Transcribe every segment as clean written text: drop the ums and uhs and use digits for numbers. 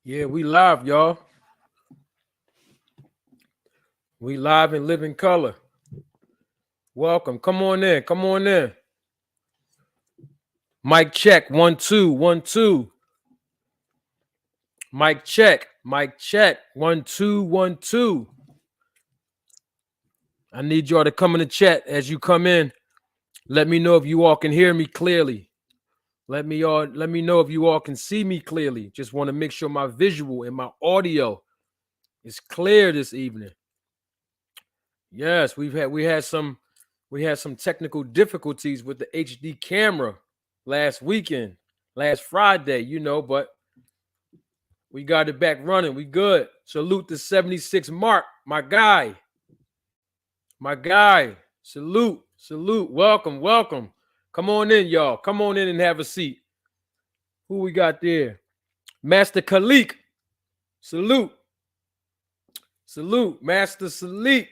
Yeah, we live, y'all. We live and live in color. Welcome. Come on in. Come on in. Mic check. 1 2 1 2. Mic check. Mic check. 1 2 1 2. I need y'all to come in the chat as you come in. Let me know if you all can hear me clearly. Let me know if you all can see me clearly. Just want to make sure my visual and my audio is clear this evening. Yes, we had some technical difficulties with the HD camera last weekend, last Friday, but we got it back running. We good. Salute the 76 Mark, my guy. My guy. Salute. Salute. Welcome. Welcome. Come on in, y'all. Come on in and have a seat. Who we got there? Master Khalik. Salute. Salute. Master Salute.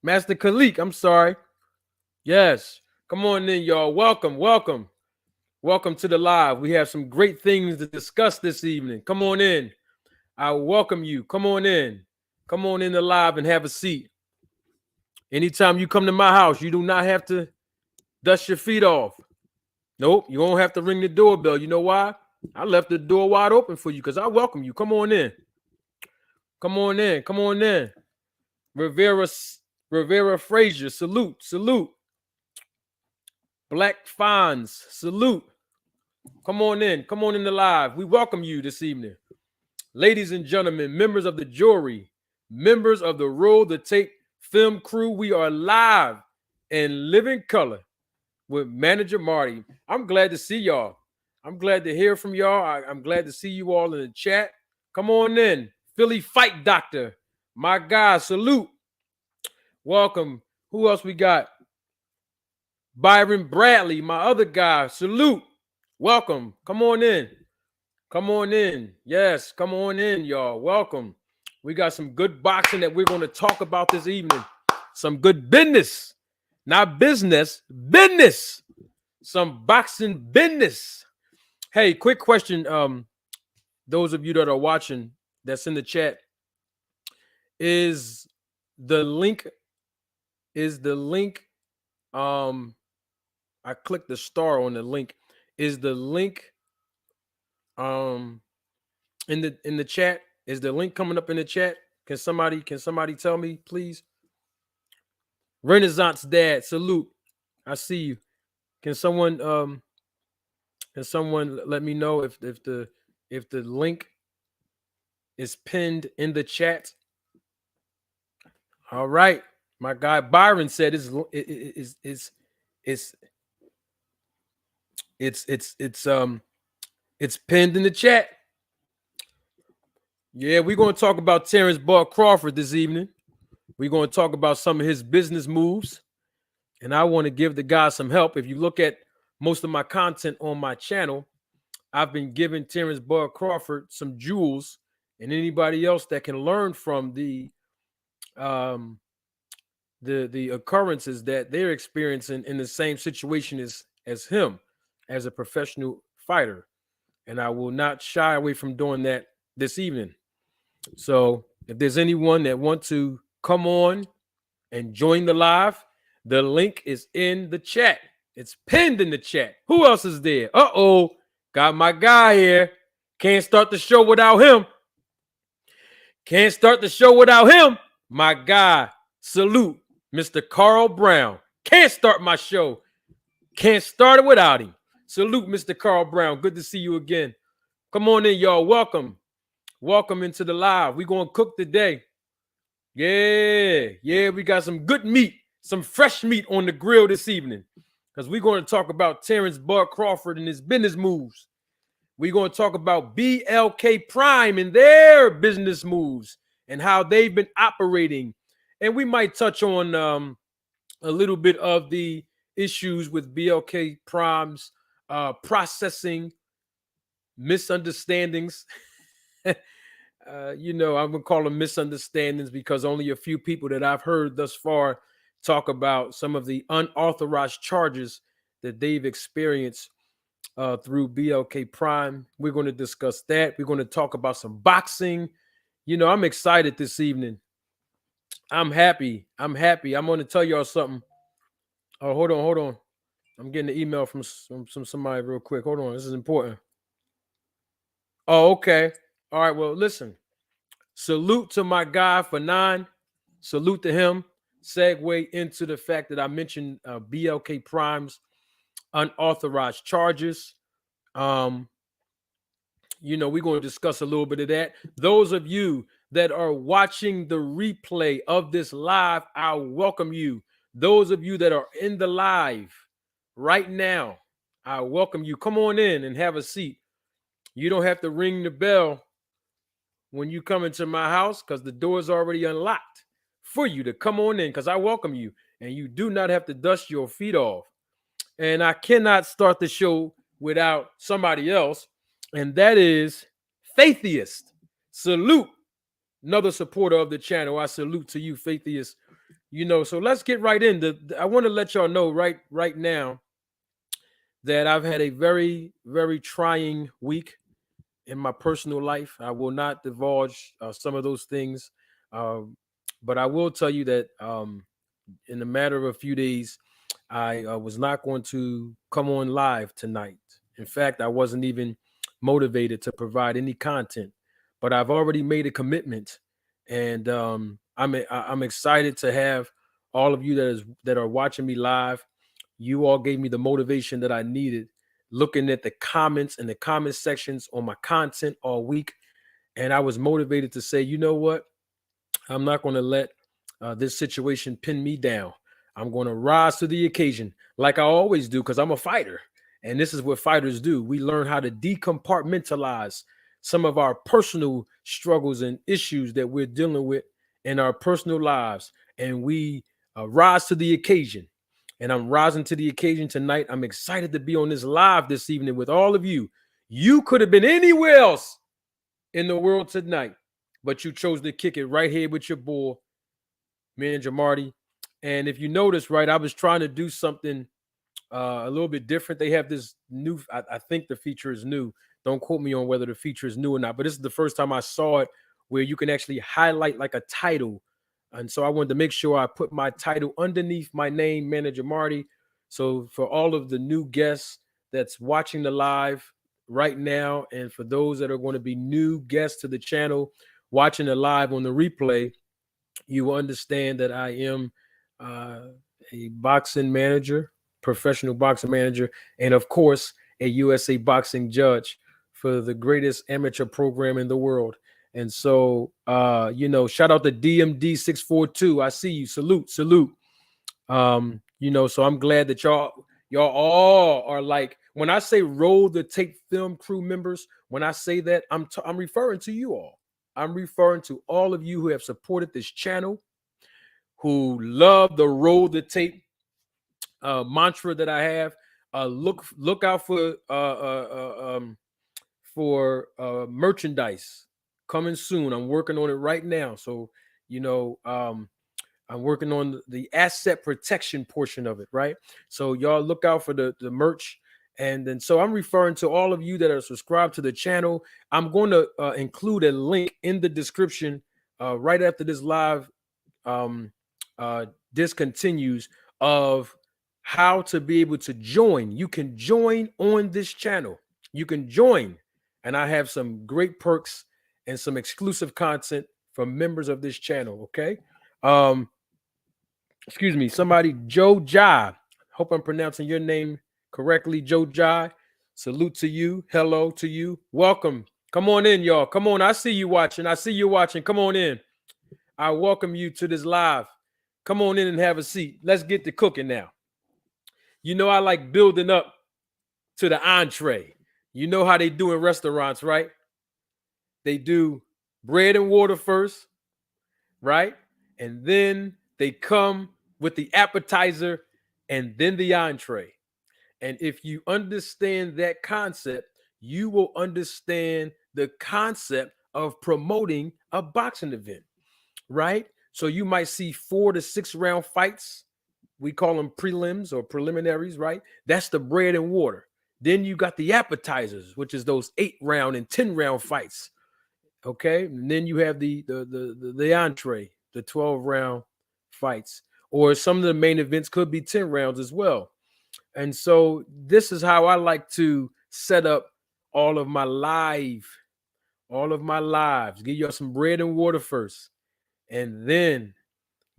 Master Khalik. I'm sorry. Yes. Come on in, y'all. Welcome. Welcome. Welcome to the live. We have some great things to discuss this evening. Come on in. I welcome you. Come on in. Come on in the live and have a seat. Anytime you come to my house, you do not have to dust your feet off. Nope, you won't have to ring the doorbell. You know why? I left the door wide open for you because I welcome you. Come on in. Come on in. Come on in. Rivera Frazier, salute. Salute. Black Fonz, salute. Come on in. Come on in the live. We welcome you this evening. Ladies and gentlemen, members of the jury, members of the Roll the Tape film crew, we are live and living color with Manager Marty. I'm glad to see y'all. I'm glad to hear from y'all. I'm glad to see you all in the chat. Come on in. Philly Fight Doctor, my guy, salute. Welcome. Who else we got? Byron Bradley, my other guy, salute. Welcome. Come on in. Come on in. Yes, come on in, y'all. Welcome. We got some good boxing that we're going to talk about this evening. Some good business. Not business, business. Some boxing business. Hey, quick question. Those of you that are watching, that's in the chat. Is the link I clicked the star on the link. Is the link in the chat? Is the link coming up in the chat? Can somebody tell me, please? Renaissance Dad, salute. I see you. Can someone let me know if the link is pinned in the chat? All right. My guy Byron said it's pinned in the chat. Yeah, we're going to talk about Terrence Bud Crawford this evening. We're going to talk about some of his business moves. And I want to give the guy some help. If you look at most of my content on my channel, I've been giving Terrence Bud Crawford some jewels, and anybody else that can learn from the occurrences that they're experiencing in the same situation as him, as a professional fighter. And I will not shy away from doing that this evening. So if there's anyone that want to come on and join the live, the link is in the chat. It's pinned in the chat. Who else is there? Uh-oh. Got my guy here. Can't start the show without him. Can't start the show without him. My guy. Salute, Mr. Carl Brown. Can't start my show. Can't start it without him. Salute, Mr. Carl Brown. Good to see you again. Come on in, y'all. Welcome. Welcome into the live. We're going to cook today. Yeah, we got some good meat, some fresh meat on the grill this evening, because we're going to talk about Terrence Bud Crawford and his business moves. We're going to talk about BLK Prime and their business moves and how they've been operating. And we might touch on a little bit of the issues with BLK Prime's processing, misunderstandings. I'm gonna call them misunderstandings because only a few people that I've heard thus far talk about some of the unauthorized charges that they've experienced through BLK Prime. We're going to discuss that. We're going to talk about some boxing. You know, I'm excited this evening. I'm happy. I'm happy. I'm going to tell y'all something. Oh, hold on. I'm getting an email from somebody real quick. Hold on. This is important. Oh, okay. All right. Well, listen. Salute to my guy for 9. Salute to him. Segue into the fact that I mentioned BLK Prime's unauthorized charges. You know, we're going to discuss a little bit of that. Those of you that are watching the replay of this live, I welcome you. Those of you that are in the live right now, I welcome you. Come on in and have a seat. You don't have to ring the bell when you come into my house because the door is already unlocked for you to come on in because I welcome you. And you do not have to dust your feet off. And I cannot start the show without somebody else, and that is Faithiest. Salute. Another supporter of the channel. I salute to you, Faithiest. You know, so let's get right in. I want to let y'all know right now that I've had a very, very trying week in my personal life. I will not divulge some of those things, but I will tell you that in a matter of a few days, I was not going to come on live tonight. In fact, I wasn't even motivated to provide any content, but I've already made a commitment, and I'm excited to have all of you that are watching me live. You all gave me the motivation that I needed, looking at the comments and the comment sections on my content all week, and I was motivated to say, you know what, I'm not going to let this situation pin me down. I'm going to rise to the occasion like I always do because I'm a fighter. And this is what fighters do. We learn how to decompartmentalize some of our personal struggles and issues that we're dealing with in our personal lives. And we rise to the occasion. And I'm rising to the occasion tonight. I'm excited to be on this live this evening with all of you. You could have been anywhere else in the world tonight, but you chose to kick it right here with your boy, Manager Marty. And if you notice, right, I was trying to do something a little bit different. They have this new, I think the feature is new. Don't quote me on whether the feature is new or not, but this is the first time I saw it where you can actually highlight like a title. And so I wanted to make sure I put my title underneath my name, Manager Marty. So for all of the new guests that's watching the live right now, and for those that are going to be new guests to the channel watching the live on the replay, you will understand that I am a boxing manager, professional boxing manager, and of course, a USA boxing judge for the greatest amateur program in the world. And so, you know, shout out to DMD 642. I see you. Salute. You know, so I'm glad that y'all all are like, when I say roll the tape film crew members, when I say that, I'm referring to you all. I'm referring to all of you who have supported this channel, who love the roll the tape mantra that I have. Look out for merchandise coming soon. I'm working on it right now. So, you know, I'm working on the asset protection portion of it, right? So y'all look out for the merch. And then so I'm referring to all of you that are subscribed to the channel. I'm going to include a link in the description right after this live discontinues of how to be able to join. You can join on this channel. You can join. And I have some great perks and some exclusive content from members of this channel. Okay. Excuse me, somebody, Joe Jai. Hope I'm pronouncing your name correctly, Joe Jai. Salute to you. Hello to you. Welcome. Come on in, y'all. Come on. I see you watching. I see you watching. Come on in. I welcome you to this live. Come on in and have a seat. Let's get to cooking now. You know, I like building up to the entree. You know how they do in restaurants, right? They do bread and water first, right? And then they come with the appetizer and then the entree. And if you understand that concept, you will understand the concept of promoting a boxing event, right? So you might see 4 to 6 round fights. We call them prelims or preliminaries, right? That's the bread and water. Then you got the appetizers, which is those 8-round and 10-round fights. Okay, and then you have the entree, the 12-round fights, or some of the main events could be 10 rounds as well. And so this is how I like to set up all of my lives. Give you some bread and water first, and then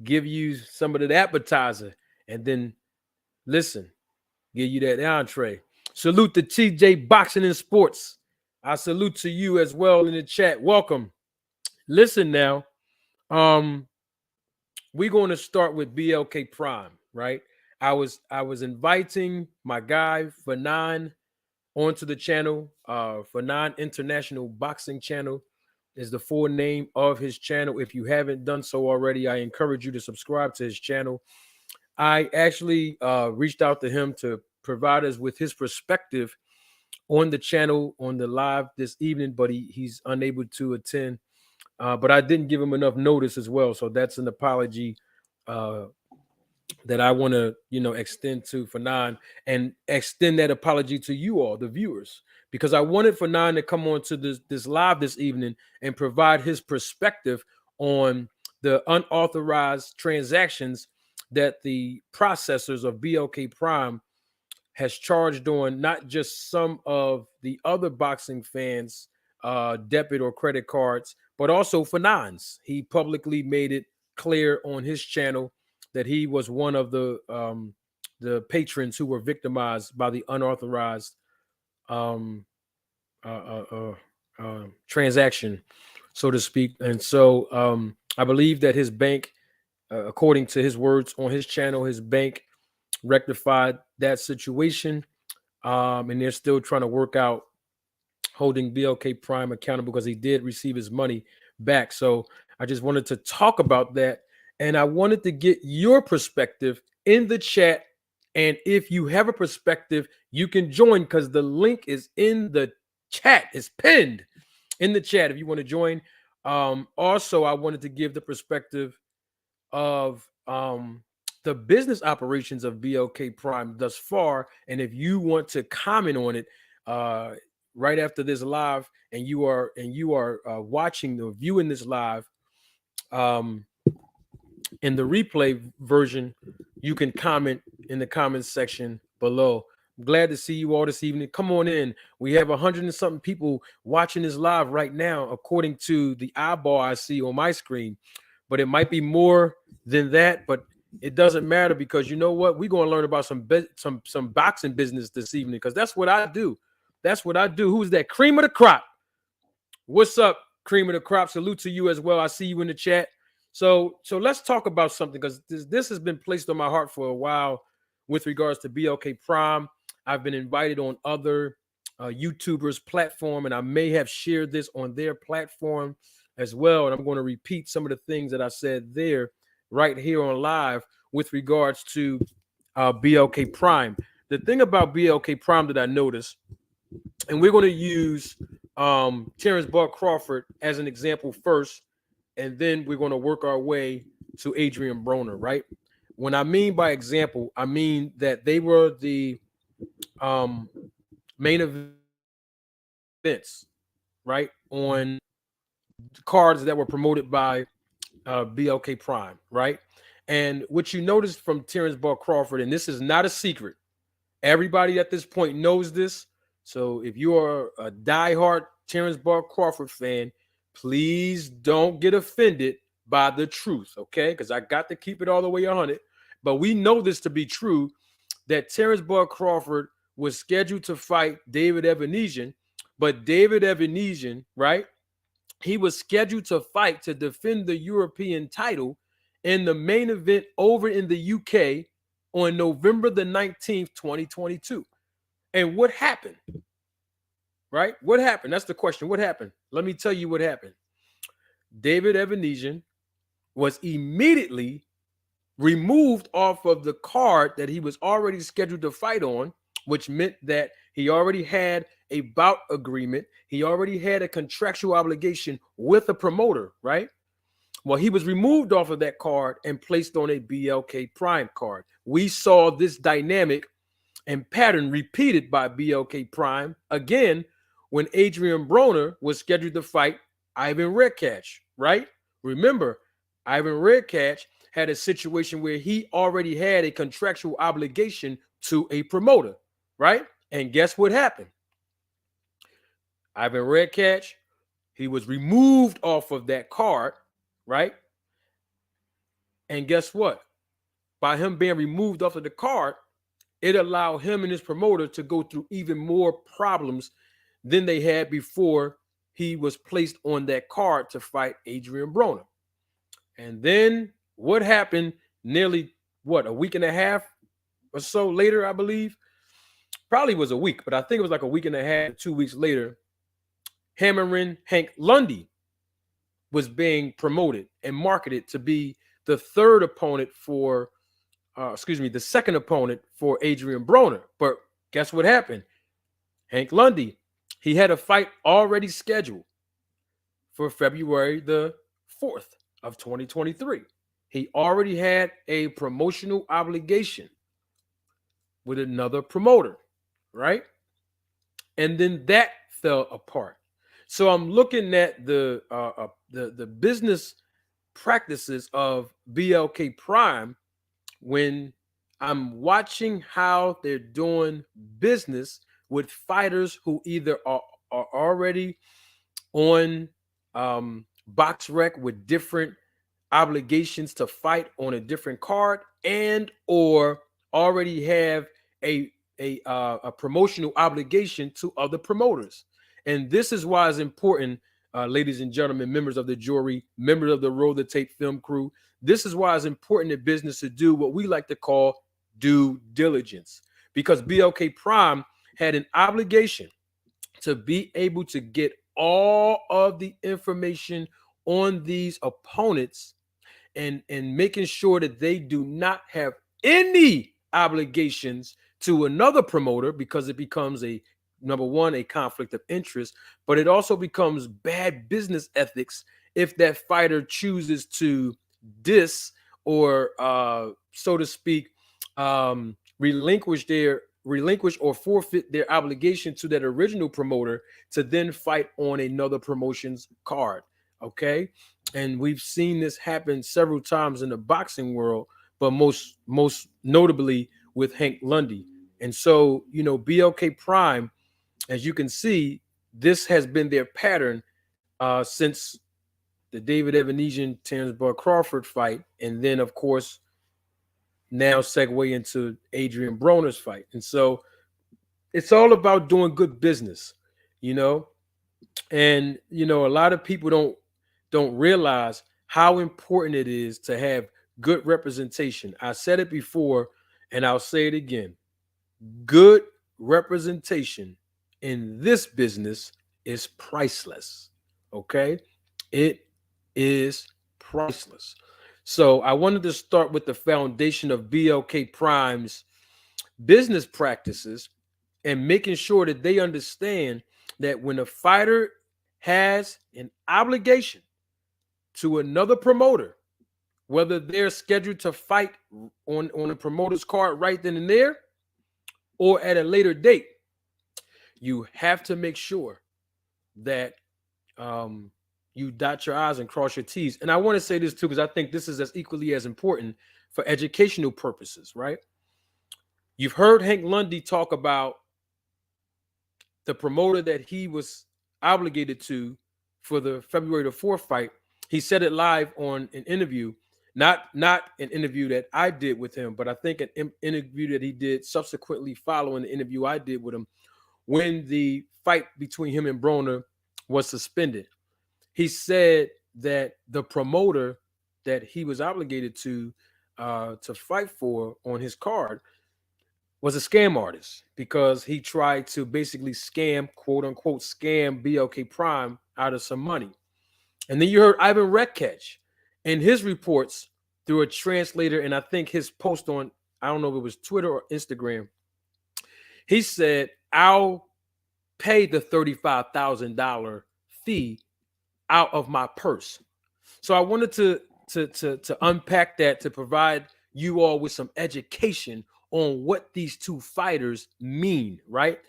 give you some of the appetizer, and then listen, give you that entree. Salute to TJ Boxing and Sports. I salute to you as well in the chat. Welcome. Listen now. We're going to start with BLK Prime, right? I was inviting my guy Fanon onto the channel. Fanon International Boxing Channel is the full name of his channel. If you haven't done so already, I encourage you to subscribe to his channel. I actually reached out to him to provide us with his perspective on the channel, on the live this evening, but he's unable to attend. But I didn't give him enough notice as well. So that's an apology that I want to, extend to Fanon, and extend that apology to you all, the viewers, because I wanted Fanon to come on to this live this evening and provide his perspective on the unauthorized transactions that the processors of BLK Prime has charged on not just some of the other boxing fans' debit or credit cards, but also Fanon's. He publicly made it clear on his channel that he was one of the patrons who were victimized by the unauthorized transaction, so to speak. And so I believe that his bank, according to his words on his channel, his bank rectified that situation, and they're still trying to work out holding BLK Prime accountable because he did receive his money back. So I just wanted to talk about that, and I wanted to get your perspective in the chat. And if you have a perspective, you can join because the link is in the chat. It's pinned in the chat if you want to join. Also, I wanted to give the perspective of the business operations of BLK Prime thus far. And if you want to comment on it right after this live, and you are watching or viewing this live in the replay version, you can comment in the comments section below. I'm glad to see you all this evening. Come on in. We have 100 and something people watching this live right now, according to the eyeball I see on my screen. But it might be more than that, but it doesn't matter, because you know what? We're going to learn about some boxing business this evening, because that's what I do. That's what I do. Who's that? Cream of the crop. What's up, Cream of the crop? Salute to you as well. I see you in the chat. So let's talk about something, because this has been placed on my heart for a while with regards to BLK Prime. I've been invited on other YouTubers' platform, and I may have shared this on their platform as well. And I'm going to repeat some of the things that I said there right here on live with regards to BLK Prime. The thing about BLK Prime that I noticed, and we're going to use Terrence Bud Crawford as an example first, and then we're going to work our way to Adrian Broner, right? When I mean by example, I mean that they were the main events, right, on cards that were promoted by BLK Prime, right? And what you noticed from Terrence Bud Crawford, and this is not a secret, everybody at this point knows this. So if you are a diehard Terrence Bud Crawford fan, please don't get offended by the truth, okay? Because I got to keep it all the way 100. But we know this to be true, that Terrence Bud Crawford was scheduled to fight David Evanesian, but David Evanesian, right, he was scheduled to fight to defend the European title in the main event over in the UK on November the 19th, 2022. And what happened? Right? What happened? That's the question. What happened? Let me tell you what happened. David Evanesian was immediately removed off of the card that he was already scheduled to fight on, which meant that he already had a bout agreement. He already had a contractual obligation with a promoter, right? Well, he was removed off of that card and placed on a BLK Prime card. We saw this dynamic and pattern repeated by BLK Prime again when Adrian Broner was scheduled to fight Ivan Redkach, right? Remember, Ivan Redkach had a situation where he already had a contractual obligation to a promoter, right? And guess what happened? Ivan Redkach, he was removed off of that card, right? And guess what? By him being removed off of the card, it allowed him and his promoter to go through even more problems than they had before he was placed on that card to fight Adrian Broner. And then what happened nearly, a week and a half or so later, I believe? Probably was a week, but I think it was like a week and a half, 2 weeks later, Hammering Hank Lundy was being promoted and marketed to be the third opponent for the second opponent for Adrian Broner. But guess what happened? Hank Lundy, he had a fight already scheduled for February the 4th of 2023. He already had a promotional obligation with another promoter, right? And then that fell apart. So I'm looking at the business practices of BLK Prime when I'm watching how they're doing business with fighters who either are already on BoxRec with different obligations to fight on a different card, and or already have a promotional obligation to other promoters. And this is why it's important, ladies and gentlemen, members of the jury, members of the Roll the Tape film crew. This is why it's important in business to do what we like to call due diligence, because BLK Prime had an obligation to be able to get all of the information on these opponents and making sure that they do not have any obligations to another promoter, because it becomes number one, a conflict of interest, but it also becomes bad business ethics if that fighter chooses to diss or, so to speak, relinquish or forfeit their obligation to that original promoter to then fight on another promotion's card. Okay. And we've seen this happen several times in the boxing world, but most notably with Hank Lundy. And so, BLK Prime, as you can see, this has been their pattern since the David Evanesian Terrence Bud Crawford fight, and then of course now segue into Adrian Broner's fight. And so it's all about doing good business, and a lot of people don't realize how important it is to have good representation. I said it before and I'll say it again. Good representation in this business is priceless. Okay? It is priceless. So I wanted to start with the foundation of BLK Prime's business practices and making sure that they understand that when a fighter has an obligation to another promoter, whether they're scheduled to fight on a promoter's card right then and there or at a later date, you have to make sure that you dot your I's and cross your T's. And I want to say this too, because I think this is as equally as important for educational purposes, right? You've heard Hank Lundy talk about the promoter that he was obligated to for the February the 4th fight. He said it live on an interview, not an interview that I did with him, but I think an interview that he did subsequently following the interview I did with him when the fight between him and Broner was suspended. He said that the promoter that he was obligated to fight for on his card was a scam artist, because he tried to basically scam, quote unquote, scam BLK Prime out of some money. And then you heard Ivan Redkach in his reports through a translator, and I think his post on, I don't know if it was Twitter or Instagram, he said, I'll pay the $35,000 fee out of my purse. So I wanted to unpack that to provide you all with some education on what these two fighters mean, right?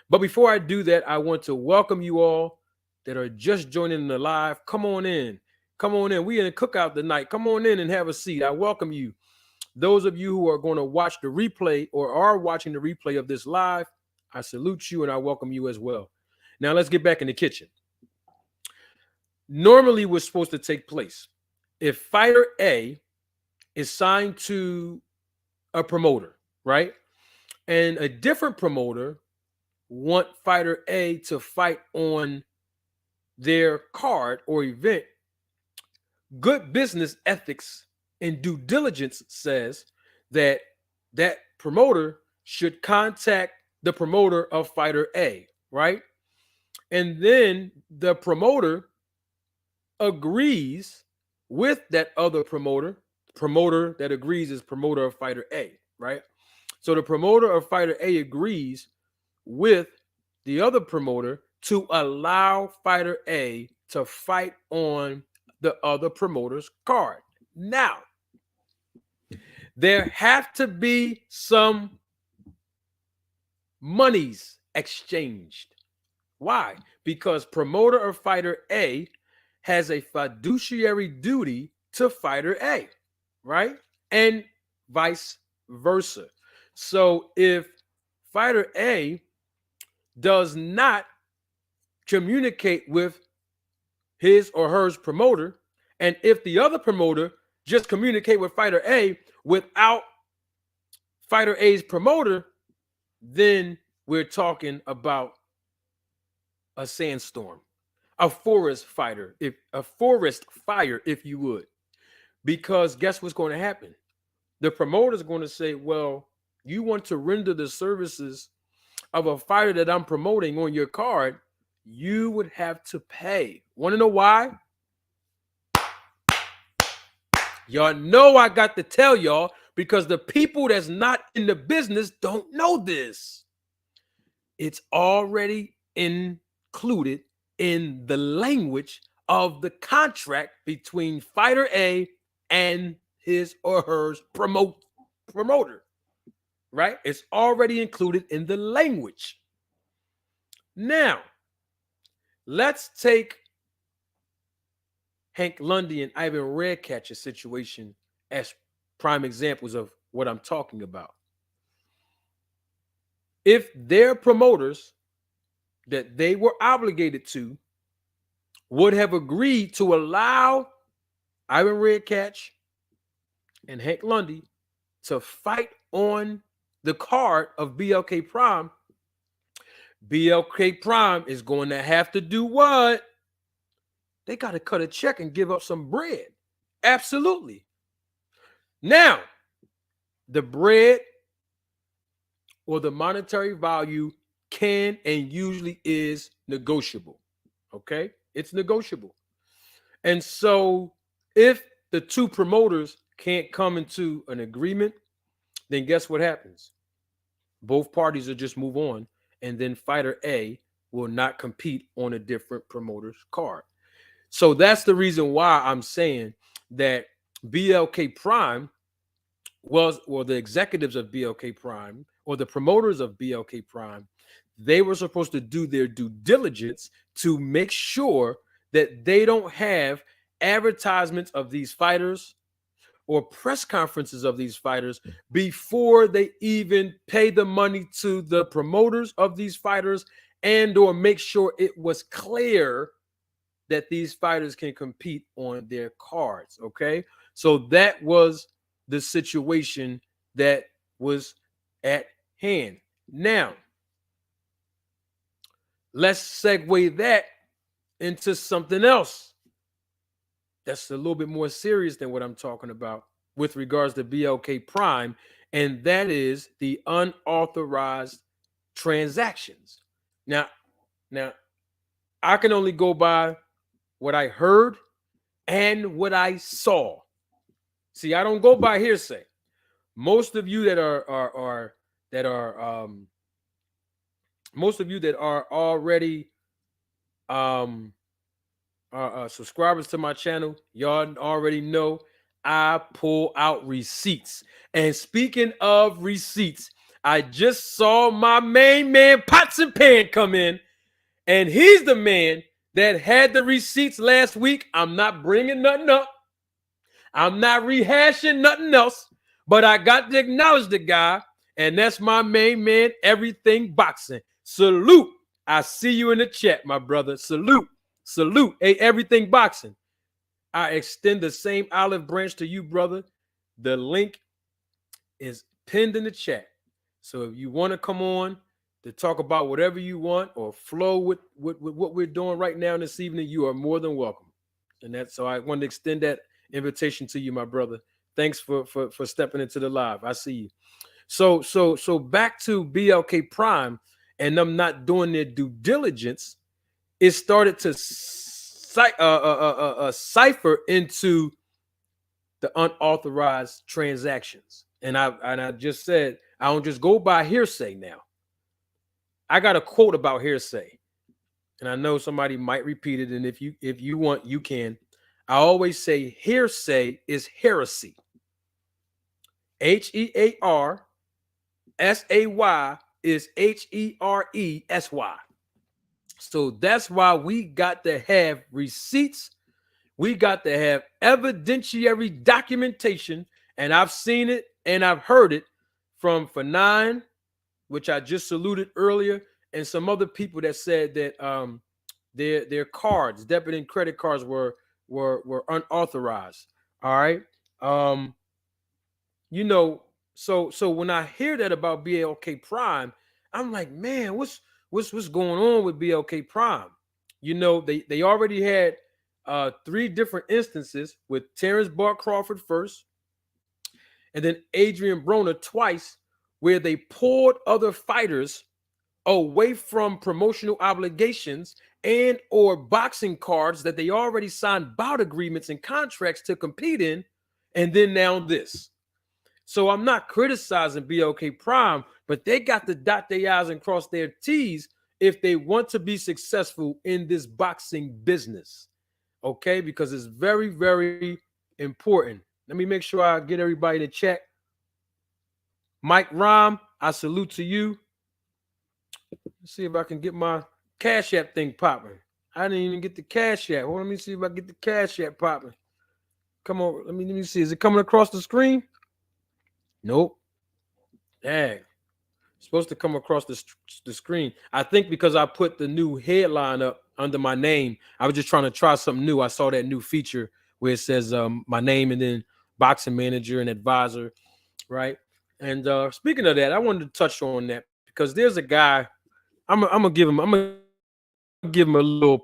But before I do that, I want to welcome you all that are just joining the live. Come on in. Come on in. We in a cookout tonight. Come on in and have a seat. I welcome you. Those of you who are going to watch the replay or are watching the replay of this live, I salute you and I welcome you as well. Now let's get back in the kitchen. Normally, what's supposed to take place if fighter A is signed to a promoter, right? And a different promoter want fighter A to fight on their card or event, good business ethics and due diligence says that that promoter should contact the promoter of fighter A, right? And then the promoter agrees with that other promoter that agrees is promoter of fighter A, right? So the promoter of fighter A agrees with the other promoter to allow fighter A to fight on the other promoter's card. Now, there have to be some monies exchanged. Why? Because promoter of fighter A has a fiduciary duty to fighter A, right? And vice versa. So if fighter A does not communicate with his or her promoter, and if the other promoter just communicate with fighter A without fighter A's promoter, then we're talking about a sandstorm, a forest fire, if you would. Because guess what's going to happen? The promoter is going to say, well, you want to render the services of a fighter that I'm promoting on your card, you would have to pay. Want to know why? Y'all know I got to tell y'all because the people that's not in the business don't know this. It's already included in the language of the contract between fighter A and his or her promoter, right? It's already included in the language. Now, let's take Hank Lundy and Ivan Redcatcher's situation as prime examples of what I'm talking about. If their promoters that they were obligated to would have agreed to allow Ivan Redcatch and Hank Lundy to fight on the card of BLK Prime, BLK Prime is going to have to do what? They got to cut a check and give up some bread. Absolutely. Now, the bread or the monetary value can and usually is negotiable. Okay? It's negotiable. And so if the two promoters can't come into an agreement, then guess what happens? Both parties will just move on, and then fighter A will not compete on a different promoter's card. So that's the reason why I'm saying that BLK Prime or the executives of BLK Prime or the promoters of BLK Prime, they were supposed to do their due diligence to make sure that they don't have advertisements of these fighters or press conferences of these fighters before they even pay the money to the promoters of these fighters and or make sure it was clear that these fighters can compete on their cards. Okay, so that was the situation that was at hand. Now, let's segue that into something else that's a little bit more serious than what I'm talking about with regards to BLK Prime, and that is the unauthorized transactions. Now, I can only go by what I heard and what I saw. See, I don't go by hearsay. Most of you that are already subscribers to my channel, y'all already know I pull out receipts. And speaking of receipts, I just saw my main man Pots and Pan come in, and he's the man that had the receipts last week. I'm not bringing nothing up. I'm not rehashing nothing else, but I got to acknowledge the guy, and that's my main man, Everything Boxing. Salute. I see you in the chat, my brother. Salute. Salute. Hey, Everything Boxing. I extend the same olive branch to you, brother. The link is pinned in the chat. So if you want to come on to talk about whatever you want or flow with what we're doing right now this evening, you are more than welcome. And that's so I want to extend that invitation to you, my brother. Thanks for stepping into the live. I see you. So back to BLK Prime and them not doing their due diligence. It started to cipher into the unauthorized transactions. And I just said I don't just go by hearsay now. I got a quote about hearsay, and I know somebody might repeat it. And if you want, you can. I always say hearsay is heresy. HEARSAY is HERESY. So that's why we got to have receipts. We got to have evidentiary documentation. And I've seen it and I've heard it from Fanon, which I just saluted earlier, and some other people that said that their cards, debit and credit cards, were unauthorized. All right. You know, so when I hear that about BLK Prime, I'm like, man, what's going on with BLK Prime? You know, they already had 3 different instances with Terrence Bart Crawford first, and then Adrian Broner twice, where they pulled other fighters away from promotional obligations and or boxing cards that they already signed bout agreements and contracts to compete in, and then now this. So I'm not criticizing BLK Prime, but they got to dot their I's and cross their T's if they want to be successful in this boxing business. Okay, because it's very, very important. Let me make sure I get everybody to check. Mike Rom, I salute to you. Let's see if I can get my Cash App thing popping. I didn't even get the Cash App. Well, let me see if I get the Cash App popping. Come on, let me see. Is it coming across the screen? Nope. Dang. It's supposed to come across the screen. I think because I put the new headline up under my name. I was just trying to try something new. I saw that new feature where it says my name and then boxing manager and advisor, right? And speaking of that, I wanted to touch on that because there's a guy. I'm gonna give him a little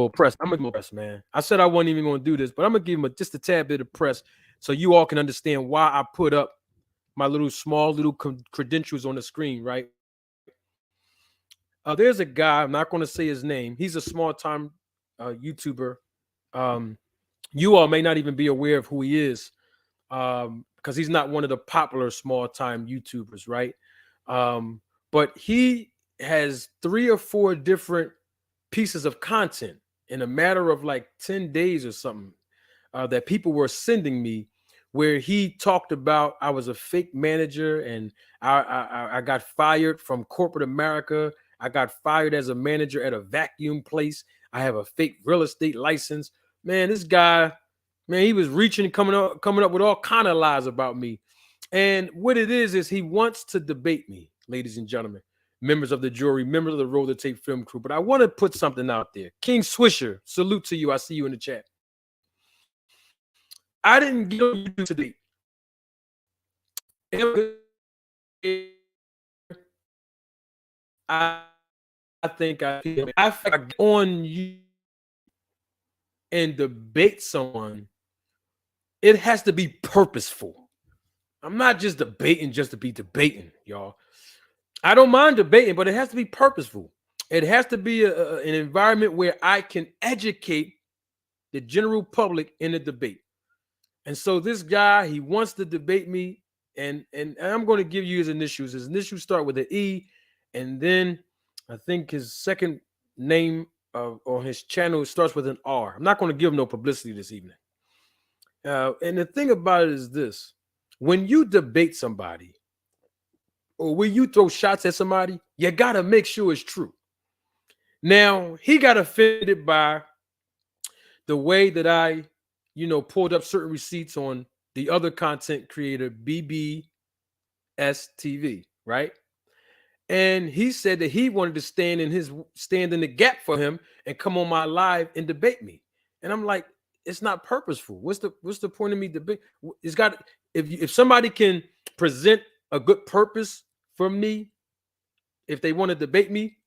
press. I'm gonna give him a press, man. I said I wasn't even gonna do this, but I'm gonna give him just a tad bit of press so you all can understand why I put up my small credentials on the screen, right? There's a guy, I'm not going to say his name. He's a small-time YouTuber. You all may not even be aware of who he is because he's not one of the popular small-time YouTubers, right? But he has 3 or 4 different pieces of content in a matter of like 10 days or something that people were sending me, where he talked about I was a fake manager and I got fired from corporate America. I got fired as a manager at a vacuum place. I have a fake real estate license. Man, this guy, man, he was reaching, coming up with all kind of lies about me. And what it is he wants to debate me, ladies and gentlemen, members of the jury, members of the Roll the Tape film crew. But I want to put something out there. King Swisher, salute to you. I see you in the chat. I didn't get on YouTube today. I think I get on you and debate someone. It has to be purposeful. I'm not just debating just to be debating, y'all. I don't mind debating, but it has to be purposeful. It has to be an environment where I can educate the general public in the debate. And so this guy, he wants to debate me, and I'm going to give you his initials. His initials start with an E, and then I think his second name on his channel starts with an R. I'm not going to give him no publicity this evening. And the thing about it is this: when you debate somebody or when you throw shots at somebody, you gotta make sure it's true. Now he got offended by the way that I, pulled up certain receipts on the other content creator BBS TV, right? And he said that he wanted to stand in the gap for him and come on my live and debate me. And I'm like, it's not purposeful. What's the point of me debate? It's got if somebody can present a good purpose for me, if they want to debate me,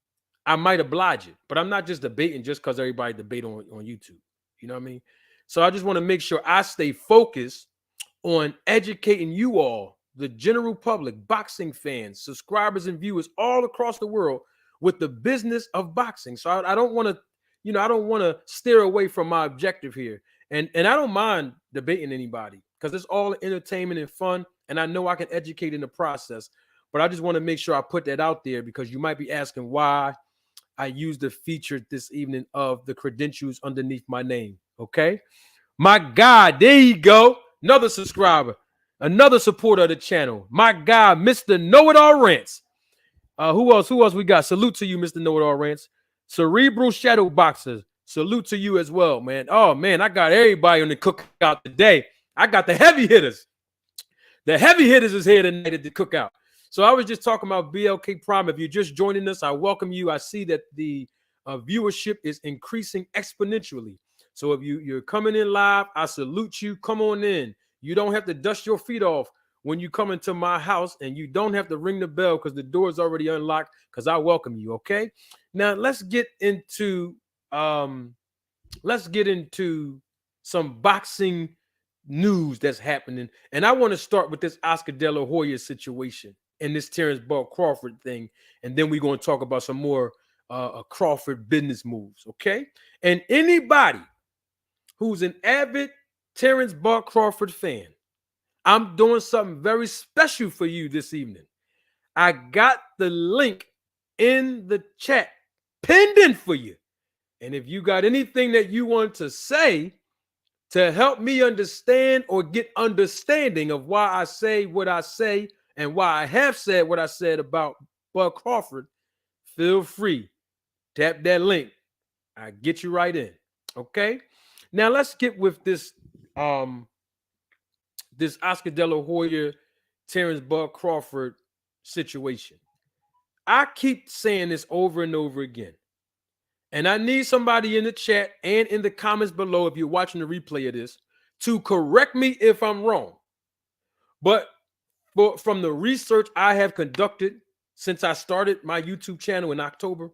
I might oblige it. But I'm not just debating just because everybody debate on YouTube. You know what I mean? So I just want to make sure I stay focused on educating you all, the general public, boxing fans, subscribers, and viewers all across the world with the business of boxing. So I don't want to, I don't want to steer away from my objective here. And I don't mind debating anybody because it's all entertainment and fun. And I know I can educate in the process. But I just want to make sure I put that out there because you might be asking why I used the feature this evening of the credentials underneath my name. Okay. My God, there you go. Another subscriber, another supporter of the channel. My guy, Mr. Know-It-All Rants. Who else? Who else we got? Salute to you, Mr. Know-It-All Rants. Cerebral Shadow Boxer. Salute to you as well, man. Oh, man, I got everybody on the cookout today. I got the heavy hitters. The heavy hitters is here tonight at the cookout. So I was just talking about BLK Prime. If you're just joining us, I welcome you. I see that the viewership is increasing exponentially. So if you're coming in live, I salute you. Come on in. You don't have to dust your feet off when you come into my house, and you don't have to ring the bell because the door is already unlocked because I welcome you. Okay. Now let's get into some boxing news that's happening. And I want to start with this Oscar De La Hoya situation and this Terrence Bud Crawford thing. And then we're going to talk about some more Crawford business moves. Okay. And anybody who's an avid Terrence Bud Crawford fan, I'm doing something very special for you this evening. I got the link in the chat pinned in for you. And if you got anything that you want to say to help me understand or get understanding of why I say what I say and why I have said what I said about Bud Crawford, feel free. Tap that link. I get you right in. Okay. Now let's get with this this Oscar De La Hoya, Terrence Bud Crawford situation. I keep saying this over and over again. And I need somebody in the chat and in the comments below, if you're watching the replay of this, to correct me if I'm wrong. But from the research I have conducted since I started my YouTube channel in October,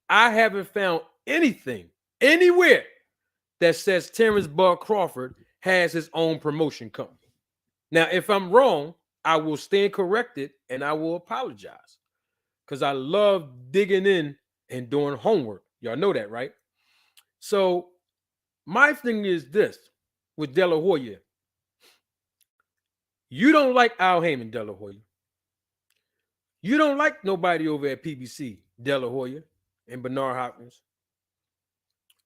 I haven't found anything anywhere that says Terrence Bud Crawford has his own promotion company. Now, if I'm wrong, I will stand corrected and I will apologize because I love digging in and doing homework. Y'all know that, right? So my thing is this with De La Hoya. You don't like Al Heyman, De La Hoya. You don't like nobody over at PBC, De La Hoya and Bernard Hopkins.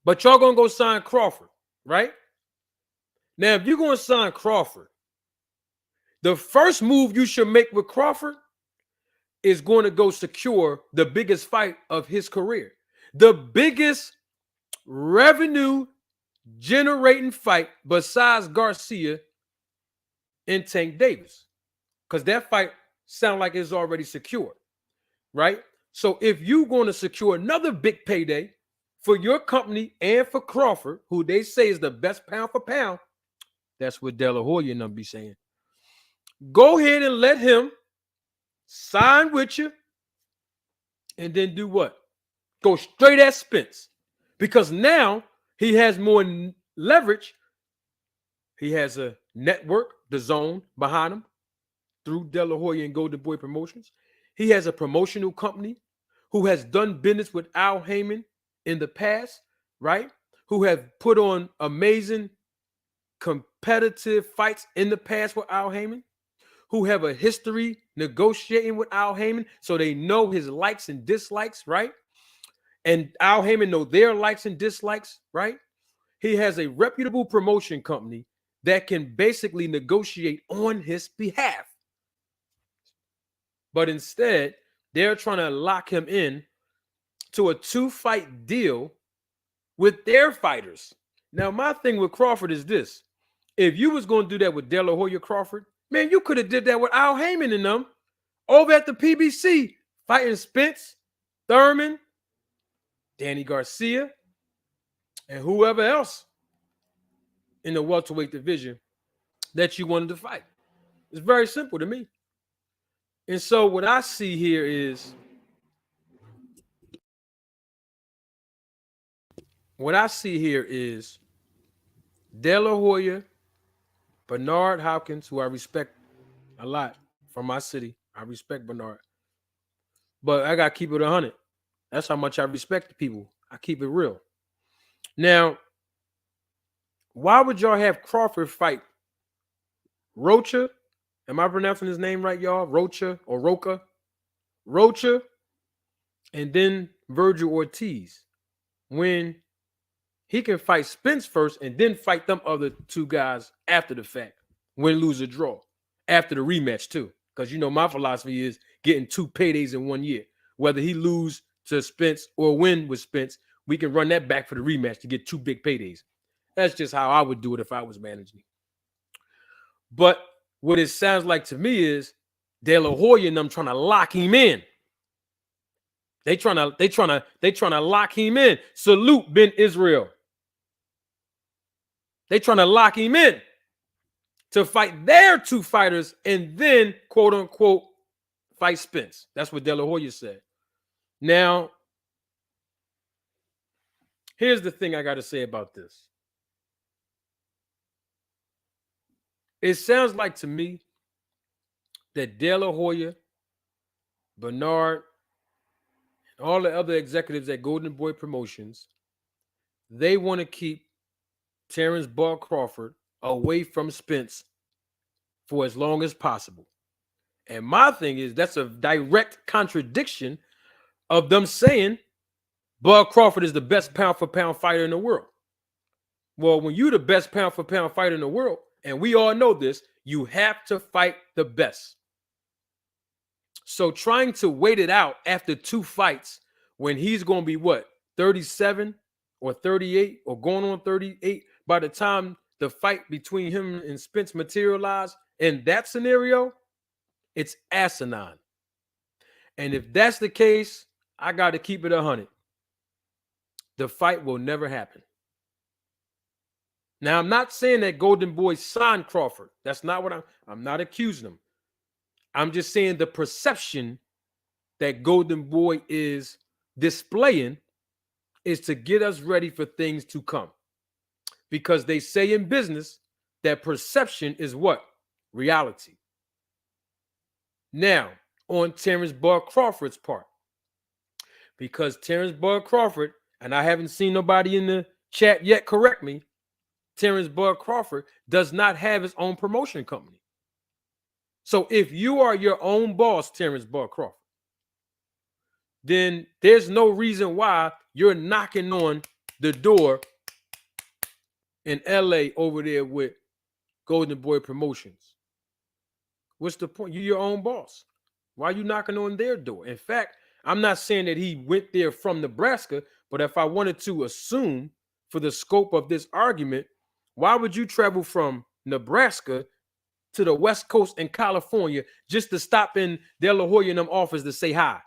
But y'all going to go sign Crawford, right? Now, if you're going to sign Crawford, the first move you should make with Crawford is going to go secure the biggest fight of his career. The biggest revenue generating fight besides Garcia and Tank Davis. Because that fight sounds like it's already secured, right? So if you're going to secure another big payday for your company and for Crawford, who they say is the best pound for pound, that's what De La Hoya and them be saying. Go ahead and let him sign with you and then do what? Go straight at Spence. Because now he has more leverage. He has a network, the Zone, behind him through De La Hoya and Golden Boy Promotions. He has a promotional company who has done business with Al Heyman in the past, right? Who have put on amazing competitive fights in the past with Al Heyman, who have a history negotiating with Al Heyman, so they know his likes and dislikes, right? And Al Heyman know their likes and dislikes, right? He has a reputable promotion company that can basically negotiate on his behalf. But instead, they're trying to lock him in to a 2-fight deal with their fighters. Now, my thing with Crawford is this. If you was going to do that with De La Hoya Crawford, man, you could have did that with Al Heyman and them over at the PBC, fighting Spence, Thurman, Danny Garcia, and whoever else in the welterweight division that you wanted to fight. It's very simple to me. And so what I see here is De La Hoya, Bernard Hopkins, who I respect a lot from my city. I respect Bernard. But I got to keep it 100. That's how much I respect the people. I keep it real. Now, why would y'all have Crawford fight Rocha? Am I pronouncing his name right, y'all? Rocha or Roca? Rocha, and then Virgil Ortiz, when he can fight Spence first and then fight them other two guys after the fact, win, lose, or draw, after the rematch too. Because, you know, my philosophy is getting 2 paydays in 1 year. Whether he lose to Spence or win with Spence, we can run that back for the rematch to get 2 big paydays. That's just how I would do it if I was managing. But what it sounds like to me is De La Hoya and them trying to lock him in. They trying to lock him in. Salute Ben Israel. They trying to lock him in to fight their 2 fighters and then, quote unquote, fight Spence. That's what De La Hoya said. Now, here's the thing I got to say about this. It sounds like to me that De La Hoya, Bernard, and all the other executives at Golden Boy Promotions, they want to keep Terrence Bud Crawford away from Spence for as long as possible. And my thing is that's a direct contradiction of them saying Bud Crawford is the best pound-for-pound fighter in the world. Well, when you're the best pound-for-pound fighter in the world, and we all know this, you have to fight the best. So trying to wait it out after 2 fights when he's going to be, what, 37 or 38 or going on 38 by the time the fight between him and Spence materialize, in that scenario, it's asinine. And if that's the case, I got to keep it 100. The fight will never happen. Now, I'm not saying that Golden Boy signed Crawford. That's not what I'm not accusing him. I'm just saying the perception that Golden Boy is displaying is to get us ready for things to come. Because they say in business that perception is what? Reality. Now, on Terrence Bud Crawford's part, because Terrence Bud Crawford, and I haven't seen nobody in the chat yet correct me, Terrence Bud Crawford does not have his own promotion company. So if you are your own boss, Terrence Bud Crawford, then there's no reason why you're knocking on the door in LA over there with Golden Boy Promotions. What's the point? You're your own boss. Why are you knocking on their door? In fact, I'm not saying that he went there from Nebraska, but if I wanted to assume for the scope of this argument, why would you travel from Nebraska to the West Coast in California just to stop in De La Hoya and them office to say hi?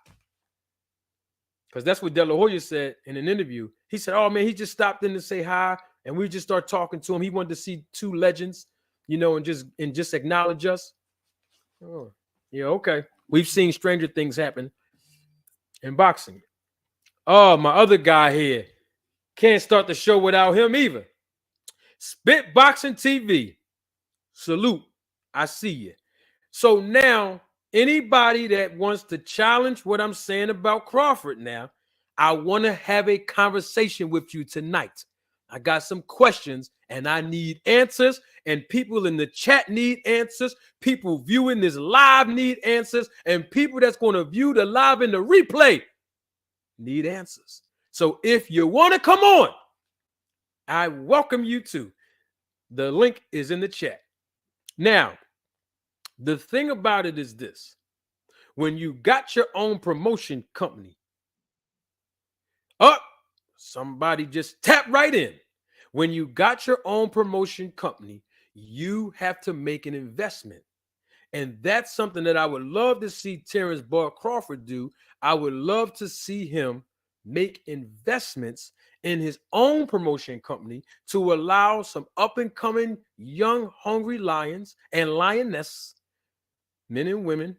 Because that's what De La Hoya said in an interview. He said, oh, man, he just stopped in to say hi, and we just started talking to him. He wanted to see 2 legends, you know, and just acknowledge us. Oh, yeah, okay. We've seen stranger things happen in boxing. Oh, my other guy here. Can't start the show without him either. Spit Boxing TV. Salute. I see you. So now, anybody that wants to challenge what I'm saying about Crawford now, I want to have a conversation with you tonight. I got some questions and I need answers, and people in the chat need answers. People viewing this live need answers, and people that's going to view the live in the replay need answers. So if you want to come on, I welcome you to The link is in the chat. Now, the thing about it is this. When you got your own promotion company, somebody just tap right in. When you got your own promotion company, you have to make an investment. And that's something that I would love to see Terrence Bud Crawford do. I would love to see him make investments in his own promotion company to allow some up-and-coming young, hungry lions and lionesses, men and women,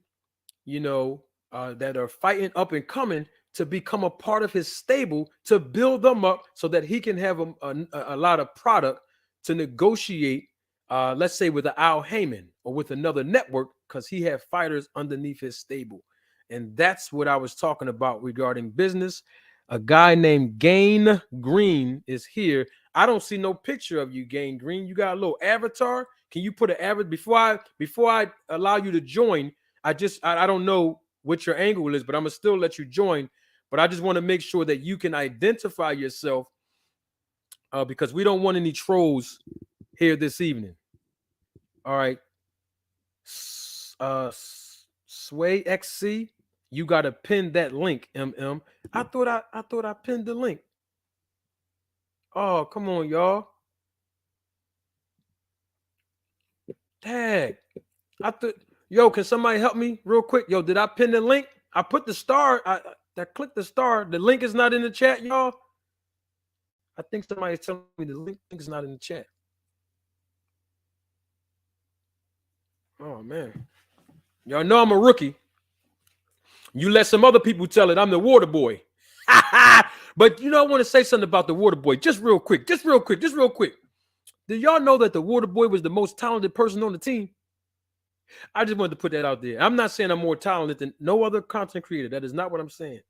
that are fighting up and coming, to become a part of his stable, to build them up so that he can have a lot of product to negotiate, let's say with Al Heyman or with another network, because he had fighters underneath his stable. And that's what I was talking about regarding business. A guy named Gain Green is here. I don't see no picture of you, Gain Green. You got a little avatar. Can you put an avatar before I allow you to join? I don't know what your angle is, but I'm gonna still let you join. But I just want to make sure that you can identify yourself, because we don't want any trolls here this evening. All right. Sway XC, you gotta pin that link, MM. I thought I pinned the link. Oh, come on, y'all. Tag. I thought, yo, can somebody help me real quick? Yo, did I pin the link? I put the star. I clicked the star. The link is not in the chat, y'all. I think somebody's telling me the link is not in the chat. Oh, man. Y'all know I'm a rookie. You let some other people tell it. I'm the water boy. But I want to say something about the water boy. Just real quick. Did y'all know that the water boy was the most talented person on the team? I just wanted to put that out there. I'm not saying I'm more talented than no other content creator. That is not what I'm saying.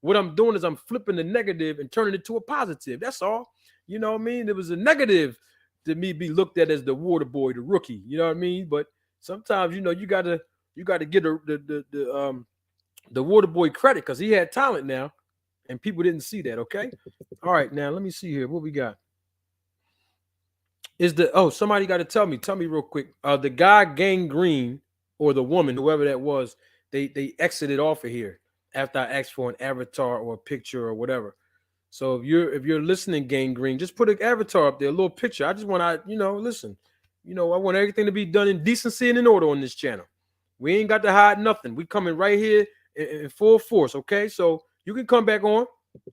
What I'm doing is I'm flipping the negative and turning it to a positive. That's all. You know what I mean? It was a negative to me be looked at as the water boy, the rookie. You know what I mean? But sometimes, you gotta get the water boy credit, because he had talent now, and people didn't see that. Okay. All right. Now let me see here. What we got? Somebody got to tell me real quick. The guy Gang Green, or the woman, whoever that was, they exited off of here after I asked for an avatar or a picture or whatever. So if you're listening, Gang Green, just put an avatar up there, a little picture. I just want listen. I want everything to be done in decency and in order on this channel. We ain't got to hide nothing. We coming right here in full force. Okay, so you can come back on.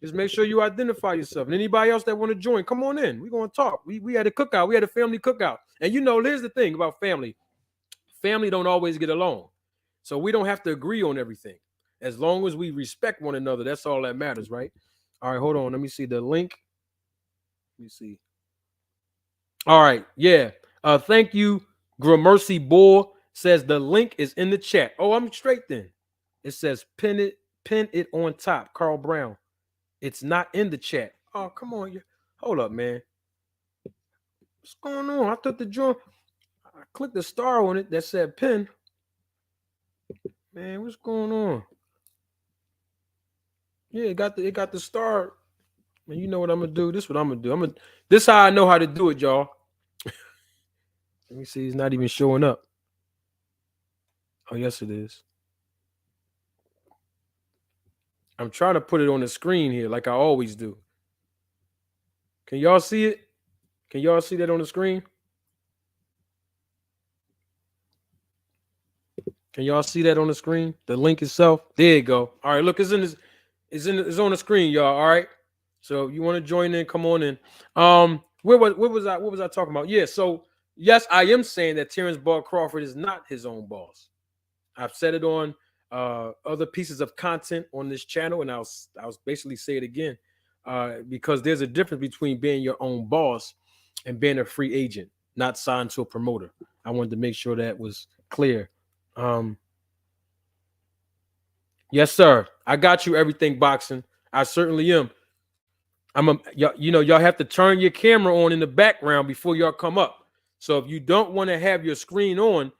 Just make sure you identify yourself. And anybody else that want to join, come on in. We're going to talk. We had a cookout. We had a family cookout. And here's the thing about family. Family don't always get along. So we don't have to agree on everything. As long as we respect one another, that's all that matters, right? All right, hold on. Let me see the link. Let me see. All right, yeah. Thank you. Gramercy Bull says the link is in the chat. Oh, I'm straight then. It says pin it on top. Carl Brown. It's not in the chat. Oh, come on. Hold up, man. What's going on? I thought the joint. I clicked the star on it that said pin. Man, what's going on? Yeah, it got the star. Man, you know what I'm gonna do? This is what I'm gonna do. This is how I know how to do it, y'all. Let me see. It's not even showing up. Oh, yes, it is. I'm trying to put it on the screen here like I always do. Can y'all see it? Can y'all see that on the screen? Can y'all see that on the screen? The link itself. There you go. All right, look, it's on the screen, y'all. All right. So if you want to join in, come on in. What was I talking about? Yeah, so yes, I am saying that Terrence Bud Crawford is not his own boss. I've said it on other pieces of content on this channel, and I'll basically say it again, because there's a difference between being your own boss and being a free agent, not signed to a promoter. I wanted to make sure that was clear. Yes, sir. I got you. Everything boxing. I certainly am. Y'all have to turn your camera on in the background before y'all come up. So if you don't want to have your screen on,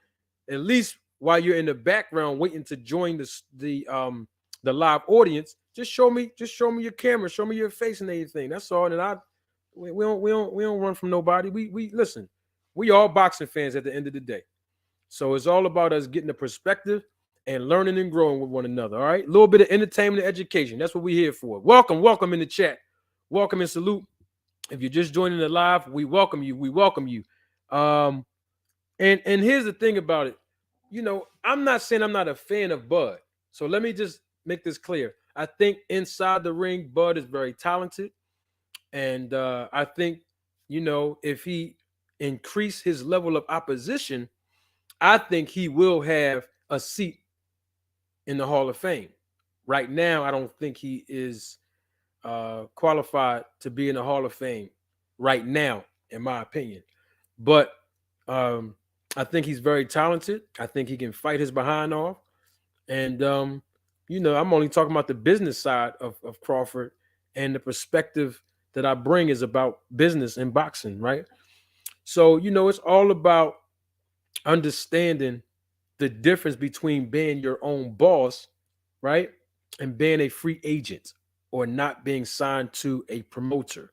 at least while you're in the background waiting to join the live audience, just show me your camera, show me your face and everything. That's all. And we don't run from nobody. We listen. We all boxing fans at the end of the day. So it's all about us getting the perspective and learning and growing with one another. All right. A little bit of entertainment and education. That's what we're here for. Welcome, welcome in the chat. Welcome and salute. If you're just joining the live, we welcome you. We welcome you. Um, and here's the thing about it. I'm not saying I'm not a fan of Bud. So let me just make this clear. I think inside the ring, Bud is very talented. And I think, if he increase his level of opposition, I think he will have a seat in the Hall of Fame. Right now, I don't think he is qualified to be in the Hall of Fame right now, in my opinion. But I think he's very talented. I think he can fight his behind off. And, I'm only talking about the business side of Crawford, and the perspective that I bring is about business and boxing, right? So, it's all about understanding the difference between being your own boss, right, and being a free agent or not being signed to a promoter.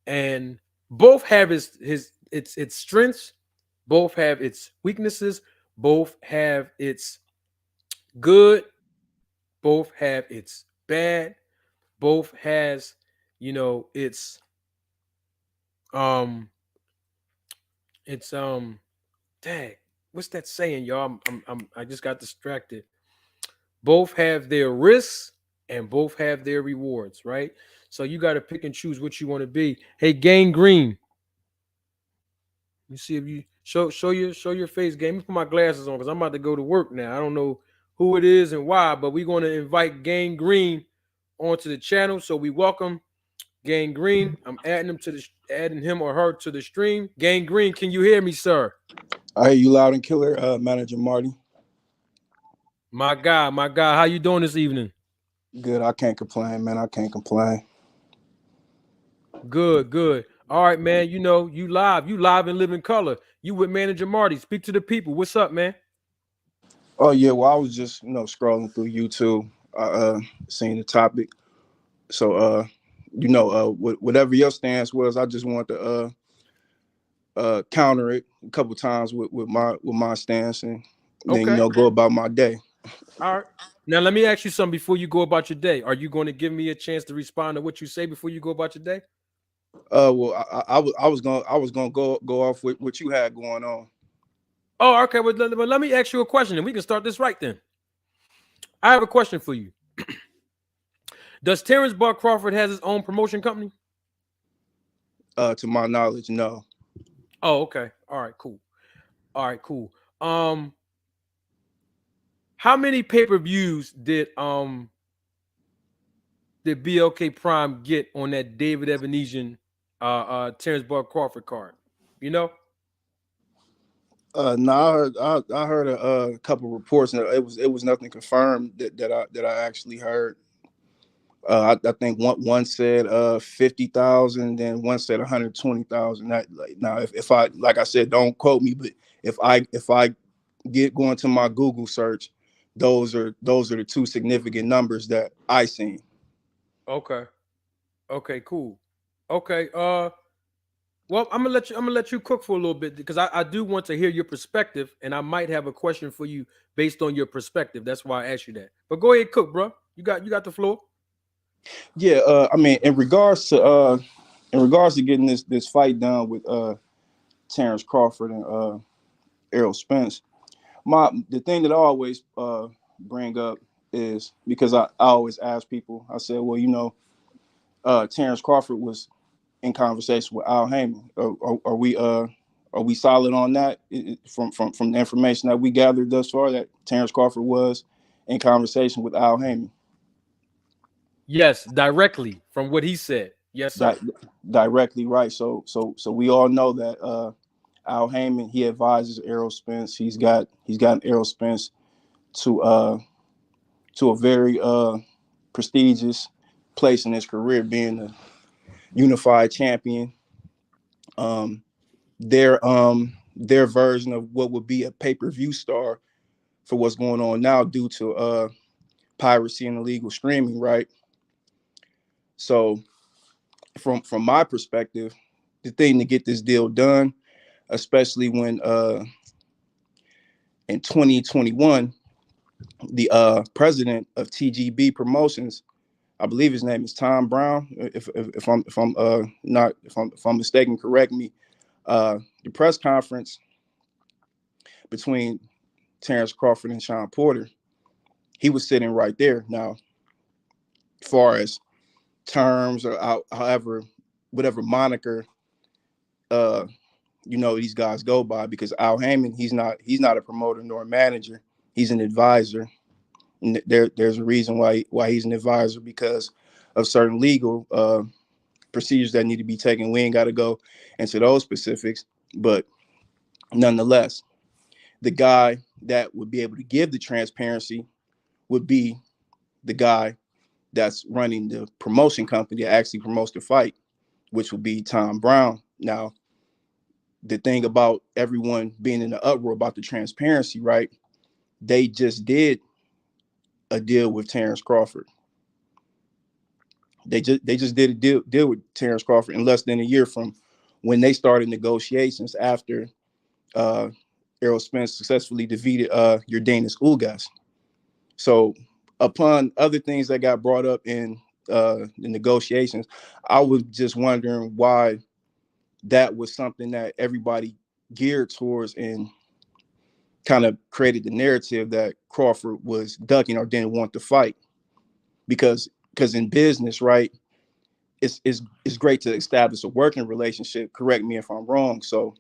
And both have its strengths, both have its weaknesses, both have its good, both have its bad, both has, its um dang, what's that saying, y'all? I just got distracted. Both have their risks and both have their rewards, right? So you got to pick and choose what you want to be. Hey, Gang Green, you see if you show your face, Gang. Let me put my glasses on because I'm about to go to work now. I don't know who it is and why, but we're going to invite Gang Green onto the channel. So we welcome Gang Green. I'm adding him or her to the stream. Gang Green, can you hear me, sir? I hear you loud and clear, Manager Marty. My God, how you doing this evening? Good. I can't complain, man. I can't complain. Good. All right, man. You live in living color. You with Manager Marty. Speak to the people. What's up, man? Oh yeah, well, I was just scrolling through YouTube, seeing the topic. So whatever your stance was, I just wanted to counter it a couple times with my stance, and then Okay. go about my day. All right. Now let me ask you something before you go about your day. Are you going to give me a chance to respond to what you say before you go about your day? Well, I was gonna go off with what you had going on. Oh, okay. Well, let me ask you a question, and we can start this right then. I have a question for you. Does Terrence Bud Crawford has his own promotion company? To my knowledge, no. Oh, okay. All right, cool. How many pay-per-views did BLK Prime get on that David Evanesian Terrence Bud Crawford card? You know? No, I heard a couple reports, and it was nothing confirmed that I actually heard. I think one said 50,000, then one said 120,000. That, like, now if I, like I said, don't quote me, but if I get going to my Google search, those are the two significant numbers that I seen. Okay, cool. Okay, well, I'm gonna let you cook for a little bit because I do want to hear your perspective, and I might have a question for you based on your perspective. That's why I asked you that. But go ahead, cook, bro. You got the floor. Yeah, I mean, in regards to getting this fight done with Terrence Crawford and Errol Spence, the thing that I always bring up is because I always ask people. I said, well, Terrence Crawford was in conversation with Al Heyman. Are we solid on that? From the information that we gathered thus far, that Terrence Crawford was in conversation with Al Heyman? Yes, directly from what he said. Yes, sir. Directly, right. So we all know that Al Heyman, he advises Errol Spence. He's gotten Errol Spence to a very prestigious place in his career, being a unified champion. Their version of what would be a pay-per-view star for what's going on now due to piracy and illegal streaming, right? So from my perspective, the thing to get this deal done, especially when in 2021 the president of TGB Promotions, I believe his name is Tom Brown. If I'm not if I'm mistaken, correct me. The press conference between Terrence Crawford and Sean Porter, he was sitting right there. Now, as far as terms or however, whatever moniker uh these guys go by, because Al Heyman, he's not a promoter nor a manager. He's an advisor. And there's a reason why he's an advisor, because of certain legal procedures that need to be taken. We ain't got to go into those specifics, but nonetheless, the guy that would be able to give the transparency would be the guy that's running the promotion company that actually promotes the fight, which would be Tom Brown. Now, the thing about everyone being in the uproar about the transparency, right? They just did a deal with Terrence Crawford. They just did a deal with Terrence Crawford in less than a year from when they started negotiations after Errol Spence successfully defeated Yordenis Ugas. So upon other things that got brought up in the negotiations, I was just wondering why that was something that everybody geared towards and kind of created the narrative that Crawford was ducking or didn't want to fight. Because in business, right, it's great to establish a working relationship. Correct me if I'm wrong. So,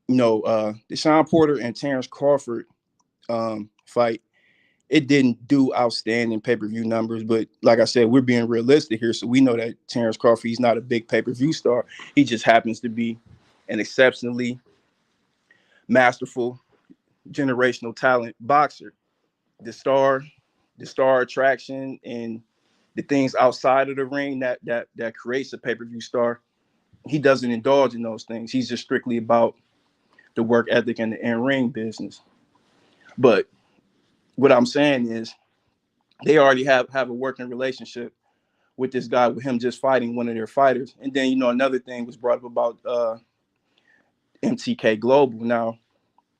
the Sean Porter and Terrence Crawford fight, it didn't do outstanding pay-per-view numbers, but like I said, we're being realistic here. So we know that Terrence Crawford, he's not a big pay-per-view star. He just happens to be an exceptionally masterful, generational talent boxer. The star attraction and the things outside of the ring that creates a pay-per-view star, he doesn't indulge in those things. He's just strictly about the work ethic and the in-ring business. But what I'm saying is they already have a working relationship with this guy, with him just fighting one of their fighters. And then, another thing was brought up about MTK Global. Now,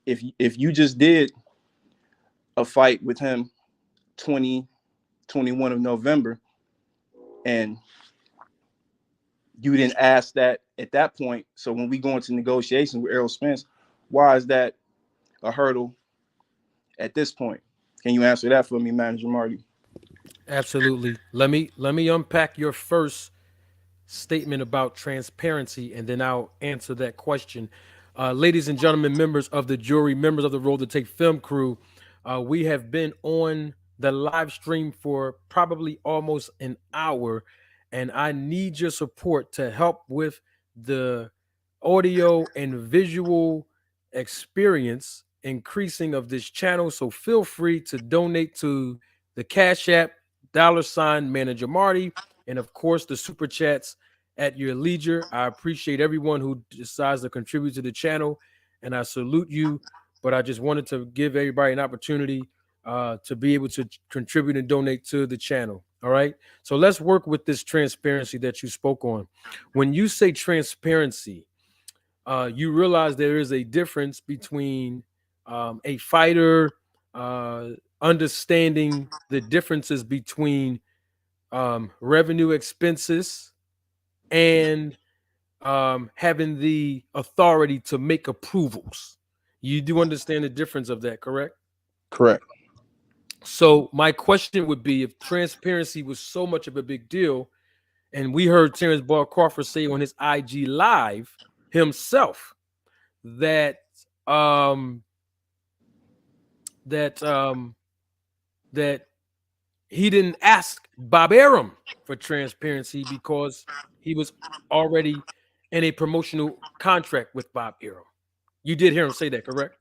if you just did a fight with him 21 of November, and you didn't ask that at that point, so when we go into negotiations with Errol Spence, why is that a hurdle at this point? Can you answer that for me, Manager Marty? Absolutely. Let me unpack your first statement about transparency, and then I'll answer that question. Ladies and gentlemen, members of the jury, members of the Roll to Take film crew, we have been on the live stream for probably almost an hour, and I need your support to help with the audio and visual experience increasing of this channel. So feel free to donate to the Cash App, $ Manager Marty, and of course the super chats at your leisure. I appreciate everyone who decides to contribute to the channel, and I salute you. But I just wanted to give everybody an opportunity to be able to contribute and donate to the channel. All right. So let's work with this transparency that you spoke on. When you say transparency, you realize there is a difference between a fighter understanding the differences between revenue expenses and having the authority to make approvals. You do understand the difference of that, correct? Correct. So my question would be, if transparency was so much of a big deal, and we heard Terrence Ball Crawford say on his IG live himself that that that he didn't ask Bob Arum for transparency because he was already in a promotional contract with Bob Arum. You did hear him say that, correct?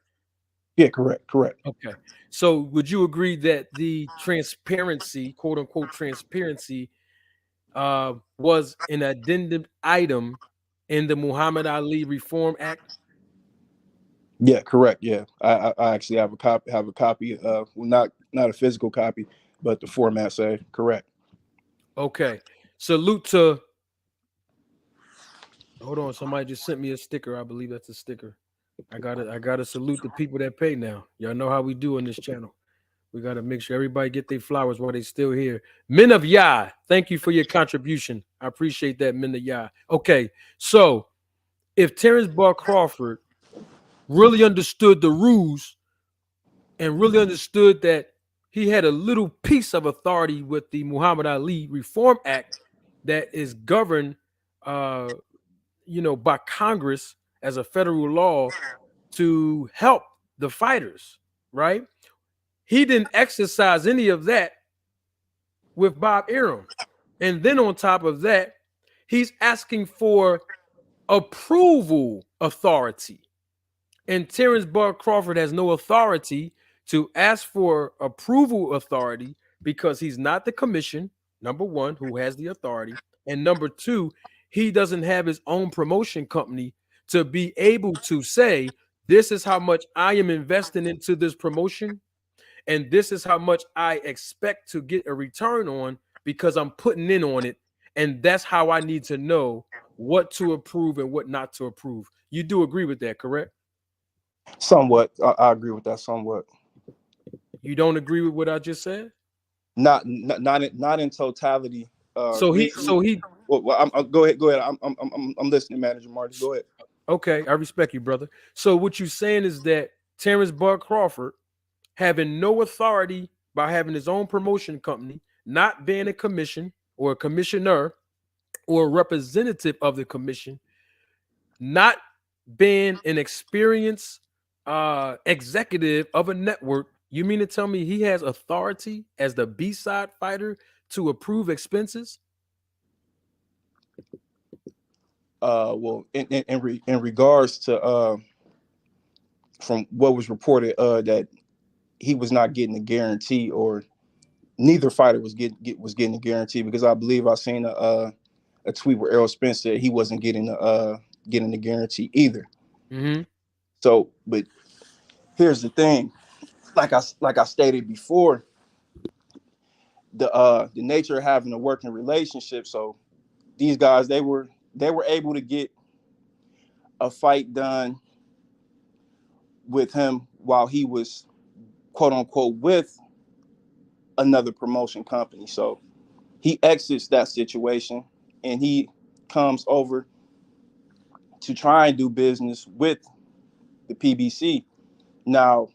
Yeah, correct. Okay. So would you agree that the transparency, quote unquote transparency, was an addendum item in the Muhammad Ali Reform Act? Yeah, correct. Yeah, I actually have a copy. Well, not a physical copy, but the format say correct. Okay. Salute to Hold on, somebody just sent me a sticker. I believe that's a sticker. I gotta salute the people that pay now. Y'all know how we do on this channel. We gotta make sure everybody get their flowers while they still here. Men of Yah, thank you for your contribution. I appreciate that, Men of Yah. Okay, so if Terrence Bud Crawford really understood the rules and really understood that he had a little piece of authority with the Muhammad Ali Reform Act that is governed, uh, by Congress as a federal law to help the fighters, right? He didn't exercise any of that with Bob Arum. And then on top of that, he's asking for approval authority. And Terrence Bud Crawford has no authority to ask for approval authority because he's not the commission, number one, who has the authority. And number two, he doesn't have his own promotion company to be able to say, this is how much I am investing into this promotion. And this is how much I expect to get a return on because I'm putting in on it. And that's how I need to know what to approve and what not to approve. You do agree with that, correct? Somewhat, I agree with that. Somewhat, You don't agree with what I just said? not in totality. So he Well, go ahead, go ahead. I'm listening, Manager Marty. Go ahead. okay, I respect you, brother. So what you're saying is that Terrence Bud Crawford, having no authority by having his own promotion company, not being a commission or a commissioner or a representative of the commission, not being an experienced executive of a network, you mean to tell me he has authority as the B-side fighter to approve expenses? Well, in regards to from what was reported, that he was not getting a guarantee, or neither fighter was getting a guarantee, because I believe I seen a tweet where Errol Spence said he wasn't getting the guarantee either. Mm-hmm. So, but here's the thing, like I stated before, the nature of having a working relationship. So these guys, they were able to get a fight done with him while he was, quote unquote, with another promotion company. So he exits that situation and he comes over to try and do business with the PBC. Now,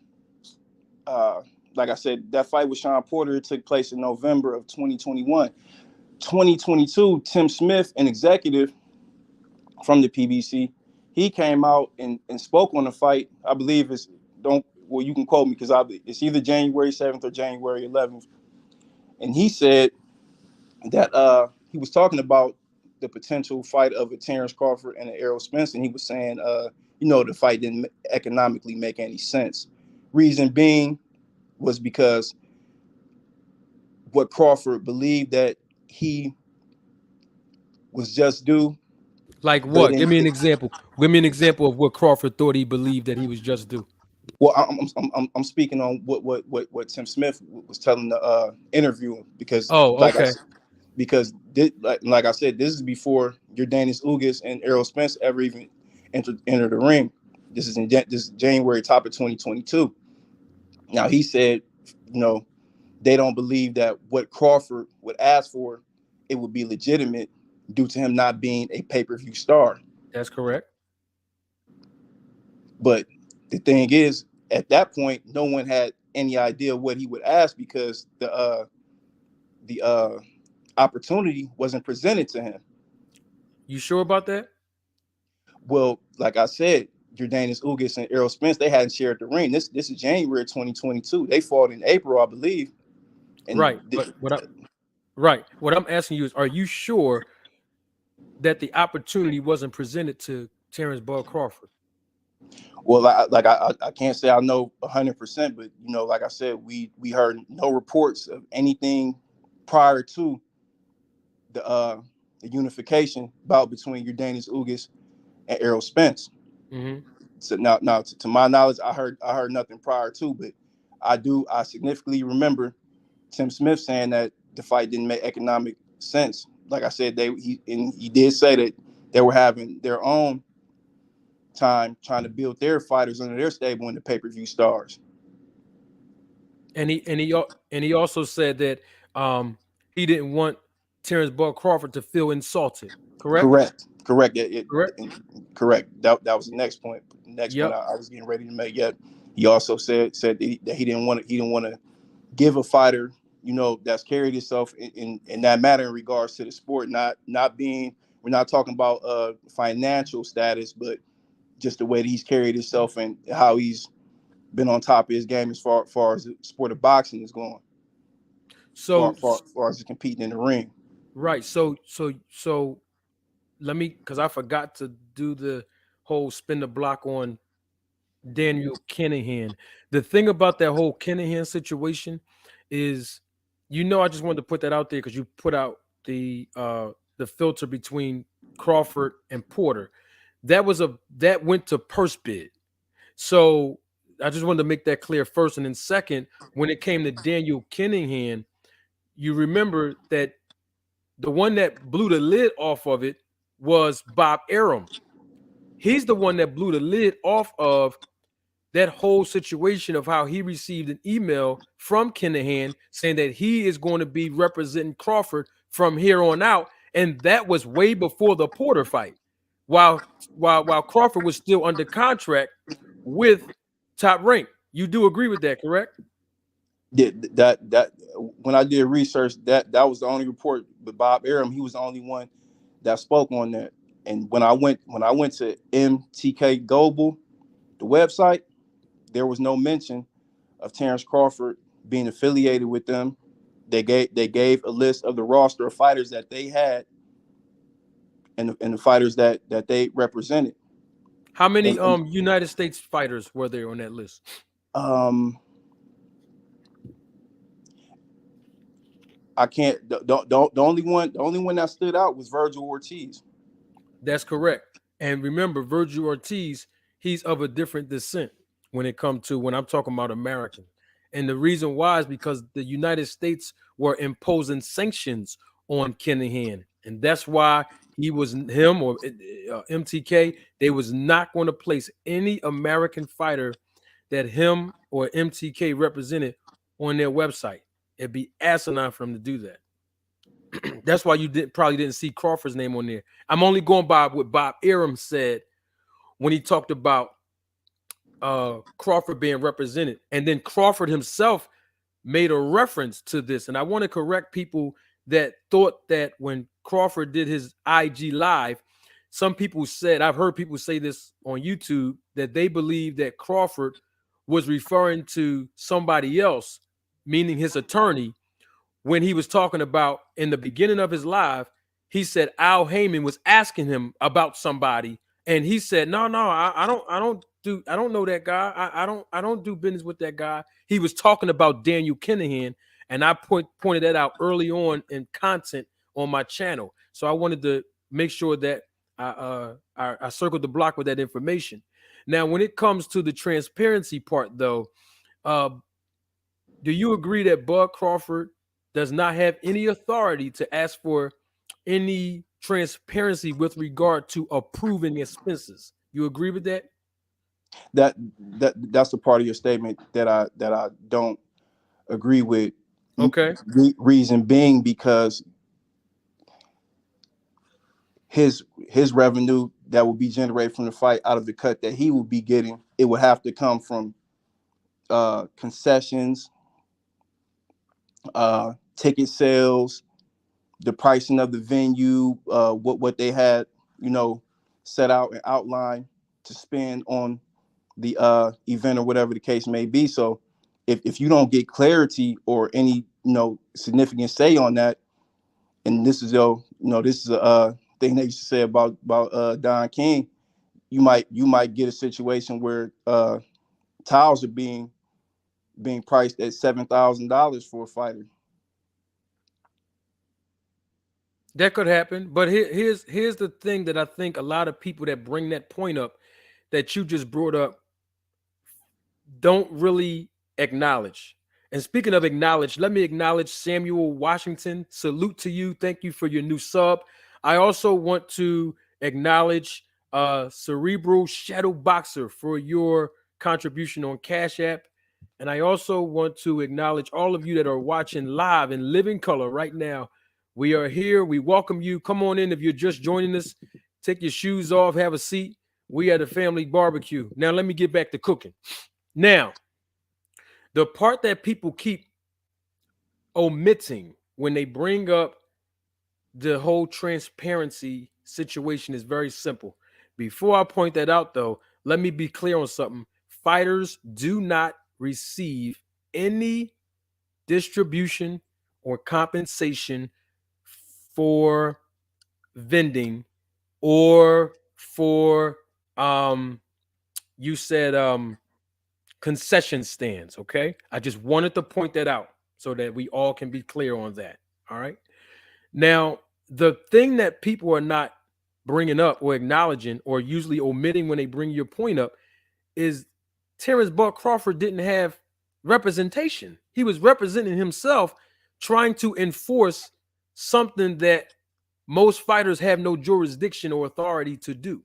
uh, like I said, that fight with Sean Porter took place in November of 2021. 2022, Tim Smith, an executive from the PBC, he came out and spoke on the fight. I believe you can quote me, because it's either January 7th or January 11th. And he said that he was talking about the potential fight of a Terrence Crawford and an Errol Spence, and he was saying, the fight didn't economically make any sense. Reason being was because what Crawford believed that he was just due, Like but what? Give me an example. Give me an example of what Crawford thought he believed that he was just due. well, I'm speaking on what Tim Smith was telling the interviewer, because Oh, like I okay. because this, like I said, this is before Jordanis Ugas and Errol Spence ever even entered the ring. This is January top of 2022. Now he said, they don't believe that what Crawford would ask for, it would be legitimate due to him not being a pay-per-view star. That's correct. But the thing is, at that point, no one had any idea what he would ask, because the opportunity wasn't presented to him. You sure about that? Well, like I said, Jordanis Ugas and Errol Spence, they hadn't shared the ring. This is January 2022. They fought in April, I believe. And Right. What I'm asking you is, are you sure that the opportunity wasn't presented to Terrence Bud Crawford? well, I can't say I know 100%, but like I said, we heard no reports of anything prior to the unification bout between Jordanis Ugas and Errol Spence. Mm-hmm. So now, to my knowledge, I heard nothing prior to, but I significantly remember Tim Smith saying that the fight didn't make economic sense. Like I said, he did say that They were having their own time trying to build their fighters under their stable in the pay-per-view stars. And he also said that he didn't want Terrence Bud Crawford to feel insulted. Correct? Correct. Correct? Correct. That was the next point. Next point Yep. I was getting ready to make. Yet he also said that he didn't want to give a fighter, that's carried himself in that matter in regards to the sport, not being. We're not talking about financial status, but just the way that he's carried himself and how he's been on top of his game as far as the sport of boxing is going, So far as competing in the ring. right. So let me, because I forgot to do the whole spin the block on Daniel Kinahan. The thing about that whole Kinahan situation is, I just wanted to put that out there because you put out the filter between Crawford and Porter. That went to purse bid. So I just wanted to make that clear first, and then second, when it came to Daniel Kinahan, you remember that the one that blew the lid off of it was Bob Arum. He's the one that blew the lid off of that whole situation of how he received an email from Kinahan saying that he is going to be representing Crawford from here on out, and that was way before the Porter fight. While Crawford was still under contract with Top Rank. You do agree with that, correct? Yeah, that when I did research, that was the only report. But Bob Arum, he was the only one that spoke on that. And when I went to MTK Global, the website, there was no mention of Terrence Crawford being affiliated with them. They gave a list of the roster of fighters that they had and the fighters that they represented. How many And United States fighters were there on that list? I can't. The only one that stood out was Virgil Ortiz. That's correct. And remember, Virgil Ortiz, he's of a different descent when I'm talking about American. And the reason why is because the United States were imposing sanctions on Kinahan. And that's why him or MTK, they was not going to place any American fighter that him or MTK represented on their website. It'd be asinine for them to do that. That's why you probably didn't see Crawford's name on there. I'm only going by what Bob Arum said when he talked about Crawford being represented. And then Crawford himself made a reference to this. And I want to correct people that thought that when Crawford did his IG live, some people said, I've heard people say this on YouTube, that they believe that Crawford was referring to somebody else, meaning his attorney, when he was talking about in the beginning of his live. He said Al Heyman was asking him about somebody, and he said, "No, I don't know that guy. I don't do business with that guy." He was talking about Daniel Kinahan, and I pointed that out early on in content on my channel. So I wanted to make sure that I circled the block with that information. Now, when it comes to the transparency part, though, do you agree that Bud Crawford does not have any authority to ask for any transparency with regard to approving expenses? You agree with that? That's the part of your statement that I don't agree with. Okay. Reason being because his revenue that will be generated from the fight out of the cut that he will be getting, it would have to come from concessions, ticket sales, the pricing of the venue, what they had, set out and outlined to spend on the event or whatever the case may be. So if you don't get clarity or any significant say on that, and this is this is a thing they used to say about Don King, you might get a situation where towels are being priced at $7,000 for a fighter. That could happen, but here's the thing that I think a lot of people that bring that point up that you just brought up don't really acknowledge. And speaking of acknowledge, let me acknowledge Samuel Washington. Salute to you. Thank you for your new sub. I also want to acknowledge Cerebral Shadow Boxer for your contribution on Cash App. And I also want to acknowledge all of you that are watching live in living color right now. We are here. We welcome you. Come on in if you're just joining us. Take your shoes off, have a seat. We at a family barbecue. Now, let me get back to cooking. Now, the part that people keep omitting when they bring up the whole transparency situation is very simple. Before I point that out, though, let me be clear on something. Fighters do not receive any distribution or compensation for vending or for you said concession stands. Okay, I just wanted to point that out so that we all can be clear on that. All right. Now, the thing that people are not bringing up or acknowledging or usually omitting when they bring your point up is Terrence Bud Crawford didn't have representation. He was representing himself, trying to enforce something that most fighters have no jurisdiction or authority to do.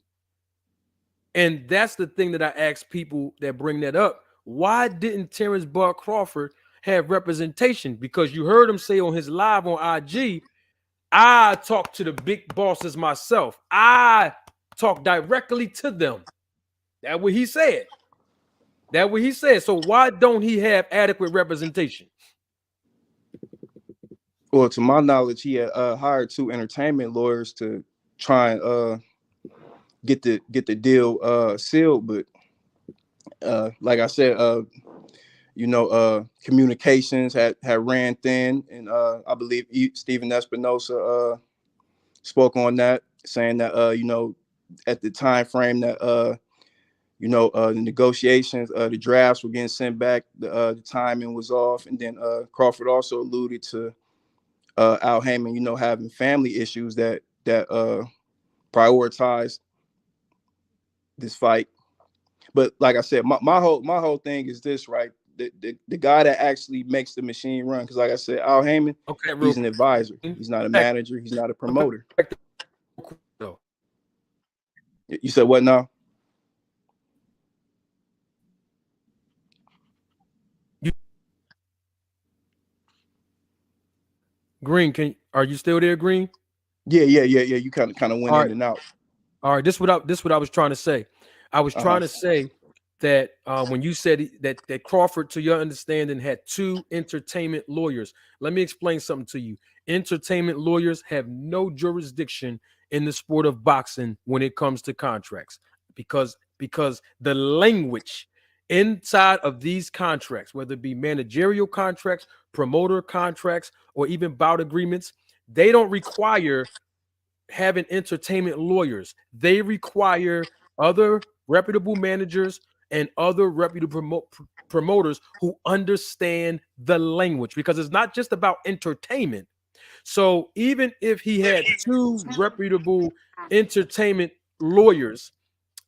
And that's the thing that I ask people that bring that up. Why didn't Terrence Bud Crawford have representation? Because you heard him say on his live on IG, I talk to the big bosses myself. I talk directly to them. That's what he said. That's what he said. So why don't he have adequate representation? Well, to my knowledge, he had hired 2 entertainment lawyers to try and get the deal sealed. But like I said, communications had ran thin, and I believe Stephen Espinosa spoke on that, saying that at the time frame that the negotiations, the drafts were getting sent back, the timing was off, and then Crawford also alluded to Al Heyman, having family issues that prioritized this fight. But like I said, my whole thing is this, right? The guy that actually makes the machine run, because like I said, Al Heyman, he's an advisor. He's not a manager. He's not a promoter. You said what now? Green, are you still there, Green? Yeah. You kind of went in and out. All right, this is what I was trying to say. I was trying to say that when you said that Crawford, to your understanding, had 2 entertainment lawyers. Let me explain something to you. Entertainment lawyers have no jurisdiction in the sport of boxing when it comes to contracts, because the language inside of these contracts, whether it be managerial contracts, promoter contracts, or even bout agreements, they don't require having entertainment lawyers. They require other reputable managers and other reputable promoters who understand the language, because it's not just about entertainment. So even if he had 2 reputable entertainment lawyers,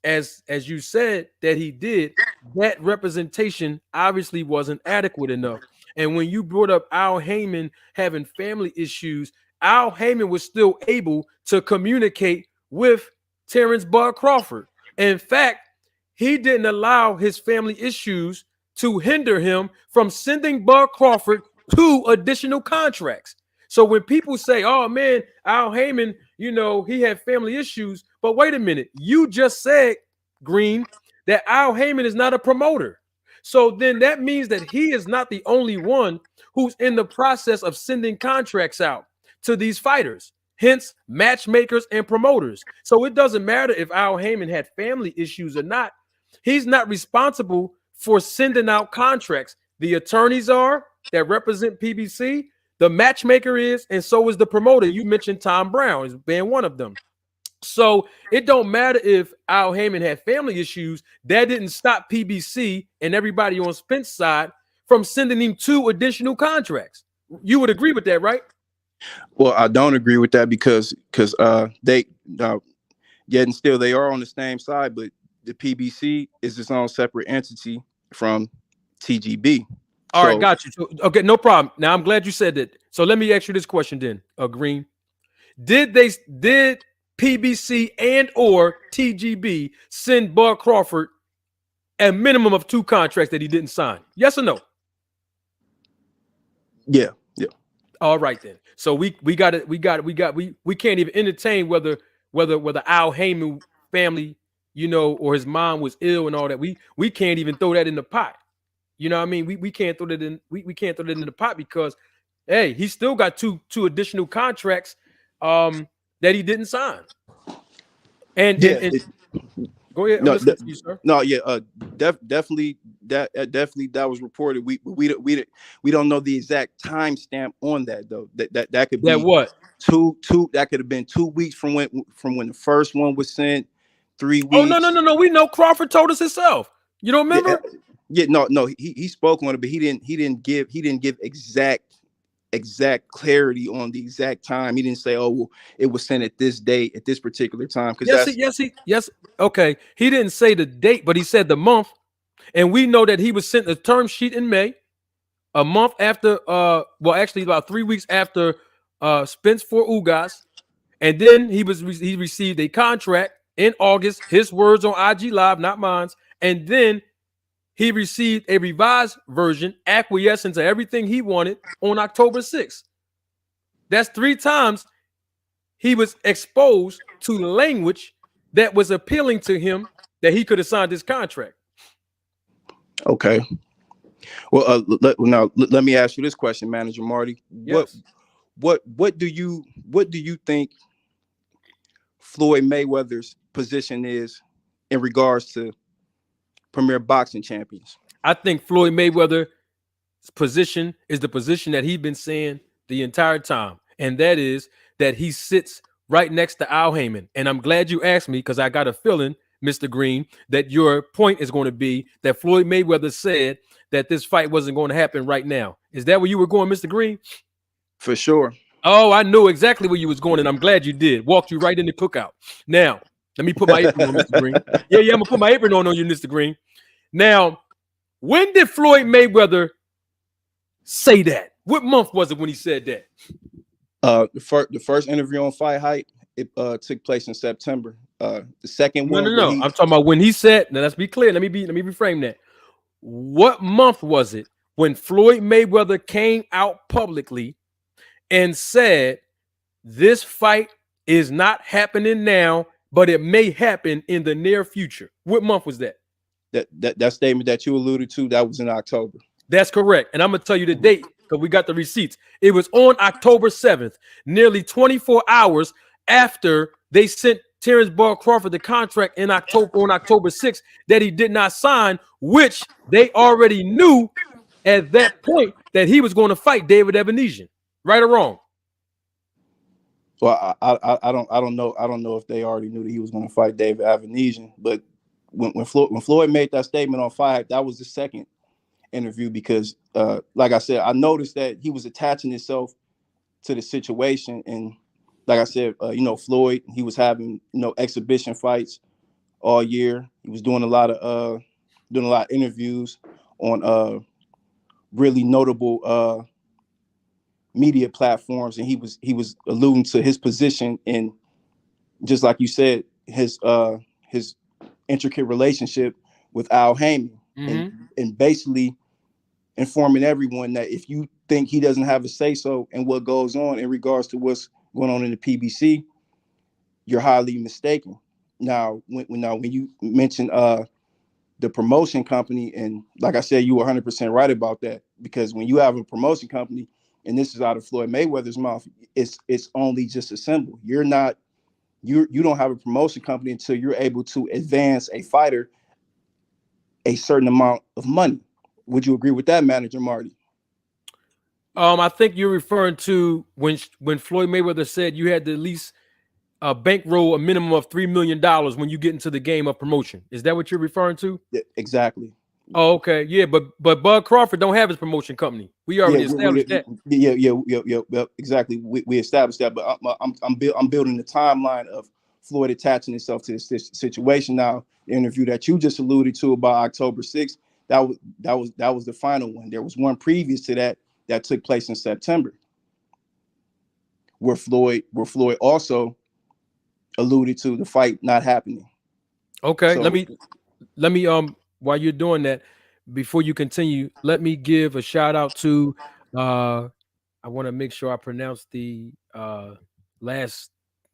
as you said that he did, that representation obviously wasn't adequate enough. And when you brought up Al Heyman having family issues, Al Heyman was still able to communicate with Terrence Bud Crawford. In fact, he didn't allow his family issues to hinder him from sending Bud Crawford 2 additional contracts. So when people say, oh man, Al Heyman, he had family issues, but wait a minute, you just said, Green, that Al Heyman is not a promoter. So then that means that he is not the only one who's in the process of sending contracts out to these fighters, hence matchmakers and promoters. So it doesn't matter if Al Heyman had family issues or not. He's not responsible for sending out contracts. The attorneys are that represent PBC. The matchmaker is, and so is the promoter. You mentioned Tom Brown as being one of them. So it don't matter if Al Heyman had family issues. That didn't stop PBC and everybody on Spence's side from sending him 2 additional contracts. You would agree with that, right? Well, I don't agree with that because they yet and still they are on the same side, but the PBC is its own separate entity from TGB. All right, got you. So, okay, no problem. Now I'm glad you said that. So let me ask you this question then, Green. Did PBC and or TGB send Bud Crawford a minimum of 2 contracts that he didn't sign? Yes or no? Yeah. All right then. So we can't even entertain whether Al Heyman family, or his mom was ill and all that. We can't even throw that in the pot. You know what I mean? We can't throw that in. We can't throw that in the pot because, hey, he still got two additional contracts that he didn't sign. And go ahead. I'm listening to you, sir. No, yeah, definitely that was reported. We don't know the exact timestamp on that though. That could be what? two. That could have been 2 weeks from when the first one was sent. 3 weeks. Oh no. We know Crawford told us himself. You don't remember? Yeah, no. He spoke on it, but he didn't give exact clarity on the exact time. He didn't say, "Oh, well, it was sent at this date at this particular time." Because yes. Okay, he didn't say the date, but he said the month, and we know that he was sent a term sheet in May, a month after. Actually, about 3 weeks after Spence for Ugas, and then he received a contract in August. His words on IG Live, not mine, and then he received a revised version, acquiescing to everything he wanted on October 6th. That's 3 times he was exposed to language that was appealing to him that he could have signed this contract. Okay. Well, let me ask you this question, Manager Marty. Yes. What do you think Floyd Mayweather's position is in regards to Premier Boxing Champions? I think Floyd Mayweather's position is the position that he's been saying the entire time, and that is that he sits right next to Al Heyman. And I'm glad you asked me because I got a feeling, Mr. Green, that your point is going to be that Floyd Mayweather said that this fight wasn't going to happen right now. Is that where you were going, Mr. Green? For sure. Oh, I knew exactly where you was going, and I'm glad you did. Walked you right in the cookout. Now, let me put my apron on, Mr. Green. Yeah, I'm going to put my apron on you, Mr. Green. Now, when did Floyd Mayweather say that? What month was it when he said that? The first interview on Fight Hype, it took place in September. The second one, no. I'm talking about when he said. Now let's be clear. Let me reframe that. What month was it when Floyd Mayweather came out publicly and said this fight is not happening now, but it may happen in the near future? What month was that? That statement that you alluded to, that was in October. That's correct. And I'm going to tell you the date because we got the receipts. It was on October 7th, nearly 24 hours after they sent Terrence Bud Crawford the contract on October 6th that he did not sign, which they already knew at that point that he was going to fight David Ebenezer. Right or wrong? Well, I don't know if they already knew that he was going to fight David Ebenezer, but when Floyd made that statement on Fight, that was the second interview because, like I said, I noticed that he was attaching himself to the situation, and like I said, Floyd, he was having exhibition fights all year. He was doing a lot of interviews on really notable media platforms, and he was alluding to his position in, just like you said, his intricate relationship with Al Heyman, and basically informing everyone that if you think he doesn't have a say-so in what goes on in regards to what's going on in the PBC, you're highly mistaken. Now, when you mentioned the promotion company, and like I said, you were 100% right about that, because when you have a promotion company, and this is out of Floyd Mayweather's mouth, it's only just a symbol. You don't have a promotion company until you're able to advance a fighter a certain amount of money. Would you agree with that, Manager Marty? I think you're referring to when Floyd Mayweather said you had to at least bankroll a minimum of $3 million when you get into the game of promotion. Is that what you're referring to? Yeah, exactly. Oh, okay. Yeah, but Bud Crawford don't have his promotion company. We already established that. Yeah, exactly. We established that, but I'm building the timeline of Floyd attaching himself to this situation. Now, the interview that you just alluded to about October 6th, that was the final one. There was one previous to that took place in September, where Floyd also alluded to the fight not happening. Okay, So let me while you're doing that, before you continue, let me give a shout out to I want to make sure I pronounce the last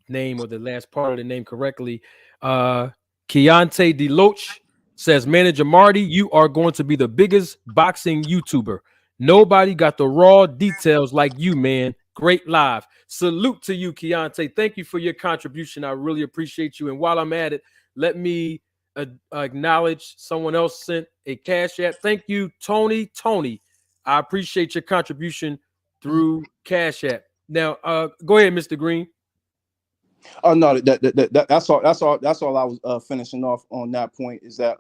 name or the last part of the name correctly. Uh Keontae Deloach says, Manager Marty, you are going to be the biggest boxing YouTuber. Nobody got the raw details like you, man. Great live. Salute to you, Keontae. Thank you for your contribution. I really appreciate you. And while I'm at it, let me acknowledge someone else sent a cash app. Thank you, Tony. Tony, I appreciate your contribution through Cash App. Now, go ahead, Mr. Green. oh no, that's all I was finishing off on that point is that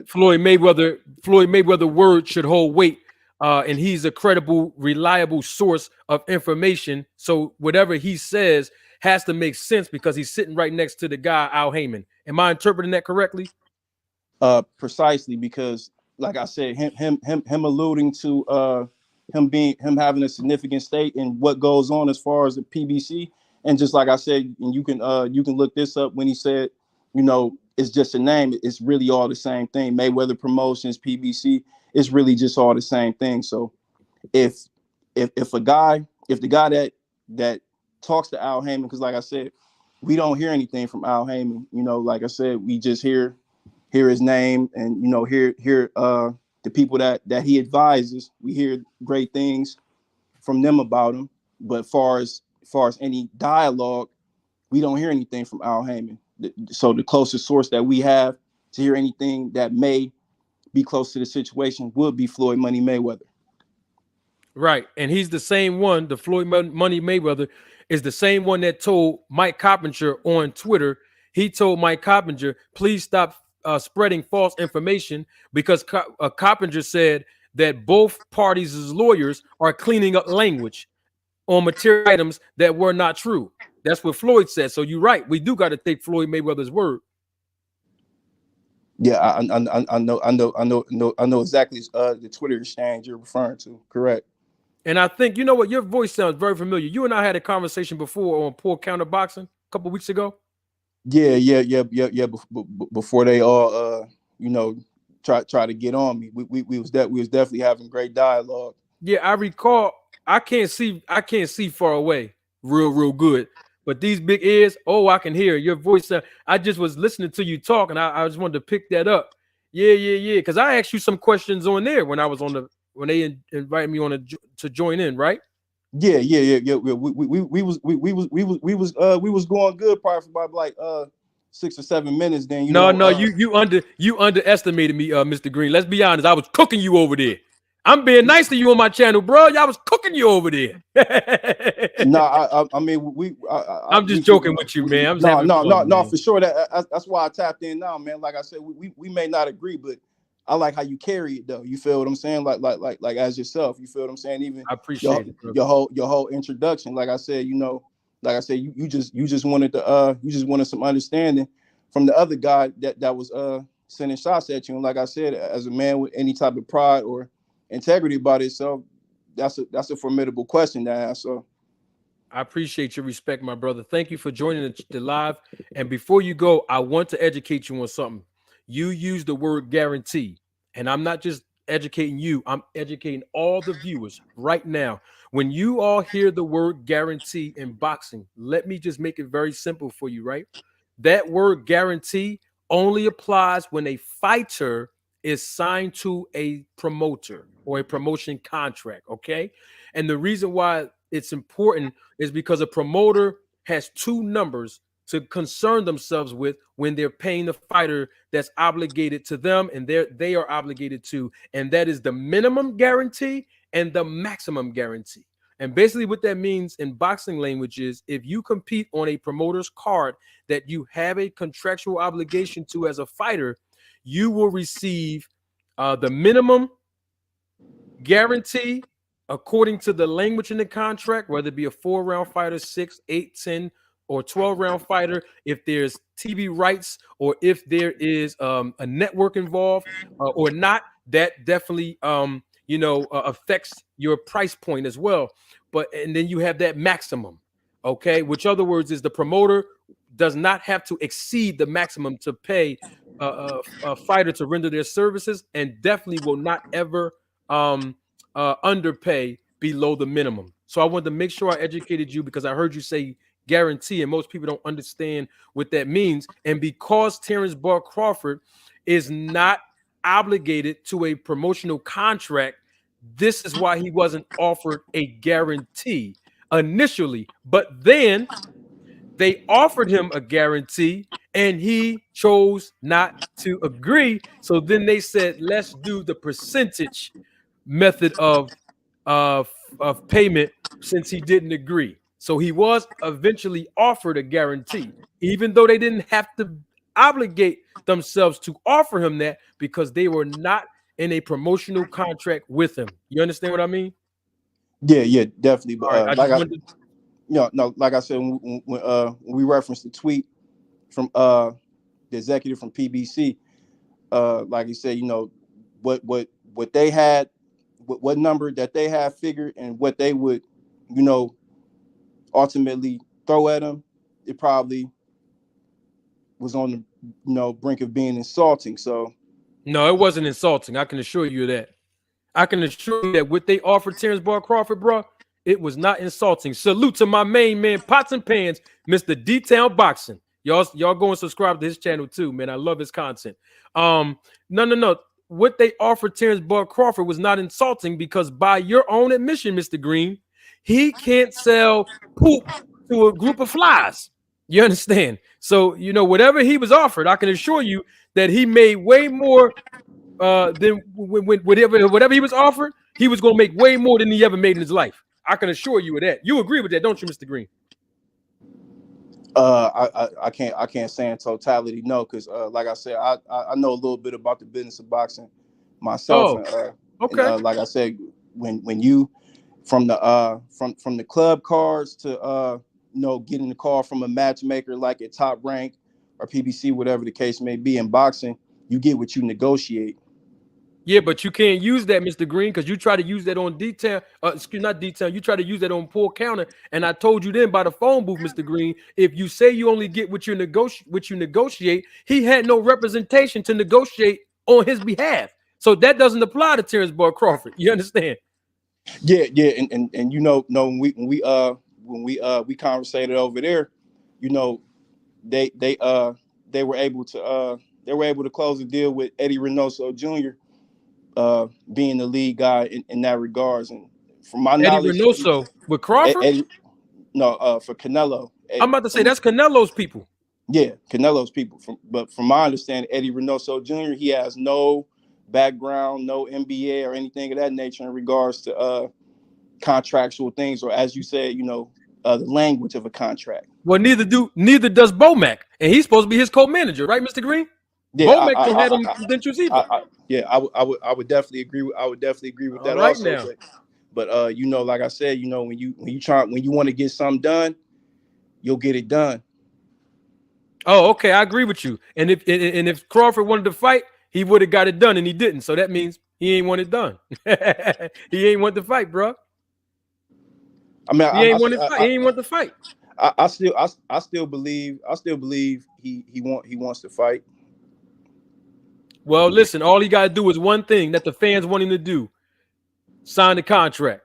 Floyd Mayweather word should hold weight, and he's a credible, reliable source of information. So whatever he says has to make sense because he's sitting right next to the guy Al Heyman. Am I interpreting that correctly? precisely because like I said, him alluding to him having a significant stake in what goes on as far as the PBC, and just like I said, and you can look this up when he said, it's just a name. It's really all the same thing. Mayweather Promotions, PBC, it's really just all the same thing. So if the guy that talks to Al Heyman, because like I said, we don't hear anything from Al Heyman. Like I said, we just hear his name, and hear the people that he advises. We hear great things from them about him, but far as any dialogue, we don't hear anything from Al Heyman. So the closest source that we have to hear anything that may be close to the situation would be Floyd Money Mayweather. Right, and he's the same one. The Floyd Money Mayweather is the same one that told Mike Coppinger on Twitter. He told Mike Coppinger, please stop spreading false information, because Coppinger said that both parties' lawyers are cleaning up language on material items that were not true. That's what Floyd said. So you're right. We do got to take Floyd Mayweather's word. Yeah, I know exactly the Twitter exchange you're referring to. Correct. And I think, you know what, your voice sounds very familiar. You and I had a conversation before on Poor Counter Boxing a couple weeks ago. Yeah. Before they all, try to get on me, we was definitely having great dialogue. Yeah, I recall. I can't see far away, real good. But these big ears, oh, I can hear your voice. I just was listening to you talk, and I just wanted to pick that up. Yeah. Because I asked you some questions on there when I was on when they invited me on to join in, right? Yeah. We was going good probably for about like 6 or 7 minutes. Then No, you underestimated me, Mr. Green. Let's be honest. I was cooking you over there. I'm being nice to you on my channel, bro. Y'all was cooking you over there. No, I mean I'm just joking with you, man. I'm just having fun, man. For sure. That's why I tapped in now, man. Like I said, we may not agree, but I like how you carry it though. You feel what I'm saying? Like as yourself. You feel what I'm saying? Even I appreciate it, your whole introduction. Like I said, you just wanted some understanding from the other guy that was sending shots at you. And like I said, as a man with any type of pride or integrity about itself, that's a formidable question to ask. So I appreciate your respect, my brother. Thank you for joining the live. And before you go, I want to educate you on something. You use the word guarantee, and I'm not just educating you, I'm educating all the viewers right now. When you all hear the word guarantee in boxing, let me just make it very simple for you, right? That word guarantee only applies when a fighter is signed to a promoter or a promotion contract, okay? And the reason why it's important is because a promoter has two numbers to concern themselves with when they're paying the fighter that's obligated to them and they are obligated to, and that is the minimum guarantee and the maximum guarantee. And basically what that means in boxing language is if you compete on a promoter's card that you have a contractual obligation to as a fighter, you will receive the minimum guarantee according to the language in the contract, whether it be a 4-round fighter, 6, 8, 10, or 12-round fighter, if there's TV rights or if there is a network involved or not, that definitely affects your price point as well. And then you have that maximum. Okay, which other words is the promoter does not have to exceed the maximum to pay a fighter to render their services, and definitely will not ever underpay below the minimum. So I wanted to make sure I educated you, because I heard you say guarantee, and most people don't understand what that means. And because Terrence Bud Crawford is not obligated to a promotional contract, this is why he wasn't offered a guarantee initially. But then they offered him a guarantee and he chose not to agree. So then they said, let's do the percentage method of payment, since he didn't agree. So he was eventually offered a guarantee, even though they didn't have to obligate themselves to offer him that, because they were not in a promotional contract with him. You understand what I mean? Yeah, definitely. All right, I just wanted to, No, like I said, when we referenced the tweet from the executive from PBC, like you said, what they had, what number that they had figured, and what they would, ultimately throw at him, it probably was on the brink of being insulting. So no, it wasn't insulting. I can assure you that. I can assure you that what they offered Terrence Bud Crawford, bro, it was not insulting. Salute to my main man, Pots and Pans, Mr. D-Town Boxing. Y'all go and subscribe to his channel too, man. I love his content. No. What they offered Terrence Bud Crawford was not insulting, because by your own admission, Mr. Green, he can't sell poop to a group of flies. You understand? So, whatever he was offered, I can assure you that he made way more then when whatever he was offered, he was going to make way more than he ever made in his life. I can assure you of that. You agree with that, don't you, Mr. Green? I can't say in totality no, because like I said, I know a little bit about the business of boxing myself. Okay. And, like I said, when you from the club cards to getting the call from a matchmaker like at Top Rank or PBC, whatever the case may be, in boxing, you get what you negotiate. Yeah, but you can't use that, Mr. Green, because you try to use that on detail. Not detail. You try to use that on poor counter, and I told you then by the phone booth, Mr. Green. If you say you only get what you negotiate, he had no representation to negotiate on his behalf. So that doesn't apply to Terrence Bud Crawford. You understand? Yeah, and when we conversated over there, they were able to close the deal with Eddie Reynoso Jr. Being the lead guy in that regards, and from my Eddie knowledge, Reynoso with Crawford. For Canelo. I'm about to say that's Canelo's people. Yeah, Canelo's people. But from my understanding, Eddie Reynoso Jr. he has no background, no MBA or anything of that nature in regards to contractual things, or as you said, the language of a contract. Well, neither does Bomac, and he's supposed to be his co-manager, right, Mr. Green? Yeah, Bomac don't have them credentials either. I would definitely agree with that. Right also. Now. But like I said, when you want to get something done, you'll get it done. Oh, okay, I agree with you. And if Crawford wanted to fight, he would have got it done, and he didn't. So that means he ain't want it done. He ain't want to fight, bro. I mean, he ain't want to fight. I still believe he wants to fight. Well, listen, all he got to do is one thing that the fans want him to do: sign the contract.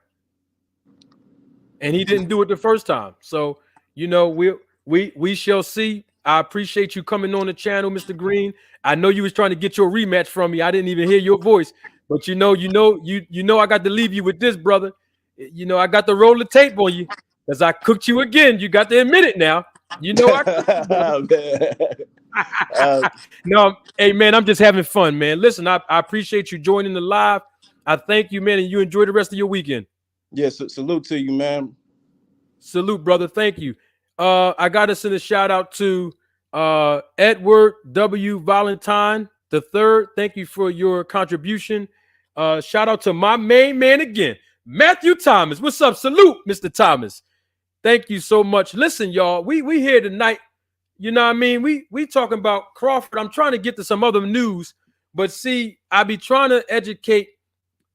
And he didn't do it the first time. So, we shall see. I appreciate you coming on the channel, Mr. Green. I know you was trying to get your rematch from me. I didn't even hear your voice, but I got to leave you with this, brother. I got to roll the tape on you because I cooked you again. You got to admit it now. No, hey man, I'm just having fun, man. Listen, I appreciate you joining the live. I thank you, man, and you enjoy the rest of your weekend. Yes, salute to you, man. Salute, brother. Thank you. I got to send a shout out to Edward W. Valentine III. Thank you for your contribution. Shout out to my main man again, Matthew Thomas. What's up? Salute, Mr. Thomas. Thank you so much. Listen, y'all, we here tonight. You know what I mean? We talking about Crawford. I'm trying to get to some other news, but see, I be trying to educate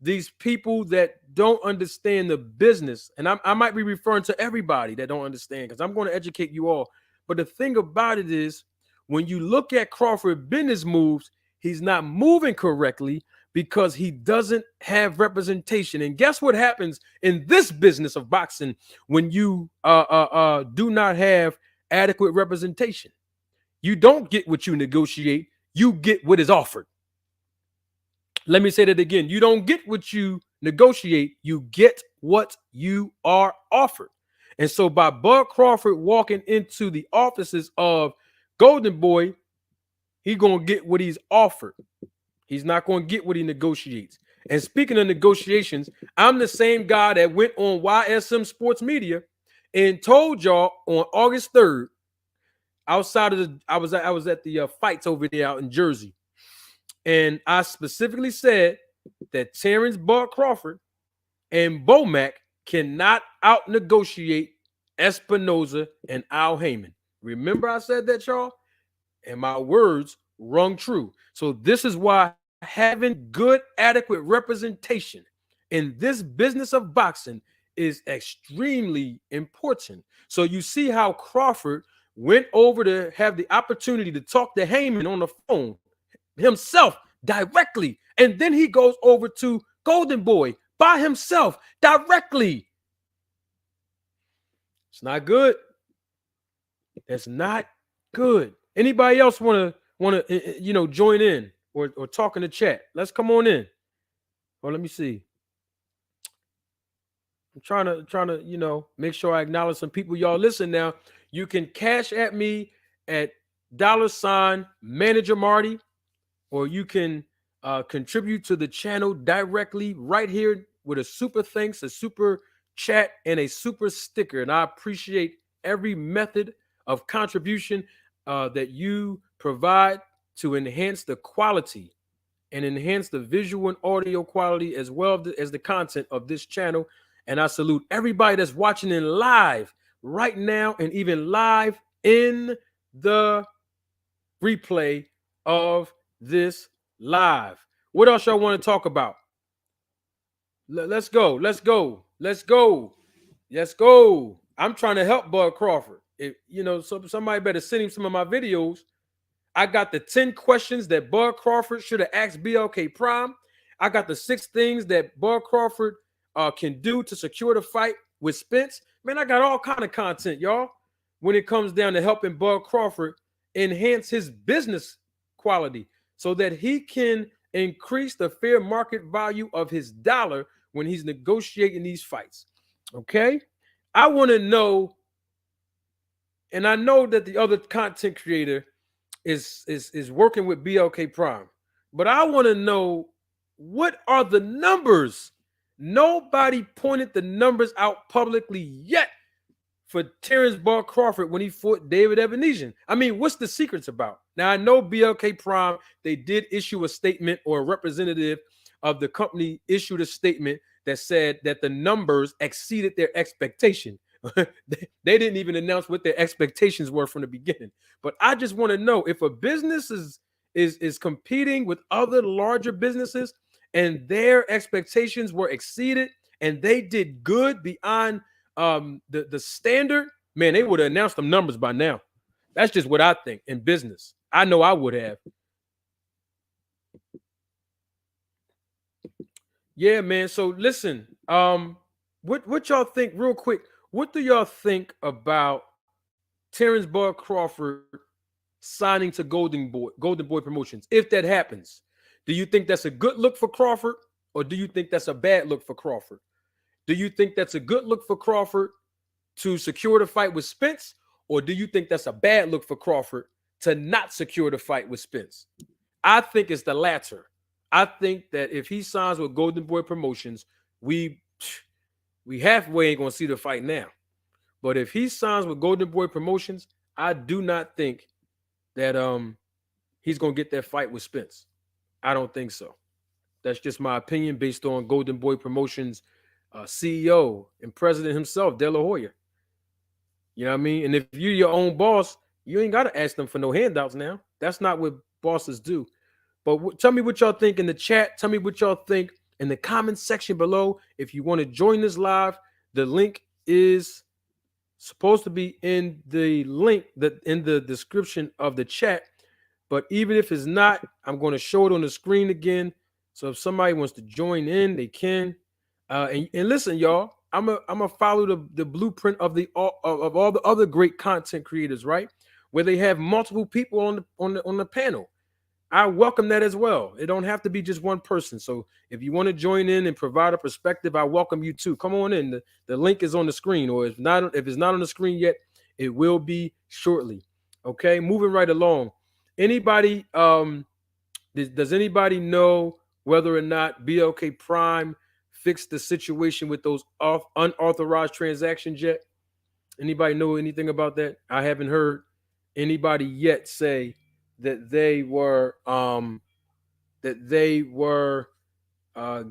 these people that don't understand the business, and I might be referring to everybody that don't understand because I'm going to educate you all. But the thing about it is, when you look at Crawford business moves, he's not moving correctly because he doesn't have representation. And guess what happens in this business of boxing when you do not have adequate representation? You don't get what you negotiate, you get what is offered. Let me say that again. You don't get what you negotiate, you get what you are offered. And so by Bud Crawford walking into the offices of Golden Boy, he's going to get what he's offered. He's not going to get what he negotiates. And speaking of negotiations, I'm the same guy that went on YSM Sports Media and told y'all on August 3rd, outside of the, I was at the fights over there out in Jersey, and I specifically said that Terrence Bud Crawford and Bomac cannot out negotiate Espinoza and Al Heyman. Remember I said that, y'all? And my words rung true. So this is why having good, adequate representation in this business of boxing is extremely important. So you see how Crawford went over to have the opportunity to talk to Heyman on the phone himself directly. And then he goes over to Golden Boy by himself directly. It's not good. That's not good. Anybody else want to join in or talk in the chat? Let's come on in. Or let me see. I'm trying to make sure I acknowledge some people. Y'all listen now. You can cash at me at $Manager Marty, or you can contribute to the channel directly right here with a super thanks, a super chat, and a super sticker. And I appreciate every method of contribution that you provide to enhance the quality and enhance the visual and audio quality as well as the content of this channel. And I salute everybody that's watching in live right now and even live in the replay of this live. What else y'all want to talk about? Let's go. Let's go. Let's go. Let's go. I'm trying to help Bud Crawford. Somebody better send him some of my videos. I got the 10 questions that Bud Crawford should have asked BLK Prime. I got the 6 things that Bud Crawford can do to secure the fight with Spence. Man, I got all kind of content, y'all, when it comes down to helping Bud Crawford enhance his business quality so that he can increase the fair market value of his dollar when he's negotiating these fights. Okay? I want to know, and I know that the other content creator is working with BLK Prime, but I want to know, what are the numbers? Nobody pointed the numbers out publicly yet for Terrence Bud Crawford when he fought David Ebenezer. I mean, what's the secrets about? Now, I know BLK Prime, they did issue a statement, or a representative of the company issued a statement that said that the numbers exceeded their expectation. They didn't even announce what their expectations were from the beginning. But I just want to know, if a business is competing with other larger businesses and their expectations were exceeded and they did good beyond the standard, man, they would have announced them numbers by now. That's just what I think in business. I know I would have. Yeah, man. So listen, what y'all think real quick? What do y'all think about Terrence Bud Crawford signing to Golden Boy Promotions? If that happens, do you think that's a good look for Crawford, or do you think that's a bad look for Crawford? Do you think that's a good look for Crawford to secure the fight with Spence, or do you think that's a bad look for Crawford to not secure the fight with Spence? I think it's the latter. I think that if he signs with Golden Boy Promotions, we halfway ain't gonna see the fight now. But if he signs with Golden Boy Promotions, I do not think that he's gonna get that fight with Spence. I don't think so. That's just my opinion based on Golden Boy Promotions CEO and president himself, De La Hoya. You know what I mean? And if you're your own boss, you ain't got to ask them for no handouts now. That's not what bosses do. But tell me what y'all think in the chat. Tell me what y'all think in the comment section below. If you want to join this live, the link is supposed to be in the link that in the description of the chat. But even if it's not, I'm going to show it on the screen again. So if somebody wants to join in, they can. And listen, y'all, I'm a follow the blueprint of of all the other great content creators, right? Where they have multiple people on the panel. I welcome that as well. It don't have to be just one person. So if you want to join in and provide a perspective, I welcome you too. Come on in. The link is on the screen, or if it's not on the screen yet, it will be shortly. Okay, moving right along. Anybody does anybody know whether or not BLK Prime fixed the situation with those unauthorized transactions yet? Anybody know anything about that? I haven't heard anybody yet say that they were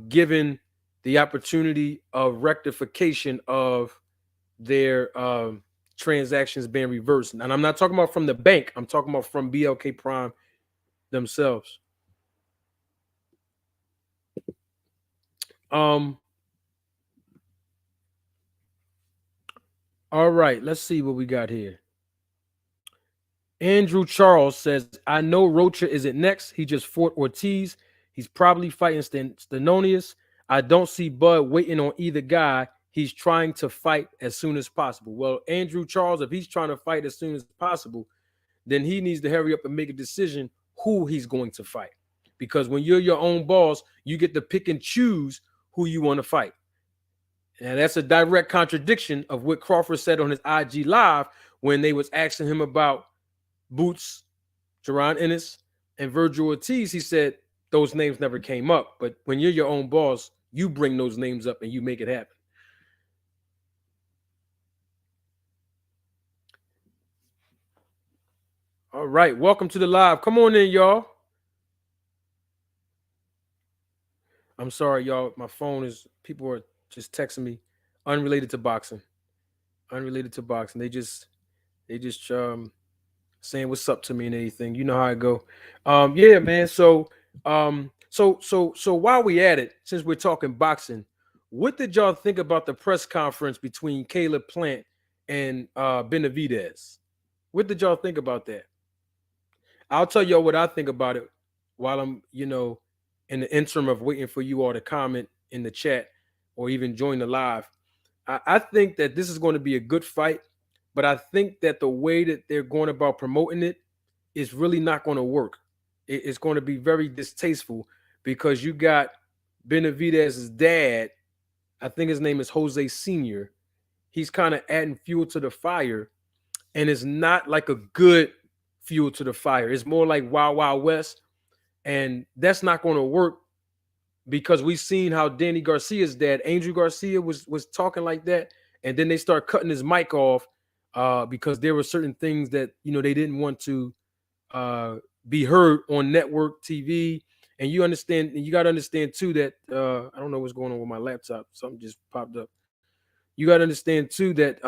given the opportunity of rectification of their transactions being reversed. And I'm not talking about from the bank. I'm talking about from BLK Prime themselves. All right, let's see what we got here. Andrew Charles says, I know Rocha isn't next. He just fought Ortiz. He's probably fighting Stenonius. I don't see Bud waiting on either guy. He's trying to fight as soon as possible. Well, Andrew Charles, if he's trying to fight as soon as possible, then he needs to hurry up and make a decision who he's going to fight. Because when you're your own boss, you get to pick and choose who you want to fight. And that's a direct contradiction of what Crawford said on his IG Live when they was asking him about Boots, Jaron Ennis, and Virgil Ortiz. He said those names never came up. But when you're your own boss, you bring those names up and you make it happen. All right, welcome to the live. Come on in, y'all. I'm sorry, y'all. My phone is, people are just texting me, unrelated to boxing. Unrelated to boxing. They just saying what's up to me and anything. You know how I go. Yeah, man. So while we at it, since we're talking boxing, what did y'all think about the press conference between Caleb Plant and Benavidez? What did y'all think about that? I'll tell y'all what I think about it while I'm, in the interim of waiting for you all to comment in the chat or even join the live. I think that this is going to be a good fight, but I think that the way that they're going about promoting it is really not going to work. It's going to be very distasteful because you got Benavidez's dad. I think his name is Jose Sr. He's kind of adding fuel to the fire, and it's not like a good fuel to the fire. It's more like Wild Wild West, and that's not going to work because we've seen how Danny Garcia's dad, Angel Garcia, was talking like that, and then they start cutting his mic off because there were certain things that they didn't want to be heard on network TV. And you understand, and you got to understand too that I don't know what's going on with my laptop. Something just popped up. You got to understand too that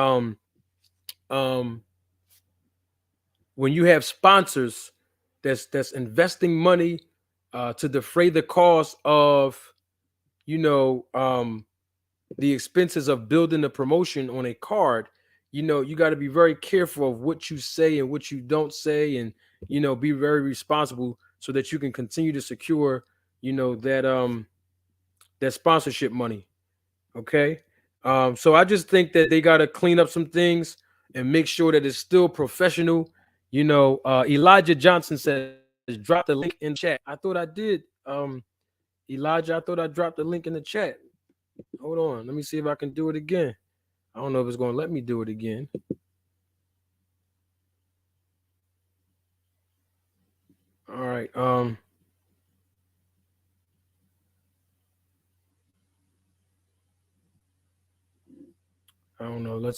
when you have sponsors that's investing money to defray the cost of the expenses of building the promotion on a card, you got to be very careful of what you say and what you don't say, and be very responsible so that you can continue to secure that sponsorship money. Okay. So I just think that they got to clean up some things and make sure that it's still professional. Elijah Johnson says, drop the link in chat. I thought I did. Elijah, I thought I dropped the link in the chat. Hold on. Let me see if I can do it again. I don't know if it's going to let me do it again. All right. I don't know.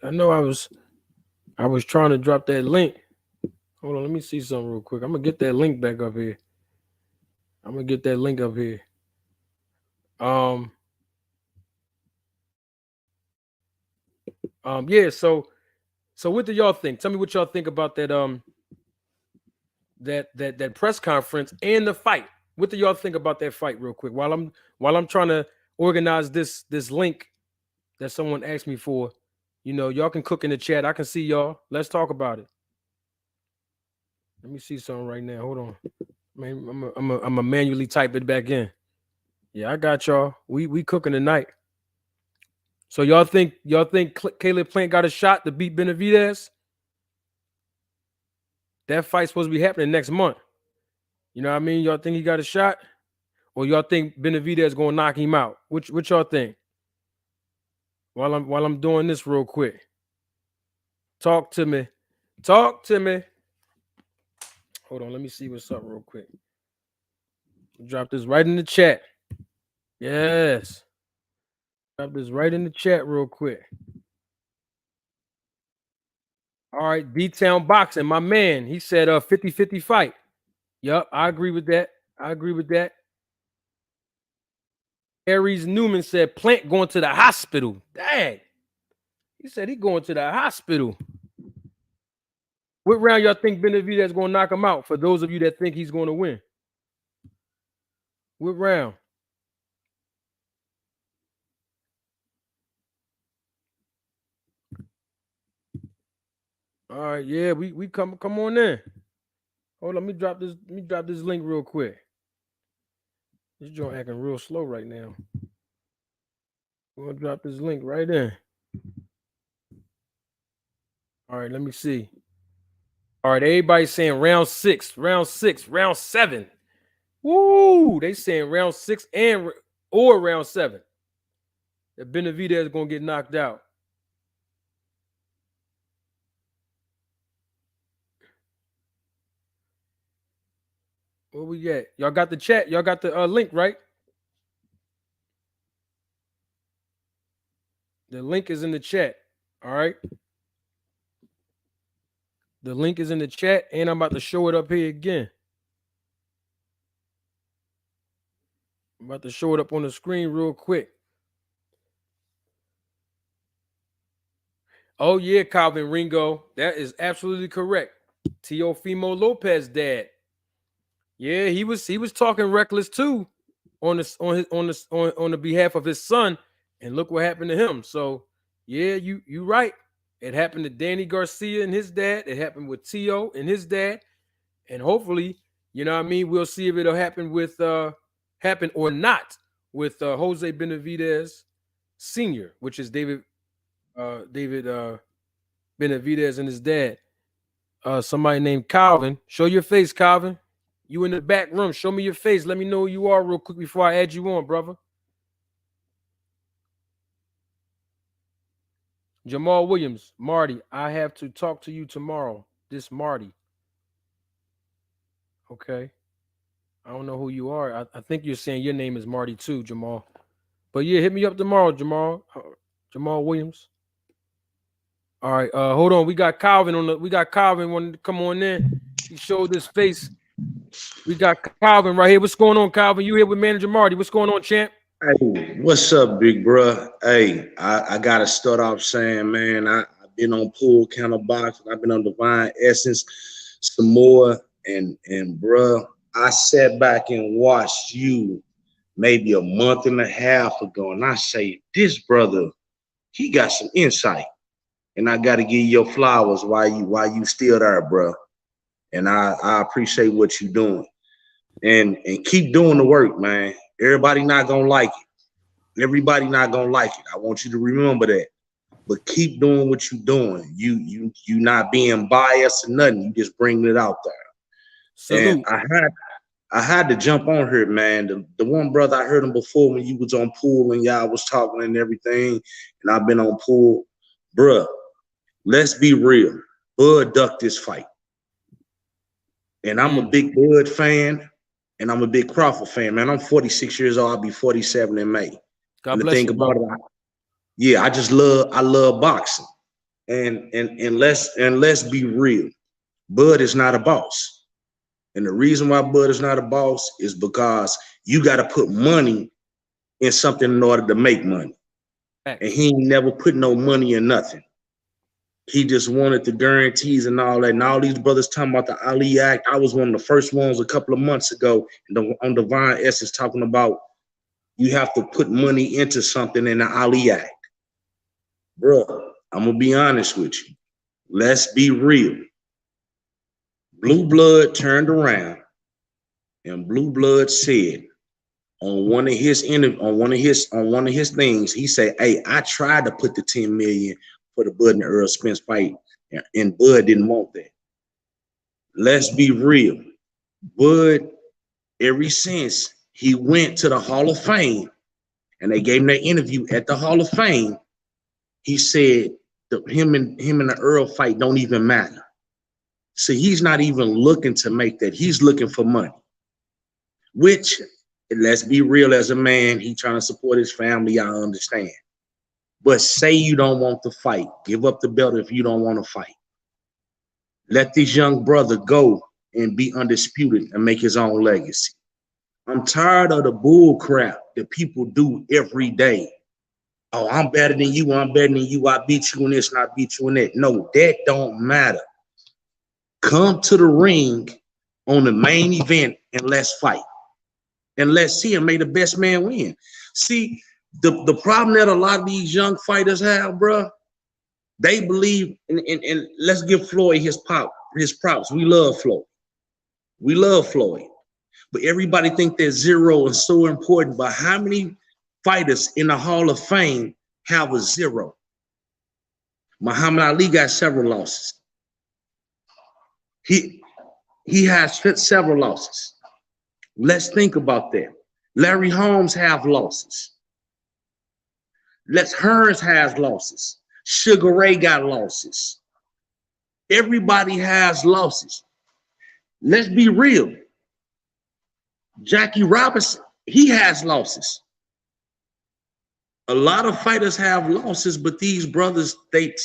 I know I was trying to drop that link. Hold on. Let me see something real quick. I'm going to get that link back up here. Yeah, so what do y'all think? Tell me what y'all think about that that press conference and the fight. What do y'all think about that fight, real quick? While I'm trying to organize this link that someone asked me for, you know, y'all can cook in the chat. I can see y'all. Let's talk about it. Let me see something right now. Hold on, man. I'm a manually type it back in. Yeah, I got y'all. We cooking tonight. So y'all think Caleb Plant got a shot to beat Benavidez? That fight's supposed to be happening next month. You know what I mean? Y'all think he got a shot? Or y'all think Benavidez gonna knock him out? Which y'all think? While I'm doing this real quick. Talk to me. Talk to me. Hold on, let me see what's up real quick. Drop this right in the chat. Yes. Drop this right in the chat real quick. All right, B-Town Boxing, my man. He said 50-50 fight. Yup, I agree with that. Aries Newman said Plant going to the hospital. Dang. He said he going to the hospital. What round y'all think Benavidez going to knock him out? For those of you that think he's going to win. What round? All right, yeah, we come on in. Hold on, let me drop this link real quick. This joint acting real slow right now. We're gonna drop this link right in. All right, let me see. All right, everybody's saying round 6, round 7. Woo! They saying round 6 or round 7. That Benavidez is gonna get knocked out. Where we at? Y'all got the chat? Y'all got the link, right? The link is in the chat. All right. The link is in the chat, and I'm about to show it up here again. I'm about to show it up on the screen real quick. Oh, yeah, Calvin Ringo. That is absolutely correct. Teofimo Lopez dad. Yeah, he was talking reckless too on the behalf of his son, and look what happened to him. So yeah, you right. It happened to Danny Garcia and his dad. It happened with Tio and his dad, and hopefully, you know what I mean, we'll see if it'll happen with happen or not with Jose Benavidez Sr., which is David Benavidez and his dad. Somebody named Calvin. Show your face, Calvin. You in the back room. Show me your face. Let me know who you are real quick before I add you on, brother. Jamal Williams. Marty, I have to talk to you tomorrow. This Marty. Okay. I don't know who you are. I think you're saying your name is Marty too, Jamal. But yeah, hit me up tomorrow, Jamal. Jamal Williams. All right. Hold on. We got Calvin wanting to come on in. He showed his face. We got Calvin right here. What's going on, Calvin? You here with Manager Marty. What's going on, champ? Hey, what's up, big bruh? Hey, I gotta start off saying, man, I've been on Pool Counter Boxing. I've been on Divine Essence some more, and bruh, I sat back and watched you maybe a month and a half ago, and I say, this brother, he got some insight, and I gotta give you your flowers while you still there, bruh. And I appreciate what you're doing. And keep doing the work, man. Everybody not gonna like it. Everybody not gonna like it. I want you to remember that. But keep doing what you're doing. You not being biased or nothing. You just bringing it out there. Salute. And I had to jump on here, man. The one brother, I heard him before when you was on Pool and y'all was talking and everything, and I've been on Pool. Bruh, let's be real. Bud ducked this fight. And I'm a big Bud fan, and I'm a big Crawford fan, man. I'm 46 years old. I'll be 47 in May. God bless you, about it, yeah, I love boxing. And let's be real. Bud is not a boss. And the reason why Bud is not a boss is because you got to put money in something in order to make money. And he ain't never put no money in nothing. He just wanted the guarantees and all that. And all these brothers talking about the Ali Act. I was one of the first ones a couple of months ago on Divine Essence talking about you have to put money into something in the Ali Act. Bro, I'm going to be honest with you. Let's be real. Blue Blood turned around and Blue Blood said on one of his things, he said, "Hey, I tried to put the 10 million for the Bud and Earl Spence fight, and Bud didn't want that." Let's be real. Bud, ever since he went to the Hall of Fame and they gave him that interview at the Hall of Fame, he said him and the Earl fight don't even matter. So he's not even looking to make that. He's looking for money, which, let's be real, as a man, he trying to support his family. I understand. But say you don't want to fight. Give up the belt if you don't want to fight. Let this young brother go and be undisputed and make his own legacy. I'm tired of the bull crap that people do every day. Oh, I'm better than you. I'm better than you. I beat you in this and I beat you in that. No, that don't matter. Come to the ring on the main event and let's fight. And let's see and may the best man win. See, the problem that a lot of these young fighters have, bro, they believe, and let's give Floyd his props. We love Floyd. We love Floyd. But everybody think that zero is so important. But how many fighters in the Hall of Fame have a zero? Muhammad Ali got several losses. He has several losses. Let's think about that. Larry Holmes have losses. Hearns has losses. Sugar Ray got losses. Everybody has losses. Let's be real. Jackie Robinson, he has losses. A lot of fighters have losses, but these brothers,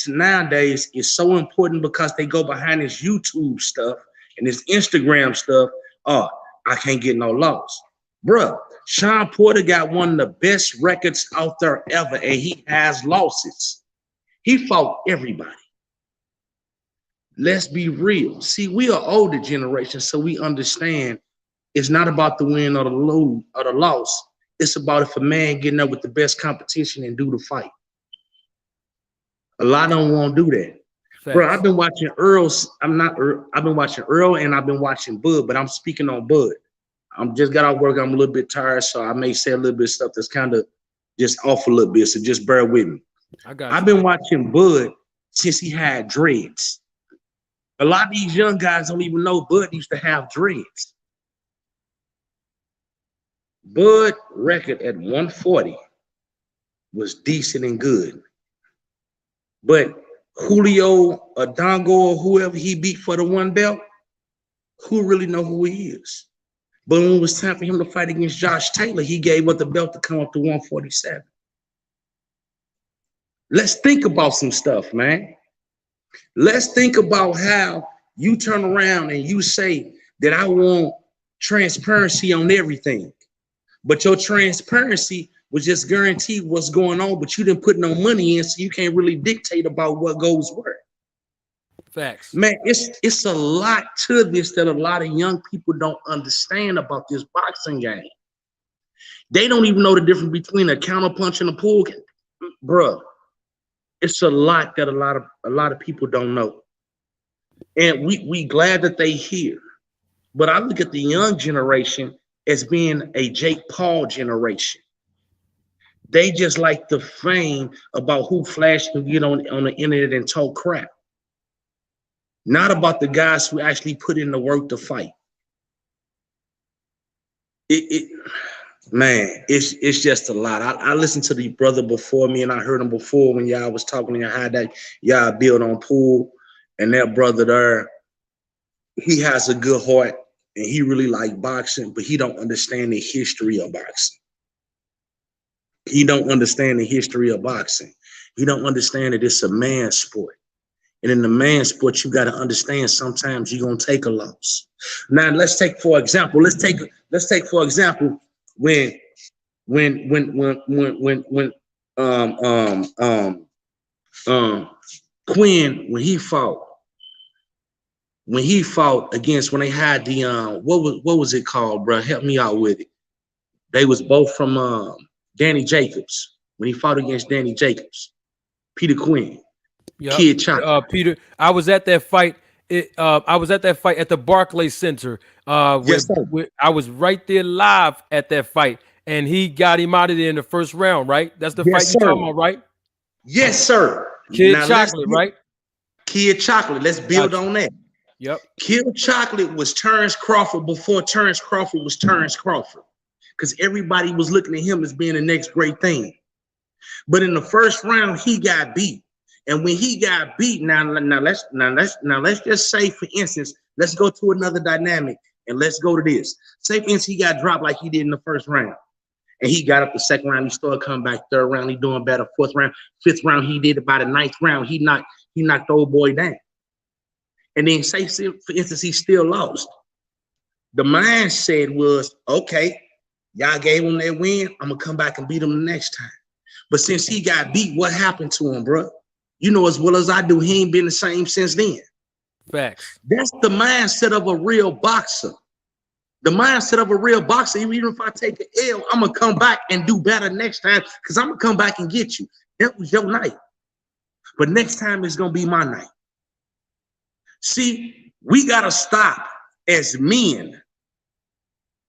nowadays is so important because they go behind this YouTube stuff and this Instagram stuff. Oh, I can't get no loss. Bruh, Sean Porter got one of the best records out there ever, and he has losses. He fought everybody. Let's be real. See, we are older generation, so we understand it's not about the win or the lose or the loss. It's about if a man getting up with the best competition and do the fight. A lot don't want to do that. Thanks. Bro, I've been watching Earl's. I've been watching Earl and I've been watching Bud, but I'm speaking on Bud. I'm just got off work. I'm a little bit tired, so I may say a little bit of stuff that's kind of just off a little bit. So just bear with me. I've been watching Bud since he had dreads. A lot of these young guys don't even know Bud used to have dreads. Bud record at 140 was decent and good. But Julio Adongo or whoever he beat for the one belt, who really know who he is? But when it was time for him to fight against Josh Taylor, he gave up the belt to come up to 147. Let's think about some stuff, man. Let's think about how you turn around and you say that I want transparency on everything. But your transparency was just guaranteed what's going on, but you didn't put no money in, so you can't really dictate about what goes where. Facts. Man, it's a lot to this that a lot of young people don't understand about this boxing game. They don't even know the difference between a counterpunch and a pull. Bruh, it's a lot that a lot of people don't know. And we glad that they here. But I look at the young generation as being a Jake Paul generation. They just like the fame about who flashed and get on the internet and talk crap. Not about the guys who actually put in the work to fight. Man, it's just a lot. I listened to the brother before me and I heard him before when y'all was talking and how that y'all build on pool, and that brother there, he has a good heart and he really like boxing, but he don't understand the history of boxing. He don't understand the history of boxing. He don't understand that it's a man's sport. And in the man's sport, you got to understand sometimes you're gonna take a loss. Now let's take for example, when Quinn, when he fought against, when they had the what was it called, bro? Help me out with it. They was both from Danny Jacobs. When he fought against Danny Jacobs, Peter Quinn, Yep. Kid Chocolate. Peter, I was at that fight. I was at that fight at the Barclays Center. Yes, sir. I was right there live at that fight, and he got him out of there in the first round. Right? That's the Yes, fight you sir. talking about, right? Yes, sir. Kid Now, Chocolate, right? Kid Chocolate. Let's build Gotcha. on that. Yep. Kid Chocolate was Terrence Crawford before Terrence Crawford was Terrence Crawford, because everybody was looking at him as being the next great thing. But in the first round, he got beat. And when he got beat, now let's just say, for instance, let's go to another dynamic and let's go to this. Say, for instance, he got dropped like he did in the first round. And he got up the second round, he started coming back. Third round, he doing better. Fourth round, fifth round, he did about the ninth round. He knocked the old boy down. And then say, for instance, he still lost. The mindset was, okay, y'all gave him that win, I'm gonna come back and beat him the next time. But since he got beat, what happened to him, bro? You know as well as I do, he ain't been the same since then. Facts. That's the mindset of a real boxer. The mindset of a real boxer, even if I take an L, I'm going to come back and do better next time, because I'm going to come back and get you. That was your night. But next time it's going to be my night. See, we got to stop as men,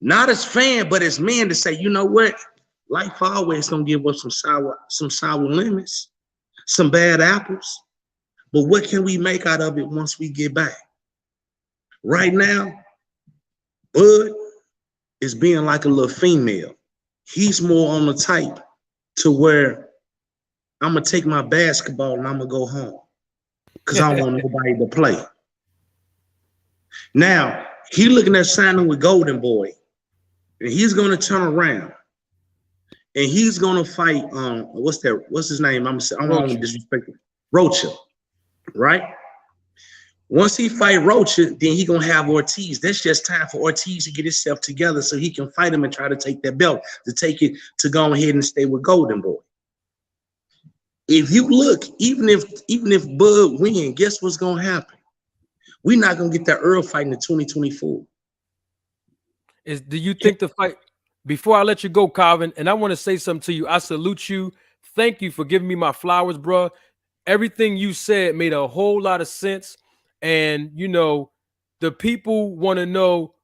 not as fans, but as men, to say, you know what? Life always going to give us some sour lemons, some bad apples. But what can we make out of it once we get back? Right now, Bud is being like a little female. He's more on the type to where I'm going to take my basketball and I'm going to go home because I don't want nobody to play. Now, he looking at signing with Golden Boy, and he's going to turn around and he's going to fight, what's his name? I don't want to disrespect him. Rocha, right? Once he fight Rocha, then he gonna have Ortiz. That's just time for Ortiz to get himself together so he can fight him and try to take that belt, to take it, to go ahead and stay with Golden Boy. If you look, even if Bud win, guess what's gonna happen? We're not gonna get that Earl fight in 2024. Do you think the fight, before I let you go, Calvin, and I want to say something to you. I salute you. Thank you for giving me my flowers, bro. Everything you said made a whole lot of sense. And, you know, the people want to know,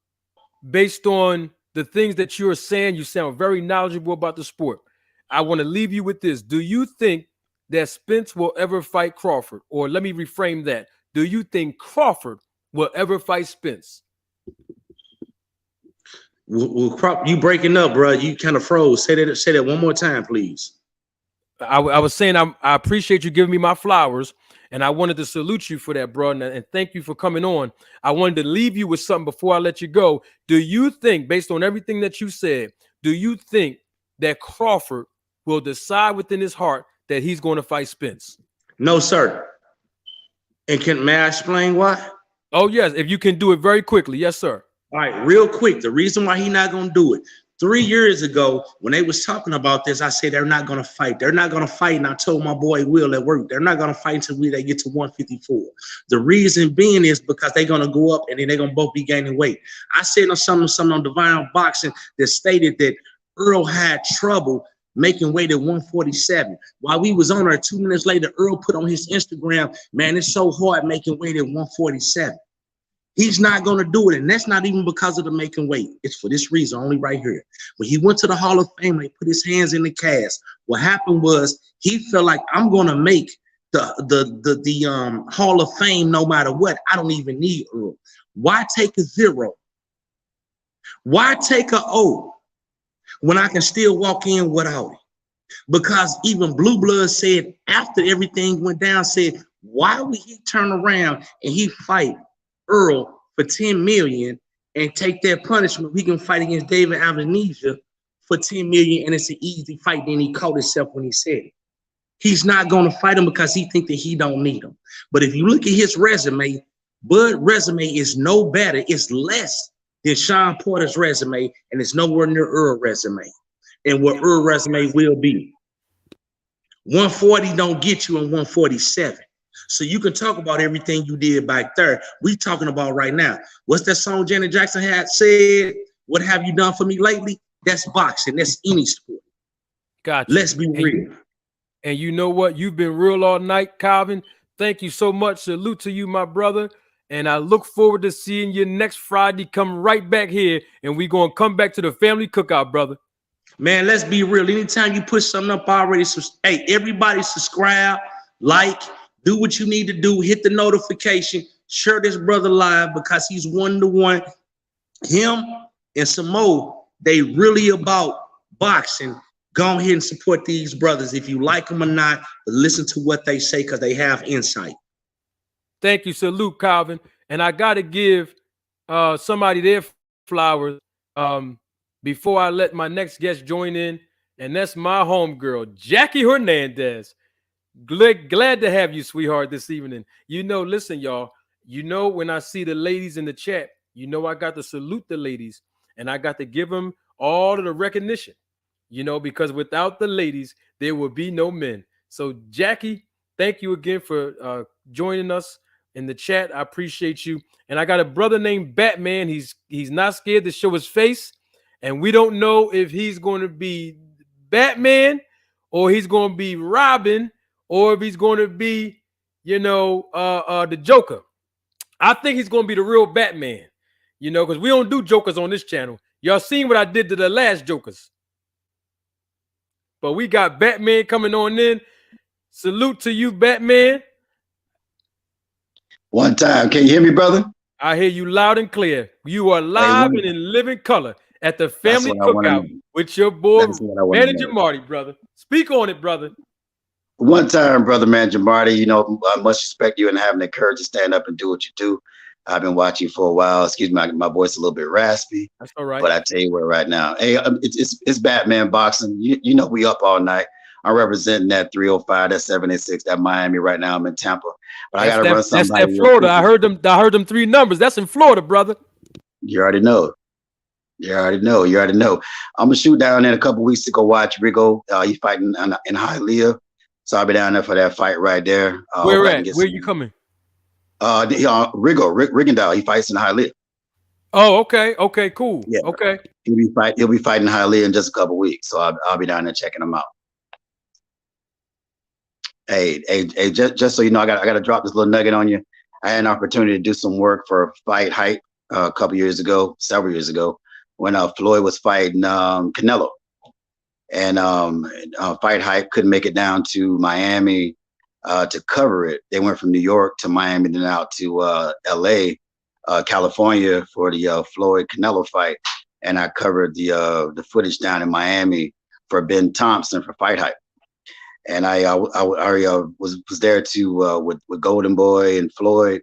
based on the things that you're saying, you sound very knowledgeable about the sport. I want to leave you with this. Do you think that Spence will ever fight Crawford? Or let me reframe that. Do you think Crawford will ever fight Spence? Well, you breaking up, bro. You kind of froze. Say that one more time, please. I was saying I appreciate you giving me my flowers. And I wanted to salute you for that, bro. And thank you for coming on. I wanted to leave you with something before I let you go. Do you think, based on everything that you said, do you think that Crawford will decide within his heart that he's going to fight Spence? No, sir. And may I explain why? Oh, yes. If you can do it very quickly. Yes, sir. All right, real quick. The reason why he's not going to do it. 3 years ago, when they was talking about this, I said they're not going to fight. They're not going to fight. And I told my boy Will at work, they're not going to fight until they get to 154. The reason being is because they're going to go up and then they're going to both be gaining weight. I said on something on Divine Boxing that stated that Earl had trouble making weight at 147. While we was on there, 2 minutes later, Earl put on his Instagram, man, it's so hard making weight at 147. He's not going to do it, and that's not even because of the making weight. It's for this reason, only right here. When he went to the Hall of Fame, he put his hands in the cast. What happened was he felt like, I'm going to make the Hall of Fame no matter what. I don't even need Earl. Why take a 0? Why take a O when I can still walk in without it? Because even Blue Blood said after everything went down, said, why would he turn around and he fight Earl for 10 million and take that punishment? We can fight against David Avenesia for 10 million and it's an easy fight. Then he caught himself when he said it. He's not going to fight him because he thinks that he don't need him. But if you look at his resume, Bud's resume is no better. It's less than Sean Porter's resume, and it's nowhere near Earl's resume. And what Earl's resume will be. 140 don't get you in 147. So you can talk about everything you did back there. We talking about right now. What's that song Janet Jackson had said? What have you done for me lately? That's boxing. That's any sport. Gotcha. Let's be real. And you know what? You've been real all night, Calvin. Thank you so much. Salute to you, my brother. And I look forward to seeing you next Friday. Come right back here, and we're going to come back to the family cookout, brother. Man, let's be real. Anytime you put something up already, hey, everybody subscribe, like, do what you need to do. Hit the notification. Share this brother live because he's 1-to-1. Him and Samo, they really about boxing. Go ahead and support these brothers if you like them or not, but listen to what they say because they have insight. Thank you. Salute, Calvin. And I got to give somebody their flowers before I let my next guest join in. And that's my homegirl, Jackie Hernandez. Glad to have you, sweetheart, this evening. You know, listen, y'all, you know, when I see the ladies in the chat, you know, I got to salute the ladies and I got to give them all of the recognition, you know, because without the ladies, there would be no men. So, Jackie, thank you again for joining us in the chat. I appreciate you. And I got a brother named Batman. He's not scared to show his face. And we don't know if he's going to be Batman or he's going to be Robin or if he's going to be, you know, the Joker. I think he's going to be the real Batman, you know, because we don't do Jokers on this channel. Y'all seen what I did to the last Jokers. But we got Batman coming on in. Salute to you, Batman. One time. Can you hear me, brother? I hear you loud and clear. You are live and in living color at the family cookout with your boy, Manager Marty, brother. Speak on it, brother. One time, brother Manager Marty, you know, I must respect you and having the courage to stand up and do what you do. I've been watching you for a while. Excuse me, my voice a little bit raspy. That's all right. But I tell you what, right now, hey, it's Batman boxing. You know, we up all night. I'm representing that 305, that 786, that Miami right now. I'm in Tampa. But I got to run somebody. That's that Florida. I heard them 3 numbers. That's in Florida, brother. You already know. You already know. I'm going to shoot down there a couple weeks to go watch Rigo. He's fighting in Hialeah. So I'll be down there for that fight right there. Where at? Where you coming? Rigondeaux. He fights in Hialeah. Oh, okay. Okay, cool. Yeah. Okay. He'll be fighting Hialeah in just a couple weeks. So I'll be down there checking him out. Hey, just so you know, I got to drop this little nugget on you. I had an opportunity to do some work for Fight Hype several years ago, when Floyd was fighting Canelo. And Fight Hype couldn't make it down to Miami to cover it. They went from New York to Miami, then out to LA, California for the Floyd Canelo fight. And I covered the footage down in Miami for Ben Thompson for Fight Hype. And I was there with Golden Boy and Floyd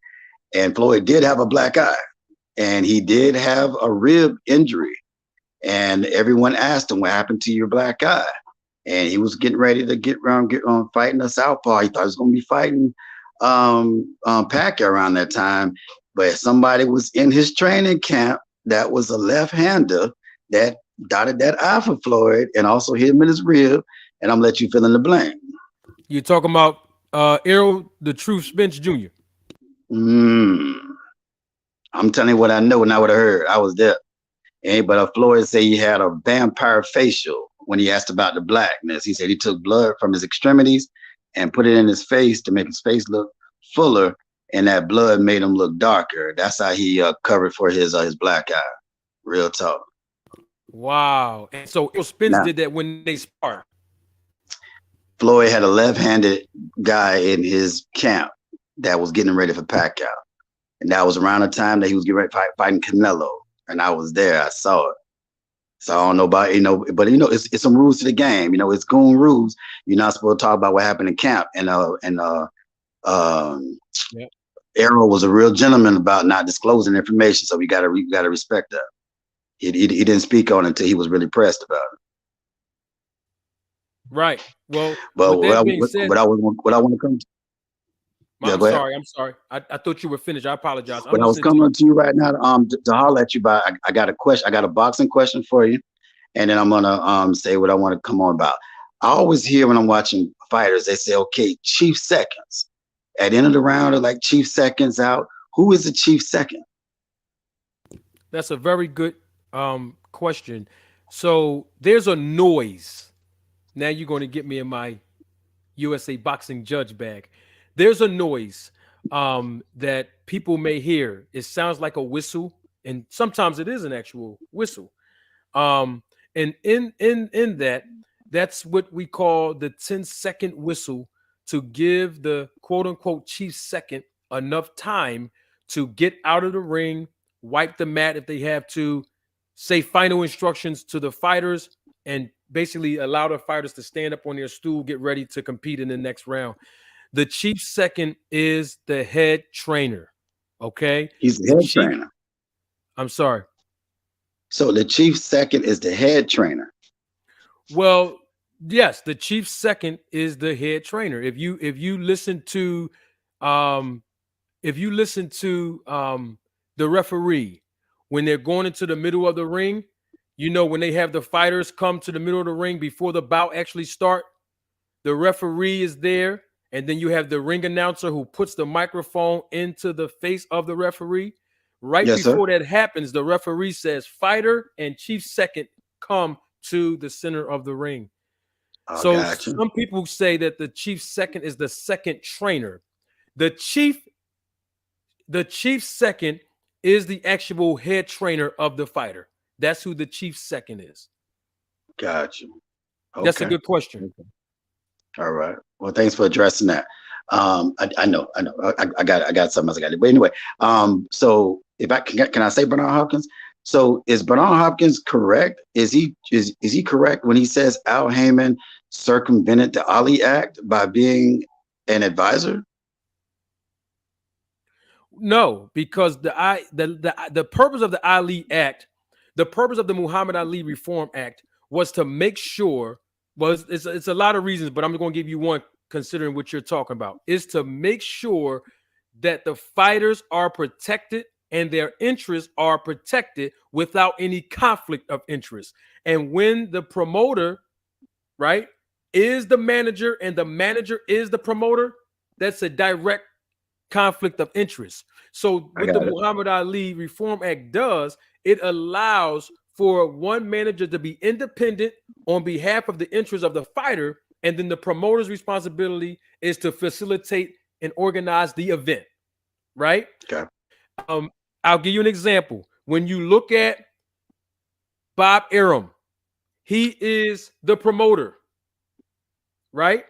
did have a black eye, and he did have a rib injury, and everyone asked him, what happened to your black eye? And he was getting ready to get on fighting a southpaw. He thought he was going to be fighting Pacquiao around that time, but somebody was in his training camp that was a left-hander that dotted that eye for Floyd and also hit him in his rib. And I'm gonna let you fill in the blank. You're talking about Errol the Truth Spence Jr. I'm telling you what I know, not what I heard. I was there. But Floyd said he had a vampire facial when he asked about the blackness. He said he took blood from his extremities and put it in his face to make his face look fuller, and that blood made him look darker. That's how he covered for his black eye. Real talk. Wow. And so Errol Spence did that when they sparred. Floyd had a left-handed guy in his camp that was getting ready for Pacquiao. And that was around the time that he was getting ready fighting Canelo. And I was there. I saw it. So I don't know about, but it's some rules to the game. It's goon rules. You're not supposed to talk about what happened in camp. And Errol was a real gentleman about not disclosing information. So we gotta respect that. He didn't speak on it until he was really pressed about it. Right. Well, but what I want to come to. I'm sorry. I thought you were finished. I apologize. But I was coming to you right now to holler at you about. I got a question. I got a boxing question for you, and then I'm gonna say what I want to come on about. I always hear when I'm watching fighters, they say, "Okay, chief seconds," at the end of the round are like chief seconds out. Who is the chief second? That's a very good question. So there's a noise. Now you're going to get me in my USA boxing judge bag. There's a noise that people may hear. It sounds like a whistle, and sometimes it is an actual whistle. And in that, that's what we call the 10-second whistle, to give the quote unquote chief second enough time to get out of the ring, wipe the mat if they have to, say final instructions to the fighters, and basically allow the fighters to stand up on their stool, get ready to compete in the next round. The chief second is the head trainer. Okay. He's the head trainer. I'm sorry. So the chief second is the head trainer. Well, yes, the chief second is the head trainer. If you listen to the referee when they're going into the middle of the ring, you know, when they have the fighters come to the middle of the ring before the bout actually start, the referee is there, and then you have the ring announcer who puts the microphone into the face of the referee. Right before that happens, the referee says, fighter and chief second come to the center of the ring. Oh, so gotcha. Some people say that the chief second is the second trainer. The chief second is the actual head trainer of the fighter. That's who the chief second is. Gotcha. Okay. That's a good question. All right. Well, thanks for addressing that. I know. I got something else I got to do. But anyway, so if I can I say Bernard Hopkins? So is Bernard Hopkins correct? Is he correct when he says Al Heyman circumvented the Ali Act by being an advisor? No, because the purpose of the Ali Act, the purpose of the Muhammad Ali Reform Act was to make sure, it's a lot of reasons, but I'm going to give you one considering what you're talking about, is to make sure that the fighters are protected and their interests are protected without any conflict of interest. And when the promoter, right, is the manager and the manager is the promoter, that's a direct conflict of interest. So what the Muhammad Ali Reform Act does, it allows for one manager to be independent on behalf of the interests of the fighter, and then the promoter's responsibility is to facilitate and organize the event, right? Okay. I'll give you an example. When you look at Bob Arum, he is the promoter, right?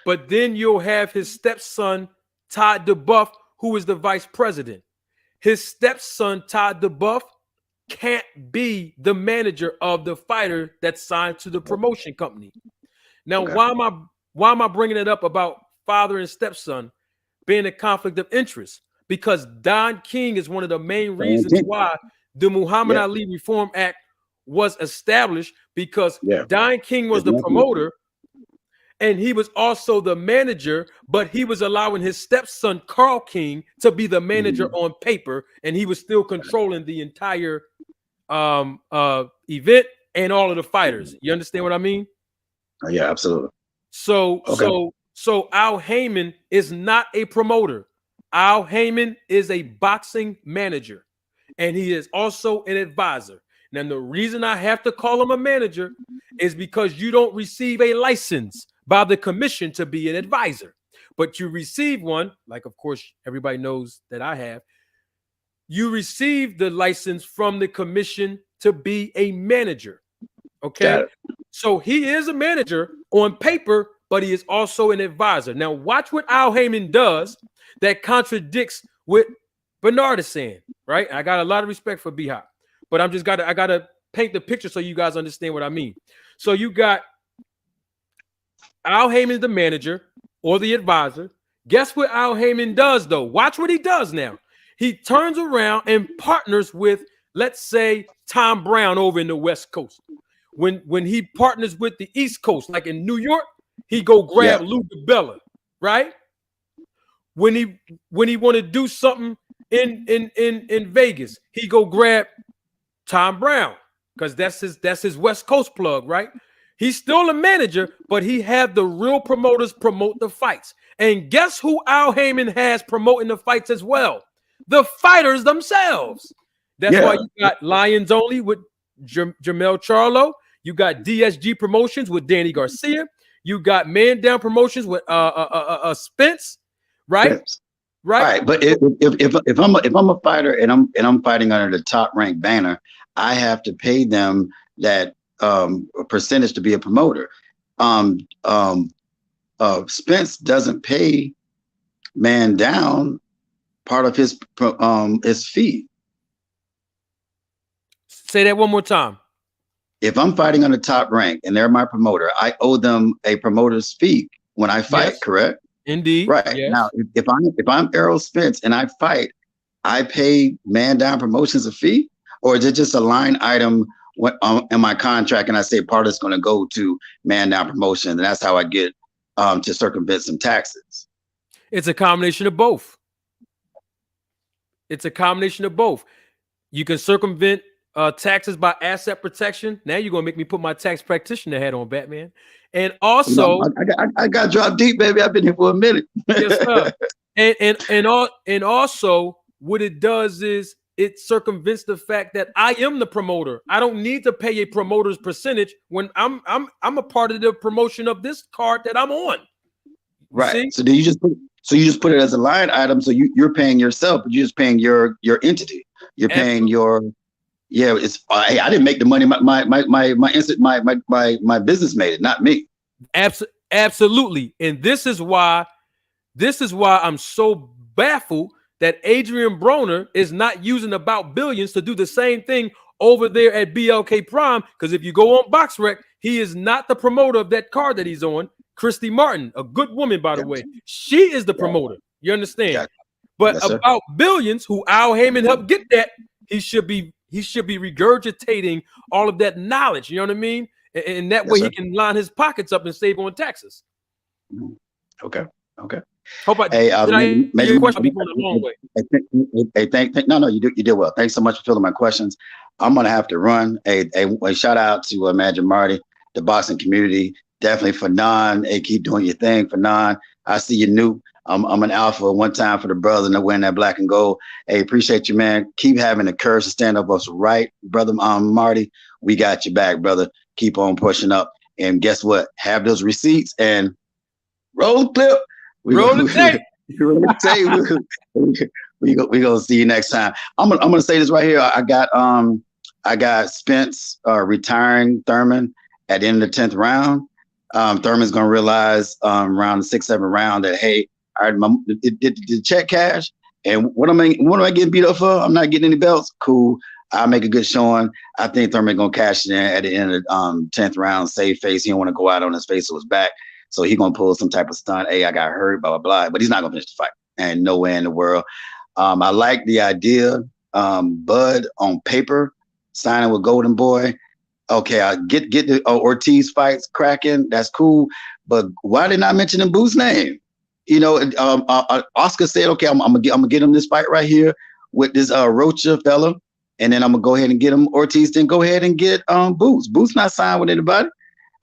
But then you'll have his stepson, Todd DeBuff, who is the vice president. His stepson, Todd DeBuff, can't be the manager of the fighter that's signed to the promotion company. Now, why am I bringing it up about father and stepson being a conflict of interest? Because Don King is one of the main reasons why the Muhammad Ali Reform Act was established, because Don King was the promoter and he was also the manager, but he was allowing his stepson, Carl King, to be the manager on paper, and he was still controlling the entire event and all of the fighters. You understand what I mean? Yeah, absolutely. So Al Heyman is not a promoter. Al Heyman is a boxing manager, and he is also an advisor. Now, the reason I have to call him a manager is because you don't receive a license by the commission to be an advisor, but you receive one, like, of course, everybody knows that I have. You receive the license from the commission to be a manager. Okay. So he is a manager on paper, but he is also an advisor. Now, watch what Al Heyman does that contradicts what Bernard is saying, right? I got a lot of respect for B-Hop, but I gotta paint the picture so you guys understand what I mean. So you got Al Heyman, the manager or the advisor. Guess what Al Heyman does, though? Watch what he does now. He turns around and partners with, let's say, Tom Brown over in the West Coast. When he partners with the East Coast, like in New York, he go grab Lou DiBella, right? When he want to do something in Vegas, he go grab Tom Brown, because that's his West Coast plug, right? He's still a manager, but he have the real promoters promote the fights. And guess who Al Heyman has promoting the fights as well? The fighters themselves. That's why you got Lions Only with Jamel Charlo. You got DSG Promotions with Danny Garcia. You got Man Down Promotions with Spence, right? Spence. Right. All right, but if I'm a fighter and I'm fighting under the top ranked banner, I have to pay them that a percentage to be a promoter. Spence doesn't pay Man Down part of his fee. Say that one more time. If I'm fighting on the top rank and they're my promoter, I owe them a promoter's fee when I fight. Yes. Correct? Indeed. Right. Yes. Now, if I'm Errol Spence and I fight, I pay Man Down Promotions a fee, or is it just a line item in my contract and I say part of it's going to go to Man Down Promotion, and that's how I get to circumvent some taxes? It's a combination of both. It's a combination of both. You can circumvent taxes by asset protection. Now you're gonna make me put my tax practitioner hat on, Batman. And also, I got dropped deep, baby. I've been here for a minute. Yes, sir. And also, what it does is it circumvents the fact that I am the promoter. I don't need to pay a promoter's percentage when I'm a part of the promotion of this card that I'm on. Right. See? So do you just put it as a line item? So you're paying yourself, but you're just paying your entity. You're paying your. Yeah, I didn't make the money. My business made it, not me. Absolutely, and this is why I'm so baffled that Adrian Broner is not using About Billions to do the same thing over there at BLK Prime. Because if you go on BoxRec, he is not the promoter of that card that he's on. Christy Martin, a good woman, by the way, she is the promoter. You understand? But yes, About Billions, who Al Heyman helped get that, he should be regurgitating all of that knowledge. You know what I mean? And that way he can line his pockets up and save on taxes. Okay. Hope I did your question before the long way. No, you did well. Thanks so much for filling my questions. I'm gonna have to run. A shout out to Magic Marty, the boxing community. Definitely for Non. Hey, keep doing your thing for Non. I see you, Newt. I'm an alpha one time for the brother and to win that black and gold. Hey, appreciate you, man. Keep having the courage to stand up us right, brother. Marty, we got your back, brother. Keep on pushing up. And guess what? Have those receipts and roll the clip. Roll the tape. We gonna see you next time. I'm gonna say this right here. I got Spence retiring Thurman at the end of the 10th round. Thurman's gonna realize around the 6th, 7th round that, hey, all right, the check cash, and what am I getting beat up for? I'm not getting any belts. Cool. I'll make a good showing. I think Thurman gonna cash it in at the end of 10th round, save face. He don't want to go out on his face or his back. So he gonna pull some type of stunt. Hey, I got hurt, blah, blah, blah. But he's not gonna finish the fight. And no way in the world. I like the idea. Bud on paper, signing with Golden Boy. Okay, I get the Ortiz fights cracking. That's cool. But why did not mention Boo's name? You know, Oscar said, okay, I'm gonna get him this fight right here with this Rocha fella, and then I'm gonna go ahead and get him Ortiz. Then go ahead and get Boo's. Boo's not signed with anybody.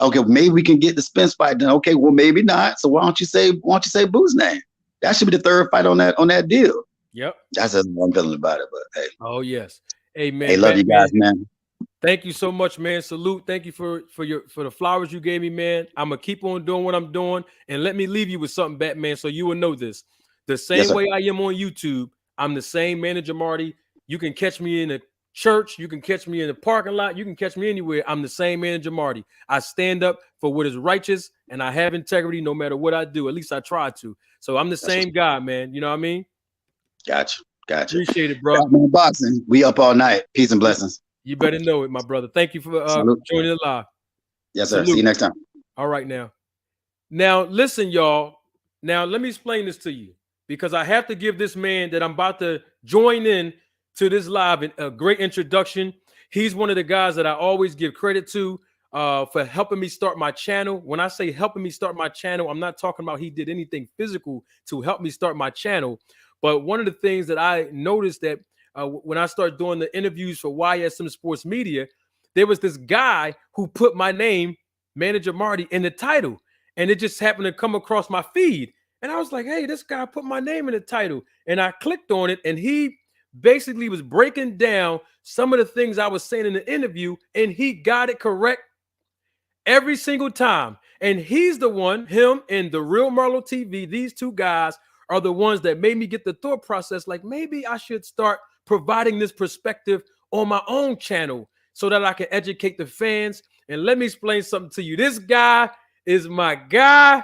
Okay, maybe we can get the Spence fight done. Okay, well maybe not. So why don't you say Boo's name? That should be the third fight on that deal. Yep, that's how I'm feeling about it. But hey, oh yes, hey man, hey, love you guys, man. Thank you so much, man. Salute. Thank you for the flowers you gave me, man. I'm gonna keep on doing what I'm doing, and let me leave you with something, Batman, so you will know this. The same way I am on YouTube, I'm the same Manager Marty. You can catch me in a church, you can catch me in the parking lot, you can catch me anywhere. I'm the same Manager Marty. I stand up for what is righteous, and I have integrity no matter what I do. At least I try to. So I'm the same guy, man. You know what I mean? Gotcha. Appreciate it, bro. Boxing. We up all night. Peace and blessings. You better know it, my brother. Thank you for joining the live. Yes, sir. Salute. See you next time. All right, now. Now, listen, y'all. Now, let me explain this to you, because I have to give this man that I'm about to join in to this live a great introduction. He's one of the guys that I always give credit to for helping me start my channel. When I say helping me start my channel, I'm not talking about he did anything physical to help me start my channel. But one of the things that I noticed that when I started doing the interviews for YSM Sports Media, there was this guy who put my name Manager Marty in the title. And it just happened to come across my feed. And I was like, hey, this guy put my name in the title. And I clicked on it, and he basically was breaking down some of the things I was saying in the interview, and he got it correct every single time. And he's the one, him and the Real Marlo TV, these two guys are the ones that made me get the thought process, like maybe I should start providing this perspective on my own channel so that I can educate the fans. And let me explain something to you. This guy is my guy.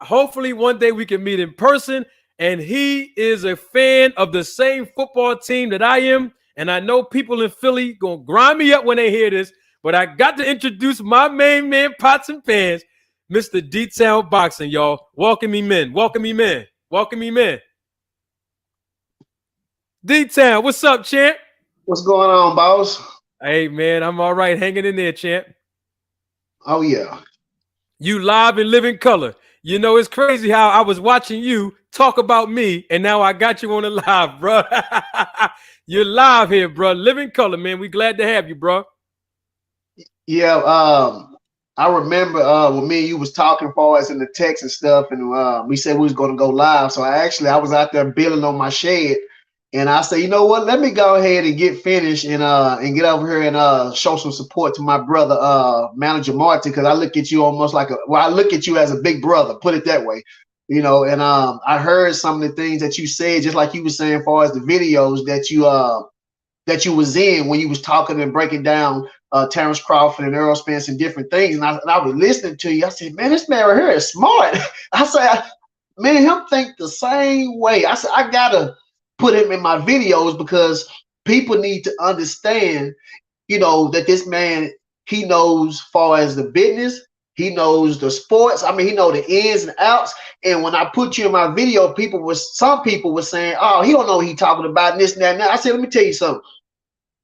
Hopefully one day we can meet in person. And he is a fan of the same football team that I am. And I know people in Philly gonna grind me up when they hear this, but I got to introduce my main man, Pots and Pans, Mr. D-Town Boxing, y'all. Welcome him in. Welcome him in. Welcome him in. D-Town, what's up, champ? What's going on, boss? Hey, man, I'm all right. Hanging in there, champ. Oh, yeah. You live and live in color. You know, it's crazy how I was watching you talk about me, and now I got you on the live, bro. You're live here, bro. Live in color, man. We glad to have you, bro. Yeah, I remember when me and you was talking for us in the text and stuff, and we said we was going to go live. So I was out there building on my shed, and I said, you know what? Let me go ahead and get finished and get over here and show some support to my brother, Manager Martin, because I look at you almost like I look at you as a big brother, put it that way. You know, and I heard some of the things that you said, just like you were saying, as far as the videos that you was in when you was talking and breaking down Terrence Crawford and Earl Spence and different things. And I was listening to you. I said, man, this man right here is smart. I said, man, him think the same way. I said, I gotta put him in my videos because people need to understand, you know, that this man, he knows far as the business, he knows the sports. I mean, he know the ins and outs. And when I put you in my video, some people were saying, oh, he don't know what he talking about and this and that and that. I said, let me tell you something.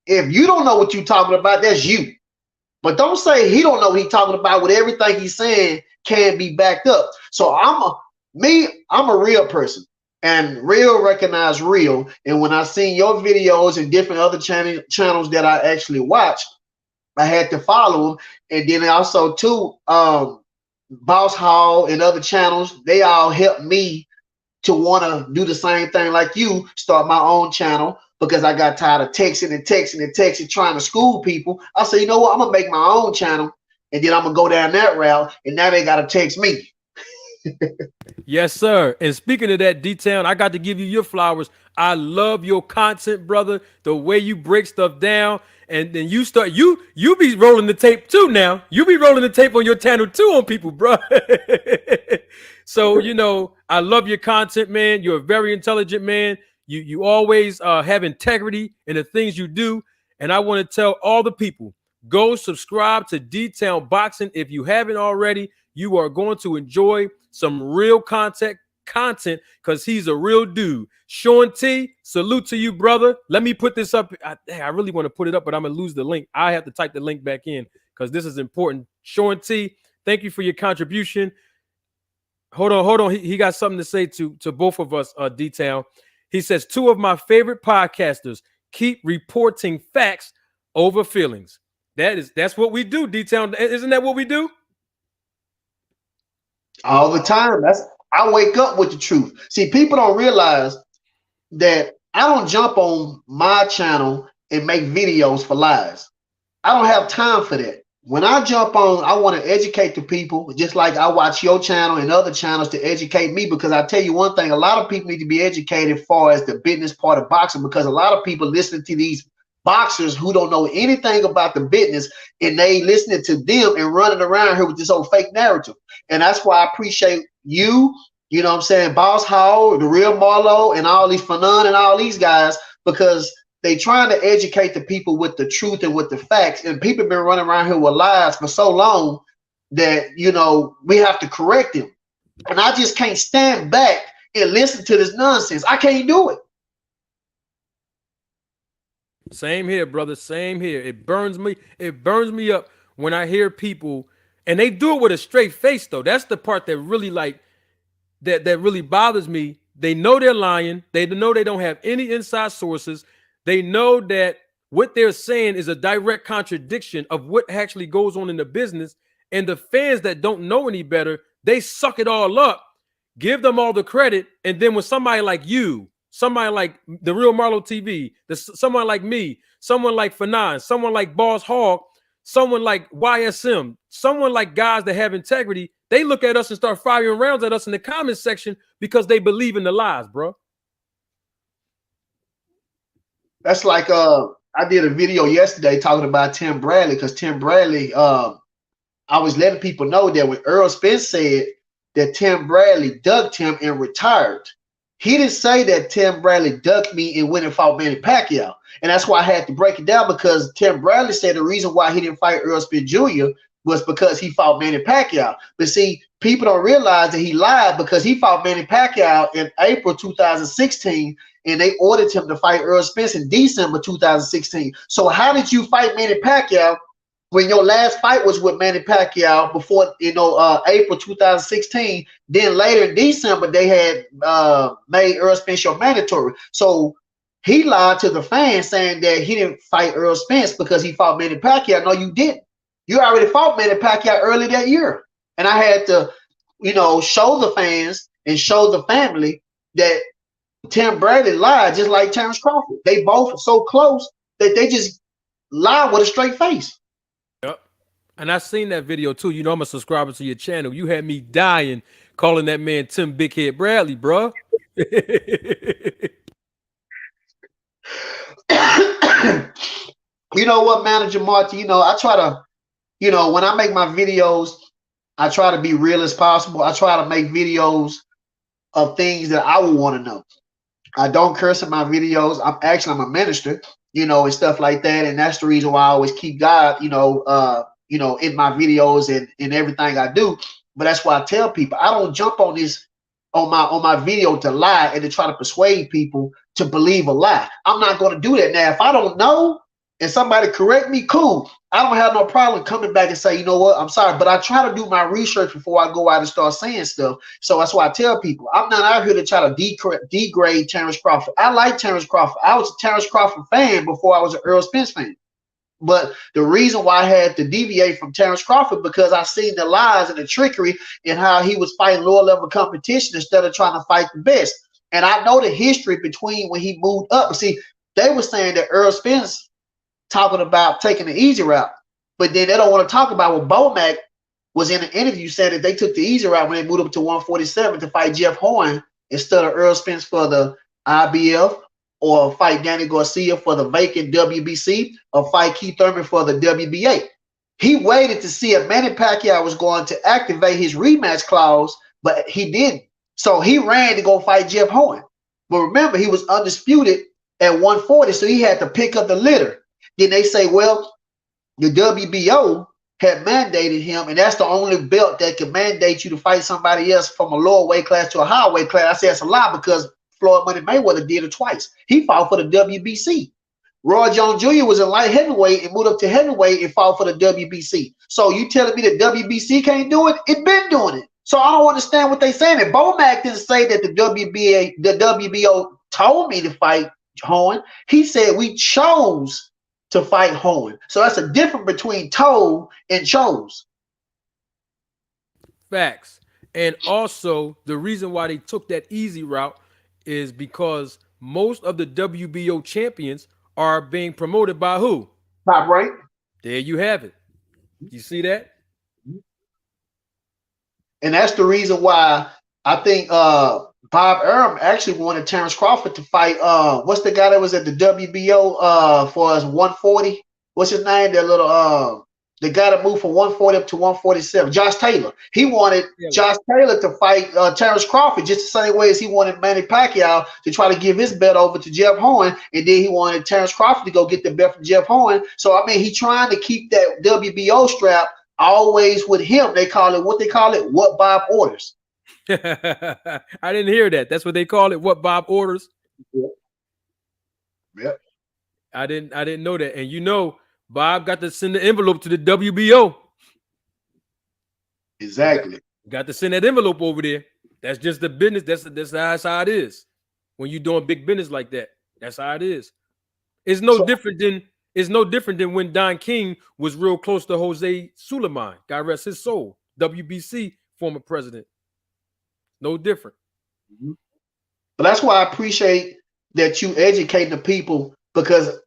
If you don't know what you're talking about, that's you. But don't say he don't know what he's talking about with everything he's saying can be backed up. So I'm a real person, and real recognize real. And when I seen your videos and different other channels that I actually watch, I had to follow them. And then also too, Boss Hall and other channels, they all helped me to want to do the same thing like you, start my own channel. Because I got tired of texting, trying to school people. I said, you know what? I'm going to make my own channel, and then I'm going to go down that route, and now they got to text me. Yes, sir. And speaking of that, D-Town, I got to give you your flowers. I love your content, brother, the way you break stuff down. And then you be rolling the tape too now. You be rolling the tape on your channel too on people, bro. So, you know, I love your content, man. You're a very intelligent man. You always have integrity in the things you do. And I want to tell all the people, go subscribe to D-Town Boxing. If you haven't already, you are going to enjoy some real content because he's a real dude. Sean T, salute to you, brother. Let me put this up. I really want to put it up, but I'm going to lose the link. I have to type the link back in because this is important. Sean T, thank you for your contribution. Hold on. He got something to say to both of us, D-Town. He says, two of my favorite podcasters keep reporting facts over feelings. That's what we do, D-Town. Isn't that what we do? All the time. I wake up with the truth. See, people don't realize that I don't jump on my channel and make videos for lies. I don't have time for that. When I jump on, I want to educate the people, just like I watch your channel and other channels to educate me, because I tell you one thing, a lot of people need to be educated as far as the business part of boxing, because a lot of people listening to these boxers who don't know anything about the business, and they listening to them and running around here with this old fake narrative. And that's why I appreciate you, you know what I'm saying, Boss Hall, the Real Marlo, and all these Fanon and all these guys, because they trying to educate the people with the truth and with the facts. And people have been running around here with lies for so long that, you know, we have to correct them. And I just can't stand back and listen to this nonsense. I can't do it. Same here, brother. Same here. It burns me. It burns me up when I hear people, and they do it with a straight face, though. That's the part that really that really bothers me. They know they're lying. They know they don't have any inside sources. They know that what they're saying is a direct contradiction of what actually goes on in the business, And the fans that don't know any better, they suck it all up, give them all the credit. And then when somebody like you, somebody like the real Marlo TV, someone like me, someone like Fanon, someone like Boss Hogg, someone like YSM, someone like guys that have integrity, they look at us and start firing rounds at us in the comments section because they believe in the lies, bro. That's like I did a video yesterday talking about Tim Bradley, because Tim Bradley, I was letting people know that when Earl Spence said that Tim Bradley ducked him and retired, he didn't say that Tim Bradley ducked me and went and fought Manny Pacquiao. And that's why I had to break it down, because Tim Bradley said the reason why he didn't fight Earl Spence Jr. was because he fought Manny Pacquiao. But see, people don't realize that he lied, because he fought Manny Pacquiao in April 2016, and they ordered him to fight Earl Spence in December 2016. So how did you fight Manny Pacquiao when your last fight was with Manny Pacquiao before, April 2016? Then later in December, they had made Earl Spence your mandatory. So he lied to the fans saying that he didn't fight Earl Spence because he fought Manny Pacquiao. No, you didn't. You already fought Manny Pacquiao early that year. And I had to, show the fans and show the family that Tim Bradley lied just like Terrence Crawford. They both so close that they just lied with a straight face. Yep. And I seen that video too. I'm a subscriber to your channel. You had me dying calling that man Tim Big Head Bradley, bro. You know what, Manager Marty? I try to, when I make my videos, I try to be real as possible. I try to make videos of things that I would want to know. I don't curse in my videos. I'm a minister, and stuff like that. And that's the reason why I always keep God, in my videos and everything I do. But that's why I tell people I don't jump on this on my video to lie and to try to persuade people to believe a lie. I'm not going to do that. Now, if I don't know and somebody correct me, cool. I don't have no problem coming back and say, you know what, I'm sorry. But I try to do my research before I go out and start saying stuff. So that's why I tell people I'm not out here to try to degrade Terrence Crawford. I like Terrence Crawford. I was a Terrence Crawford fan before I was an Earl Spence fan. But the reason why I had to deviate from Terrence Crawford, because I seen the lies and the trickery and how he was fighting lower level competition instead of trying to fight the best. And I know the history between when he moved up. See, they were saying that Earl Spence talking about taking the easy route, but then they don't want to talk about what Bomac was in an interview saying that they took the easy route when they moved up to 147 to fight Jeff Horn instead of Earl Spence for the IBF, or fight Danny Garcia for the vacant WBC, or fight Keith Thurman for the WBA. He waited to see if Manny Pacquiao was going to activate his rematch clause, but he didn't. So he ran to go fight Jeff Horn. But remember, he was undisputed at 140, so he had to pick up the litter. Then they say, well, the WBO had mandated him, and that's the only belt that can mandate you to fight somebody else from a lower weight class to a higher weight class. I say it's a lie, because Floyd Money Mayweather did it twice. He fought for the WBC. Roy Jones Jr. was in light heavyweight and moved up to heavyweight and fought for the WBC. So you telling me that WBC can't do it? It been doing it. So I don't understand what they saying. And Bomac didn't say that the WBO told me to fight Horn. He said we chose to fight Horn. So that's a difference between told and chose. Facts. And also, the reason why they took that easy route is because most of the WBO champions are being promoted by who? Top Rank. There you have it. You see that? And that's the reason why I think Bob Arum actually wanted Terrence Crawford to fight. What's the guy that was at the WBO for us 140? What's his name? That little the guy that moved from 140 up to 147, Josh Taylor. He wanted Josh Taylor to fight Terrence Crawford just the same way as he wanted Manny Pacquiao to try to give his belt over to Jeff Horn, and then he wanted Terrence Crawford to go get the belt from Jeff Horn. So I mean, he trying to keep that WBO strap always with him. They call it what Bob orders. I didn't hear that. That's what they call it. What Bob orders. Yep. I didn't know that. And Bob got to send the envelope to the WBO. Exactly. Got to send that envelope over there. That's just the business. That's how it is. When you're doing big business like that, that's how it is. It's no different than It's no different than when Don King was real close to Jose Suleiman. God rest his soul. WBC former president. No different. But that's why I appreciate that you educate the people, because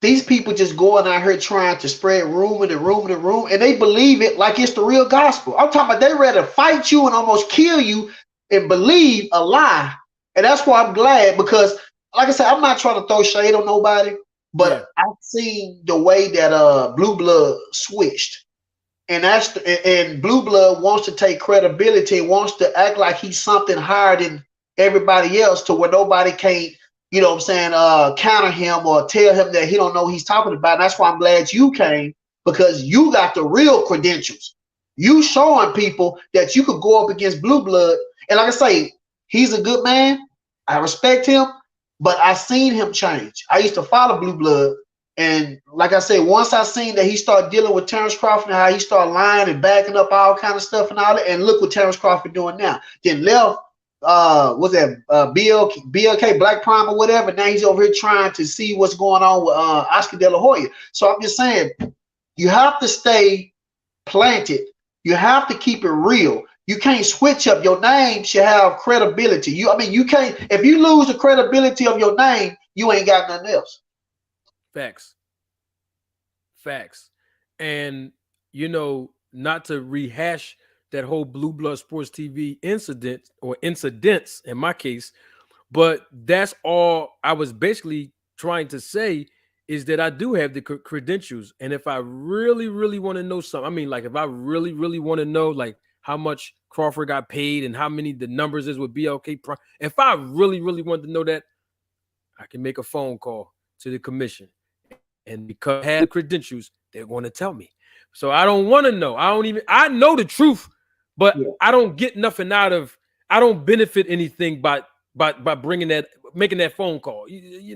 these people just going out here trying to spread rumor and rumor and rumor, and they believe it like it's the real gospel. I'm talking about they ready to fight you and almost kill you and believe a lie. And that's why I'm glad, because like I said, I'm not trying to throw shade on nobody, but I've seen the way that Blue Blood switched. And and Blue Blood wants to take credibility, wants to act like he's something higher than everybody else, to where nobody can't, you know what I'm saying, counter him or tell him that he don't know what he's talking about. And that's why I'm glad you came, because you got the real credentials. You showing people that you could go up against Blue Blood. And like I say, he's a good man. I respect him, but I seen him change. I used to follow Blue Blood. And like I said, once I seen that he started dealing with Terrence Crawford and how he started lying and backing up all kind of stuff and all that, and look what Terrence Crawford doing now. Then left, what's that, BLK, Black Prime or whatever. Now he's over here trying to see what's going on with Oscar De La Hoya. So I'm just saying, you have to stay planted. You have to keep it real. You can't switch up. Your name should have credibility. You can't, if you lose the credibility of your name, you ain't got nothing else. Facts. And, you know, not to rehash that whole Blue Blood Sports TV incident, or incidents in my case, but that's all I was basically trying to say, is that I do have the credentials. And if I really, really want to know something, I mean, like if I really, really want to know like how much Crawford got paid and how many the numbers is with BLK, if I really, really want to know that, I can make a phone call to the commission. And because I have credentials, they're going to tell me. So I don't want to know. I know the truth, but I don't get nothing out of, I don't benefit anything by making that phone call.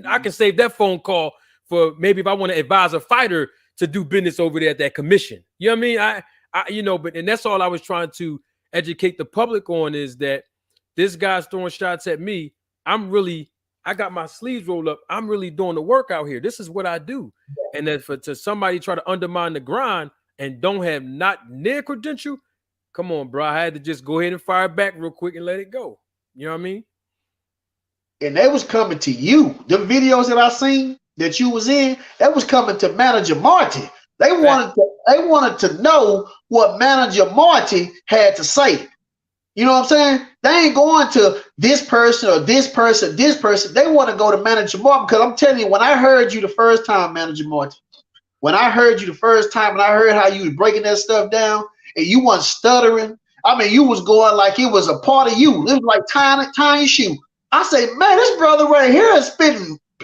I can save that phone call for maybe if I want to advise a fighter to do business over there at that commission. You know what I mean? And that's all I was trying to educate the public on, is that this guy's throwing shots at me. I got my sleeves rolled up. I'm really doing the work out here. This is what I do. And that to somebody try to undermine the grind and don't have not near credential, come on, bro. I had to just go ahead and fire back real quick and let it go. You know what I mean? And they was coming to you. The videos that I seen that you was in, that was coming to Manager Marty. They wanted to know what Manager Marty had to say. You know what I'm saying? They ain't going to this person or this person, this person. They want to go to Manager Marty, because I'm telling you, when I heard you the first time, Manager Marty, when I heard you the first time and I heard how you was breaking that stuff down and you weren't stuttering, I mean, you was going like it was a part of you. It was like tying your shoe. I say, man, this brother right here is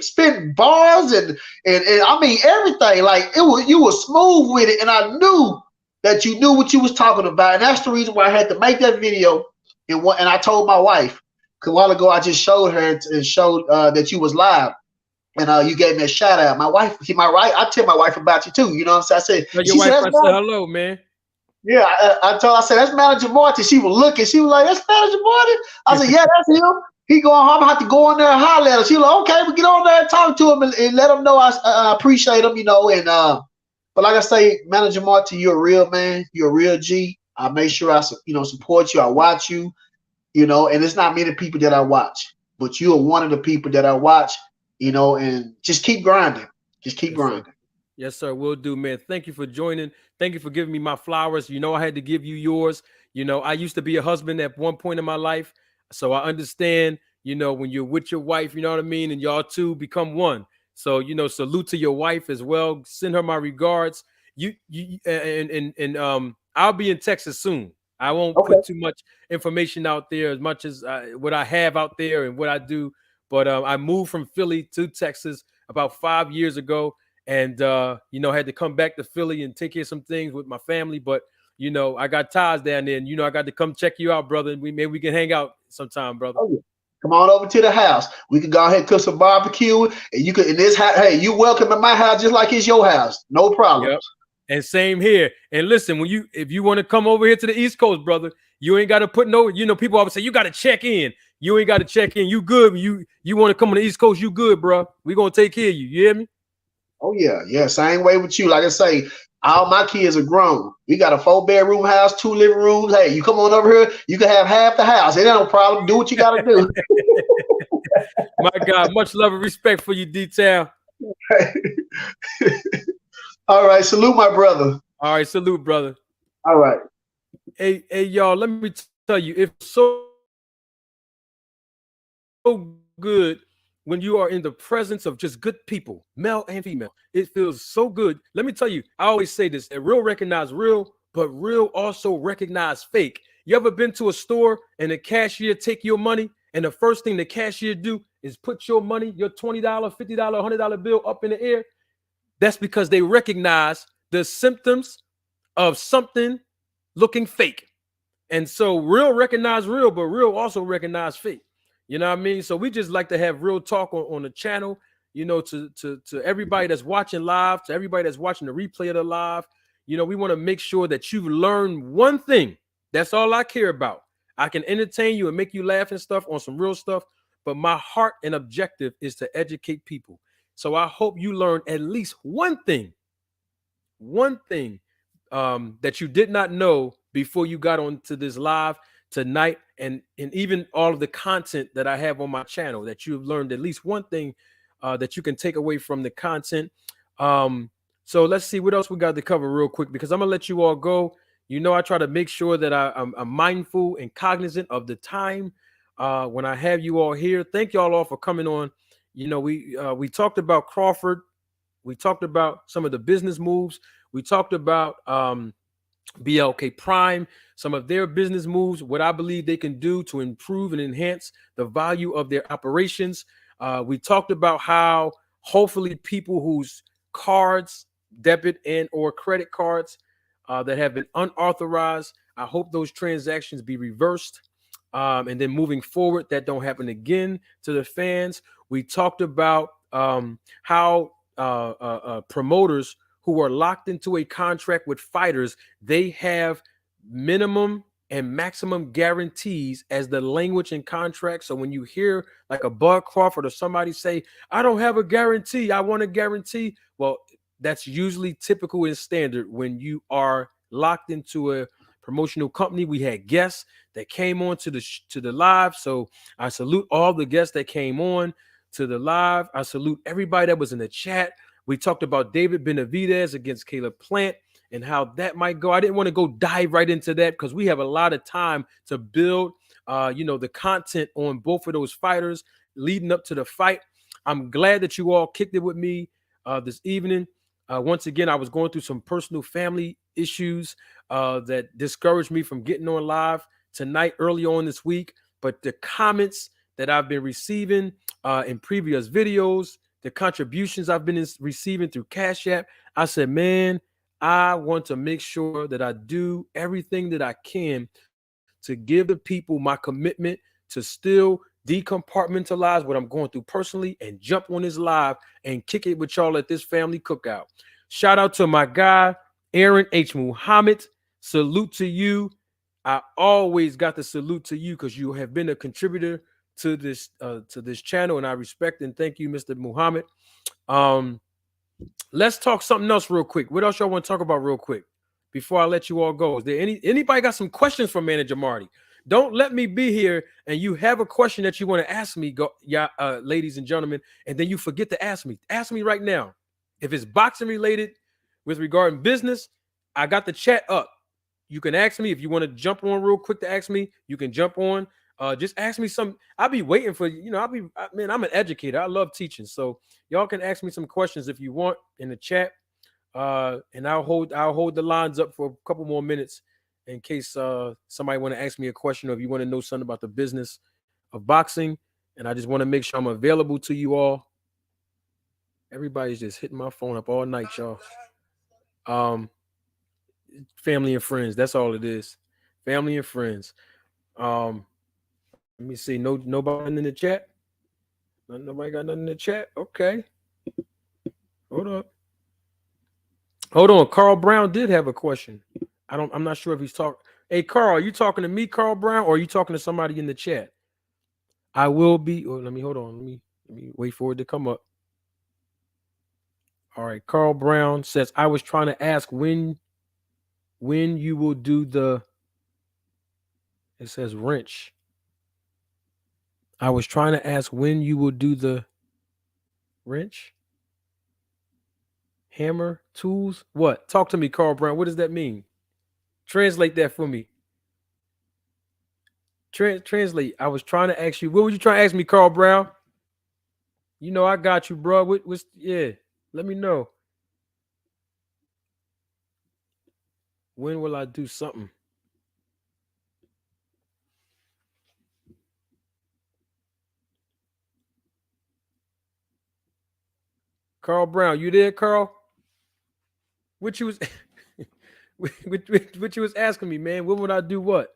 spitting bars and I mean everything. Like you were smooth with it, and I knew that you knew what you was talking about, and that's the reason why I had to make that video. And I told my wife, because a while ago I just showed her and showed that you was live, and you gave me a shout out. My wife, I tell my wife about you too. You know what I'm saying? I said, your wife, I said hello, man. Yeah, I said that's Manager Marty. She was looking. She was like, that's Manager Marty. I said, yeah, that's him. I'm gonna have to go on there and holler at him. She was like, okay, we get on there and talk to him and let him know I appreciate him, you know. And but like I say, Manager Marty, you're a real man. You're a real G. I make sure I support you. I watch you, you know. And it's not many people that I watch, but you are one of the people that I watch, you know. And just keep grinding. Just keep grinding. Yes, sir. Will do, man. Thank you for joining. Thank you for giving me my flowers. You know, I had to give you yours. You know, I used to be a husband at one point in my life. So I understand, you know, when you're with your wife, you know what I mean? And y'all two become one. So, you know, salute to your wife as well. Send her my regards. I'll be in Texas soon. I won't put too much information out there, as much as what I have out there and what I do. But I moved from Philly to Texas about 5 years ago. And, you know, had to come back to Philly and take care of some things with my family. But, you know, I got ties down there, and, you know, I got to come check you out, brother. Maybe we can hang out sometime, brother. Oh, yeah. Come on over to the house. We can go ahead and cook some barbecue, and you could in this house. Hey, you welcome in my house just like it's your house. No problem. Yep. And same here. And listen, if you want to come over here to the East Coast, brother, you ain't got to put no. You know, people always say you got to check in. You ain't got to check in. You good? You want to come on the East Coast? You good, bro? We gonna take care of you. You hear me? Oh yeah. Same way with you. Like I say, all my kids are grown. We got a 4-bedroom house, 2 living rooms. Hey, you come on over here, you can have half the house. It ain't no problem. Do what you gotta do. My God, much love and respect for you, Detail. All right, salute my brother. All right, salute, brother. All right. Hey, y'all, let me tell you, it's so good when you are in the presence of just good people, male and female. It feels so good. Let me tell you, I always say this, that real recognize real, but real also recognize fake. You ever been to a store and the cashier take your money, and the first thing the cashier do is put your money, your $20, $50, $100 bill up in the air? That's because they recognize the symptoms of something looking fake. And so real recognize real, but real also recognize fake. You know what I mean? So we just like to have real talk on the channel, you know, to everybody that's watching live, to everybody that's watching the replay of the live. You know, we want to make sure that you've learned one thing. That's all I care about. I can entertain you and make you laugh and stuff on some real stuff, but my heart and objective is to educate people. So I hope you learned at least one thing that you did not know before you got onto this live tonight, and even all of the content that I have on my channel, that you've learned at least one thing that you can take away from the content. So let's see what else we got to cover real quick, because I'm gonna let you all go. You know, I try to make sure that I'm mindful and cognizant of the time when I have you all here. Thank y'all all for coming on. You know, we talked about Crawford. We talked about some of the business moves. We talked about BLK Prime, some of their business moves, what I believe they can do to improve and enhance the value of their operations. We talked about how hopefully people whose cards, debit and or credit cards that have been unauthorized, I hope those transactions be reversed. And then moving forward, that don't happen again to the fans. We talked about how promoters who are locked into a contract with fighters, they have minimum and maximum guarantees as the language in contract. So when you hear like a Bud Crawford or somebody say, I don't have a guarantee, I want a guarantee. Well, that's usually typical and standard when you are locked into a promotional company. We had guests that came on to the live. So I salute all the guests that came on to the live. I salute everybody that was in the chat. We talked about David Benavidez against Caleb Plant and how that might go. I didn't want to go dive right into that because we have a lot of time to build, the content on both of those fighters leading up to the fight. I'm glad that you all kicked it with me this evening. Once again, I was going through some personal family issues that discouraged me from getting on live tonight early on this week. But the comments that I've been receiving in previous videos, the contributions I've been receiving through Cash App, I said, man, I want to make sure that I do everything that I can to give the people my commitment to still decompartmentalize what I'm going through personally and jump on this live and kick it with y'all at this family cookout. Shout out to my guy, Aaron H. Muhammad. Salute to you. I always got to salute to you because you have been a contributor to this channel, and I respect and thank you, Mr. Muhammad. Let's talk something else real quick. What else y'all want to talk about real quick before I let you all go? Is there anybody got some questions for Manager Marty? Don't let me be here and you have a question that you want to ask me, ladies and gentlemen, and then you forget to ask me. Ask me right now. If it's boxing related with regarding business, I got the chat up. You can ask me if you want to jump on real quick to ask me. You can jump on. Just ask me some. I'll be waiting for you. I'm an educator. I love teaching. So y'all can ask me some questions if you want in the chat. And I'll hold the lines up for a couple more minutes in case somebody want to ask me a question, or if you want to know something about the business of boxing. And I just want to make sure I'm available to you all. Everybody's just hitting my phone up all night, y'all. Family and friends. That's all it is. Family and friends. Let me see. Nobody in the chat. Nobody got nothing in the chat. Okay. Hold on. Carl Brown did have a question. I'm not sure if he's talking. Hey, Carl, are you talking to me, Carl Brown, or are you talking to somebody in the chat? I will be. Let me wait for it to come up. All right. Carl Brown says, I was trying to ask when you will do the, it says wrench. I was trying to ask when you will do the wrench, hammer, tools. What? Talk to me, Carl Brown. What does that mean? Translate that for me. Translate. I was trying to ask you. What were you trying to ask me, Carl Brown? You know I got you, bro. What's yeah? Let me know. When will I do something? Carl Brown, you there, Carl? What you was what you was asking me, man? When would I do what?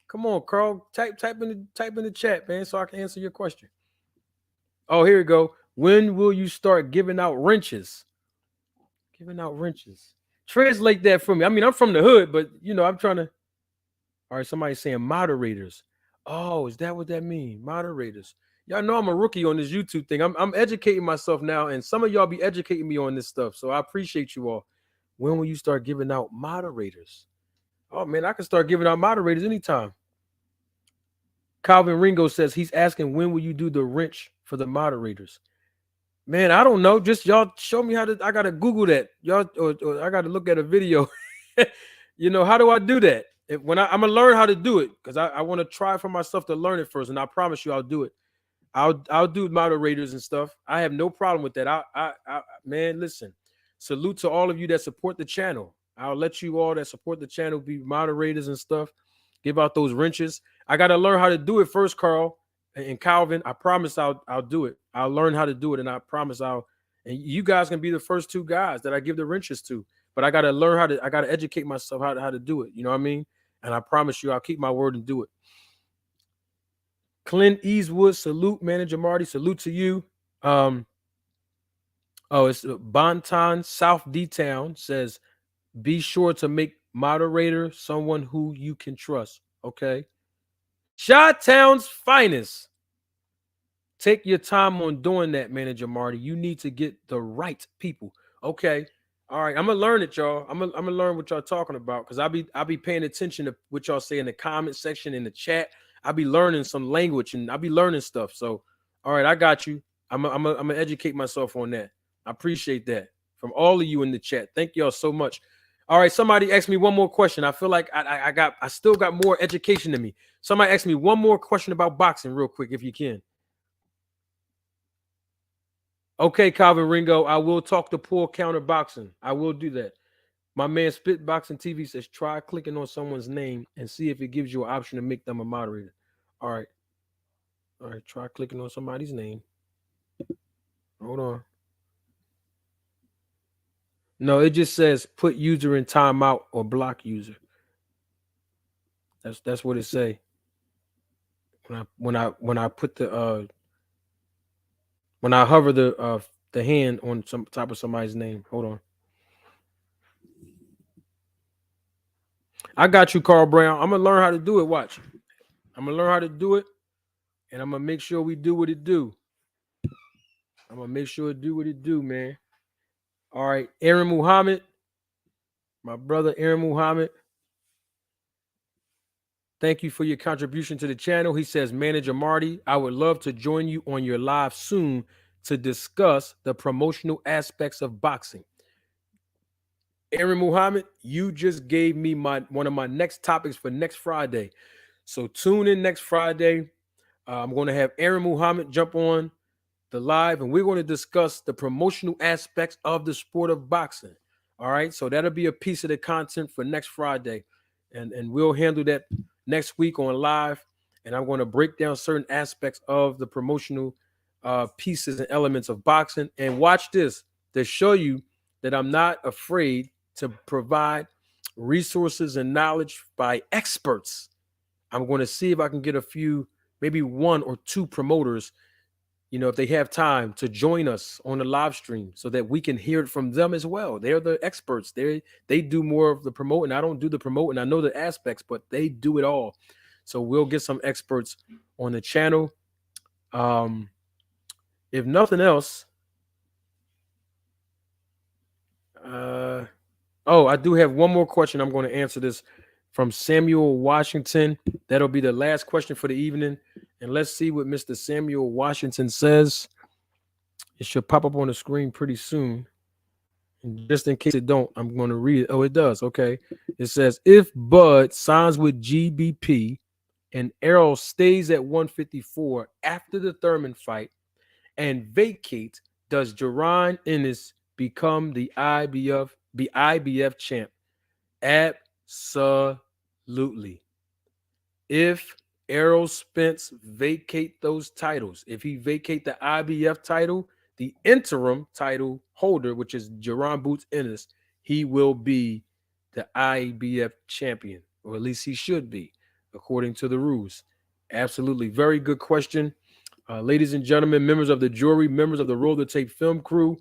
Come on, Carl. Type in the chat, man, so I can answer your question. Oh, here we go. When will you start giving out wrenches? Giving out wrenches. Translate that for me. I mean, I'm from the hood, but you know, I'm trying to. All right, somebody's saying moderators. Oh, is that what that means? Moderators. Y'all know I'm a rookie on this YouTube thing. I'm educating myself now, and some of y'all be educating me on this stuff. So I appreciate you all. When will you start giving out moderators? Oh man, I can start giving out moderators anytime. Calvin Ringo says he's asking when will you do the wrench for the moderators? Man, I don't know. Just y'all show me how to. I gotta Google that. Y'all, or I gotta look at a video. You know, how do I do that? I'm gonna learn how to do it because I want to try for myself to learn it first, and I promise you I'll do it. I'll do moderators and stuff. I have no problem with that. I man, listen. Salute to all of you that support the channel. I'll let you all that support the channel be moderators and stuff. Give out those wrenches. I gotta learn how to do it first, Carl and Calvin. I promise I'll do it. I'll learn how to do it, and I promise I'll. And you guys can be the first two guys that I give the wrenches to. But I gotta learn how to. I gotta educate myself how to do it. You know what I mean? And I promise you, I'll keep my word and do it. Clint Eastwood, salute, Manager Marty. Salute to you. Oh, it's Bonton South D-Town says, be sure to make moderator someone who you can trust. Okay. Chi-Town's finest. Take your time on doing that, Manager Marty. You need to get the right people. Okay. All right. I'm gonna learn it, y'all. I'm gonna learn what y'all talking about because I'll be paying attention to what y'all say in the comment section, in the chat. I'll be learning some language and I'll be learning stuff. So, all right, I got you. I'm gonna educate myself on that. I appreciate that from all of you in the chat. Thank y'all so much. All right, somebody asked me one more question. I feel like I still got more education in me. Somebody asked me one more question about boxing, real quick, if you can. Okay, Calvin Ringo, I will talk to Poor Counter Boxing. I will do that. My man Spit Boxing TV says, try clicking on someone's name and see if it gives you an option to make them a moderator. All right. All right, try clicking on somebody's name. Hold on. No, it just says put user in timeout or block user. That's what it say. When I put the when I hover the hand on some top of somebody's name. Hold on. I got you, Carl Brown. I'm gonna learn how to do it. Watch. I'm gonna learn how to do it, and I'm gonna make sure we do what it do. I'm gonna make sure it do what it do, man. All right, Aaron Muhammad, my brother Aaron Muhammad. Thank you for your contribution to the channel. He says, Manager Marty, I would love to join you on your live soon to discuss the promotional aspects of boxing. Aaron Muhammad, you just gave me one of my next topics for next Friday. So tune in next Friday. I'm going to have Aaron Muhammad jump on the live, and we're going to discuss the promotional aspects of the sport of boxing. All right, so that'll be a piece of the content for next Friday, and we'll handle that next week on live. And I'm going to break down certain aspects of the promotional pieces and elements of boxing. And watch this to show you that I'm not afraid to provide resources and knowledge by experts. I'm going to see if I can get a few, maybe one or two promoters, you know, if they have time to join us on the live stream so that we can hear it from them as well. They're the experts. They do more of the promoting. I don't do the promoting. I know the aspects, but they do it all. So we'll get some experts on the channel. If nothing else, Oh, I do have one more question. I'm going to answer this from Samuel Washington. That'll be the last question for the evening. And let's see what Mr. Samuel Washington says. It should pop up on the screen pretty soon. And just in case it don't, I'm going to read it. Oh, it does. Okay. It says, if Bud signs with GBP and Errol stays at 154 after the Thurman fight and vacates, does Jaron Ennis become the IBF champ? Absolutely. If Errol Spence vacate those titles, if he vacate the IBF title, the interim title holder, which is Jaron Boots Ennis, he will be the IBF champion, or at least he should be, according to the rules. Absolutely. Very good question. Ladies and gentlemen, members of the jury, members of the Roll the Tape film crew,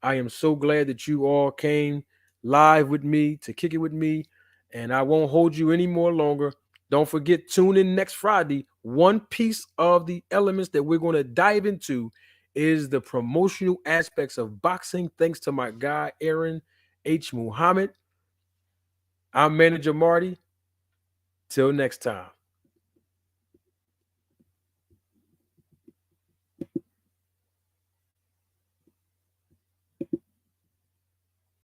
I am so glad that you all came live with me to kick it with me, and I won't hold you any more longer. Don't forget, tune in next Friday. One piece of the elements that we're going to dive into is the promotional aspects of boxing, thanks to my guy, Aaron H. Muhammad. I'm Manager Marty. Till next time.